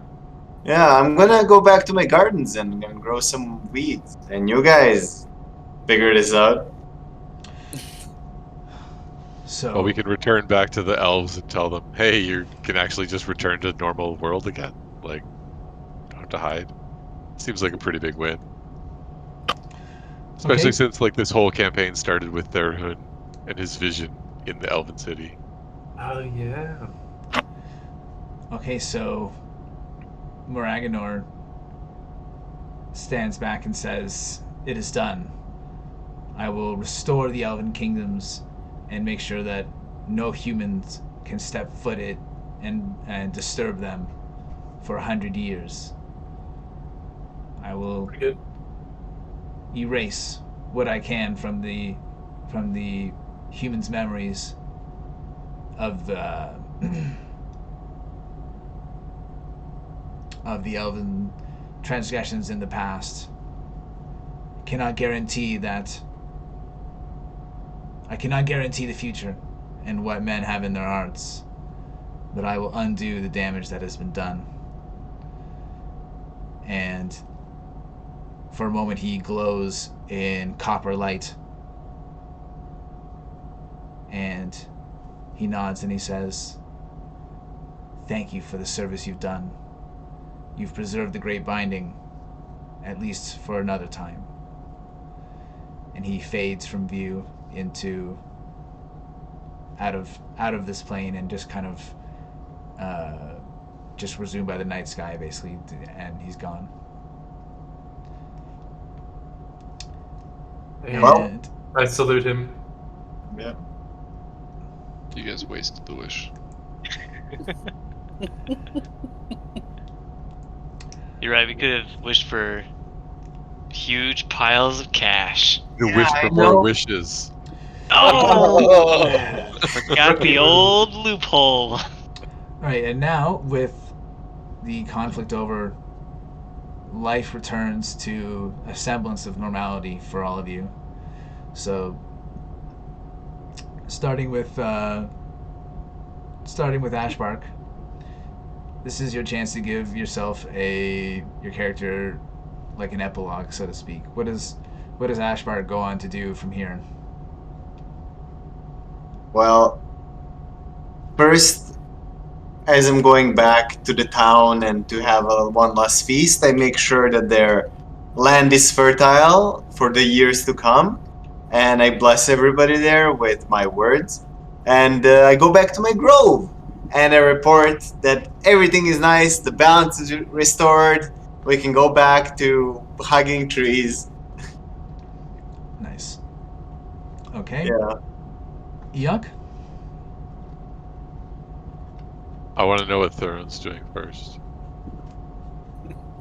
Yeah, I'm gonna go back to my gardens and grow some weeds. And you guys figure this out. So Well, we can return back to the elves and tell them, hey, you can actually just return to normal world again. Like, don't have to hide. Seems like a pretty big win. Especially Okay. since like this whole campaign started with Tharhun and his vision in the Elven city. Oh yeah. Okay, so Moraganor stands back and says, "It is done. I will restore the Elven kingdoms and make sure that no humans can step foot it and disturb them for 100 years. I will Pretty good. erase what I can from the humans' memories of the of the Elven transgressions in the past. I cannot guarantee the future and what men have in their hearts, but I will undo the damage that has been done." And for a moment he glows in copper light, and he nods and he says, "Thank you for the service you've done. You've preserved the Great Binding, at least for another time." And he fades from view into out of this plane and just kind of just resumed by the night sky basically, and he's gone. Well- And I salute him. Yeah. You guys wasted the wish. You're right. We could have wished for huge piles of cash. You Yeah, wish I for more know. wishes. Oh, forgot the old loophole. all right, and now with the conflict over, life returns to a semblance of normality for all of you. So, starting with Ashbark, this is your chance to give yourself your character like an epilogue, so to speak. What does Ashbark go on to do from here? Well, first, as I'm going back to the town and to have one last feast, I make sure that their land is fertile for the years to come, and I bless everybody there with my words. And I go back to my grove, and I report that everything is nice, the balance is restored, we can go back to hugging trees. Nice. Okay. Yeah. Yuck. I want to know what Tharhun's doing first.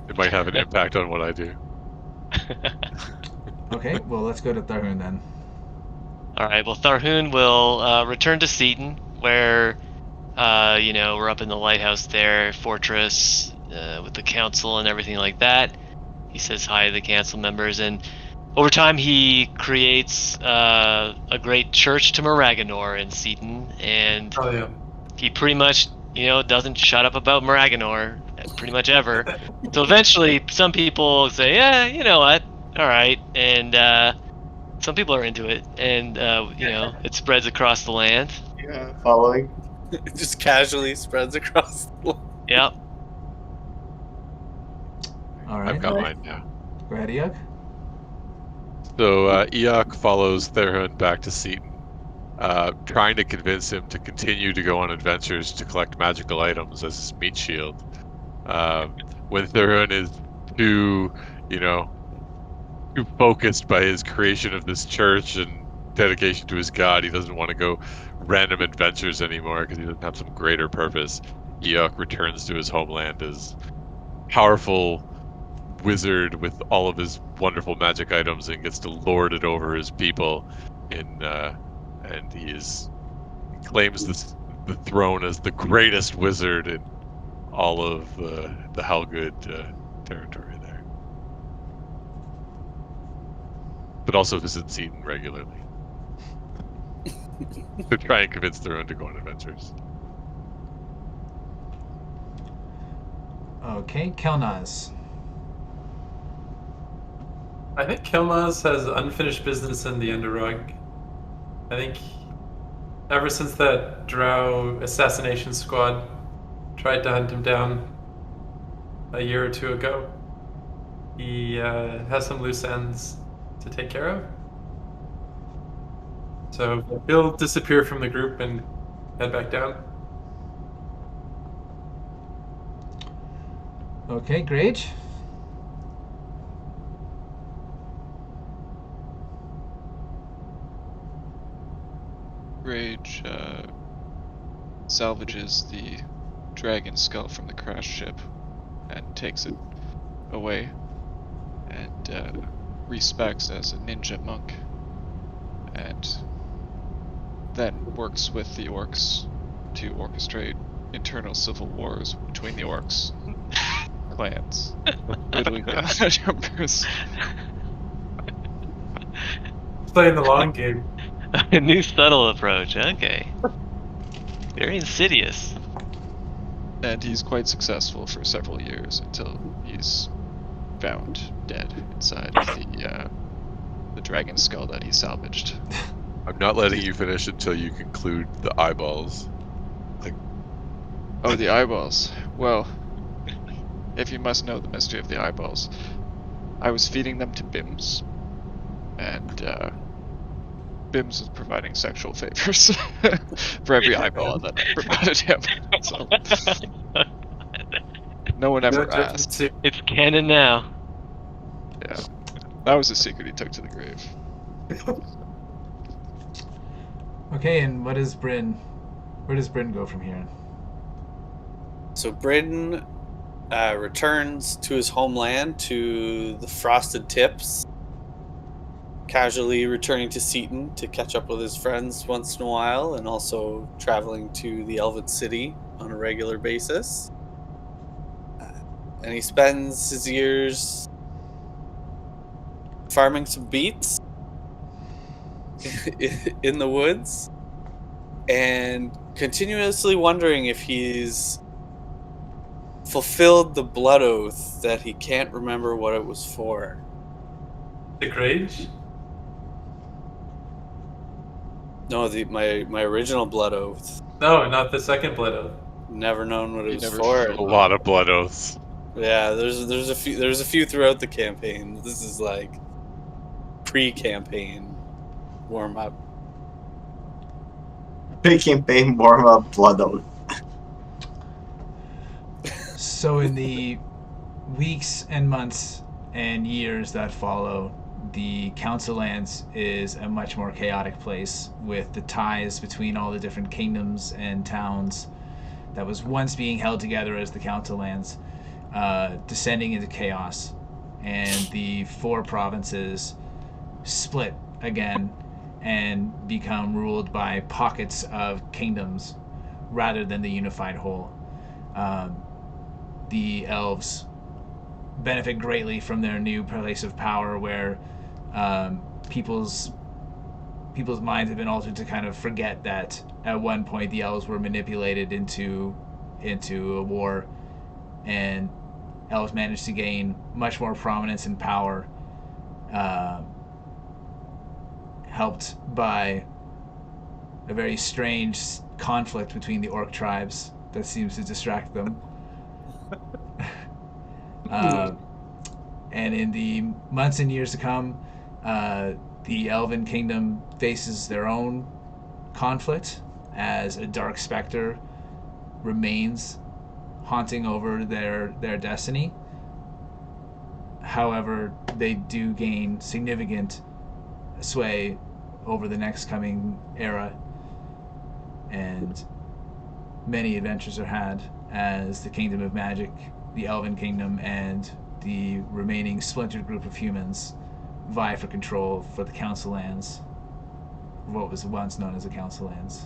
It might have an impact on what I do. Okay, well, let's go to Tharhun then. All right. Well, Tharhun will return to Seaton, where we're up in the lighthouse there, fortress, with the council and everything like that. He says hi to the council members, and over time he creates a great church to Moraganor in Seaton, and Oh yeah. he pretty much doesn't shut up about Moraganor pretty much ever. So eventually some people say, yeah, you know what, all right, and some people are into it, and it spreads across the land. Yeah, following. It just casually spreads across the Yep. All right. I've got mine now. Go ahead, Yuck. So Eikooc follows Tharhun back to Seaton, trying to convince him to continue to go on adventures to collect magical items as his meat shield. When Tharhun is too, too focused by his creation of this church and dedication to his god, he doesn't want to go random adventures anymore because he doesn't have some greater purpose. Eikooc returns to his homeland as powerful wizard with all of his wonderful magic items and gets to lord it over his people and he claims the throne as the greatest wizard in all of the Halgud territory there. But also visits Seaton regularly to try and convince Tharhun to go on adventures. Okay, Kelnozz. I think Kelnozz has unfinished business in the Underrug. I think ever since that Drow assassination squad tried to hunt him down a year or two ago, he has some loose ends to take care of. So he'll disappear from the group and head back down. Okay, Grage. Grage salvages the dragon skull from the crash ship and takes it away and respecs as a ninja monk and then works with the orcs to orchestrate internal civil wars between the orcs clans. Literally numbers. Playing the long game. A new subtle approach. Okay. Very insidious. And he's quite successful for several years until he's found dead inside of the dragon skull that he salvaged. I'm not letting you finish until you conclude the eyeballs. Oh, the eyeballs. Well, if you must know the mystery of the eyeballs, I was feeding them to Bims, and Bims was providing sexual favors for every eyeball that I provided him. So no one ever asked. It's canon now. Yeah, that was a secret he took to the grave. Okay, and what is Bryn? Where does Bryn go from here? So Bryn returns to his homeland, to the Frosted Tips, casually returning to Seaton to catch up with his friends once in a while, and also traveling to the Elven City on a regular basis. And he spends his years farming some beets in the woods and continuously wondering if he's fulfilled the blood oath that he can't remember what it was for. The Grage? No, my original blood oath. No, not the second blood oath. Never known what it was never for. A lot of blood oaths. Yeah, there's a few throughout the campaign. This is like pre-campaign warm up. Pre-campaign warm-up blood oath. So in the weeks and months and years that follow, the Council Lands is a much more chaotic place, with the ties between all the different kingdoms and towns that was once being held together as the Council Lands descending into chaos, and the 4 provinces split again and become ruled by pockets of kingdoms rather than the unified whole. The elves benefit greatly from their new place of power, where people's minds have been altered to kind of forget that at one point the elves were manipulated into a war, and elves managed to gain much more prominence and power, helped by a very strange conflict between the orc tribes that seems to distract them. And in the months and years to come, The Elven Kingdom faces their own conflict as a dark specter remains haunting over their destiny. However, they do gain significant sway over the next coming era, and many adventures are had as the Kingdom of Magic, the Elven Kingdom, and the remaining splintered group of humans vie for control for the Council Lands, what was once known as the Council Lands.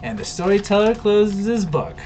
And the storyteller closes his book.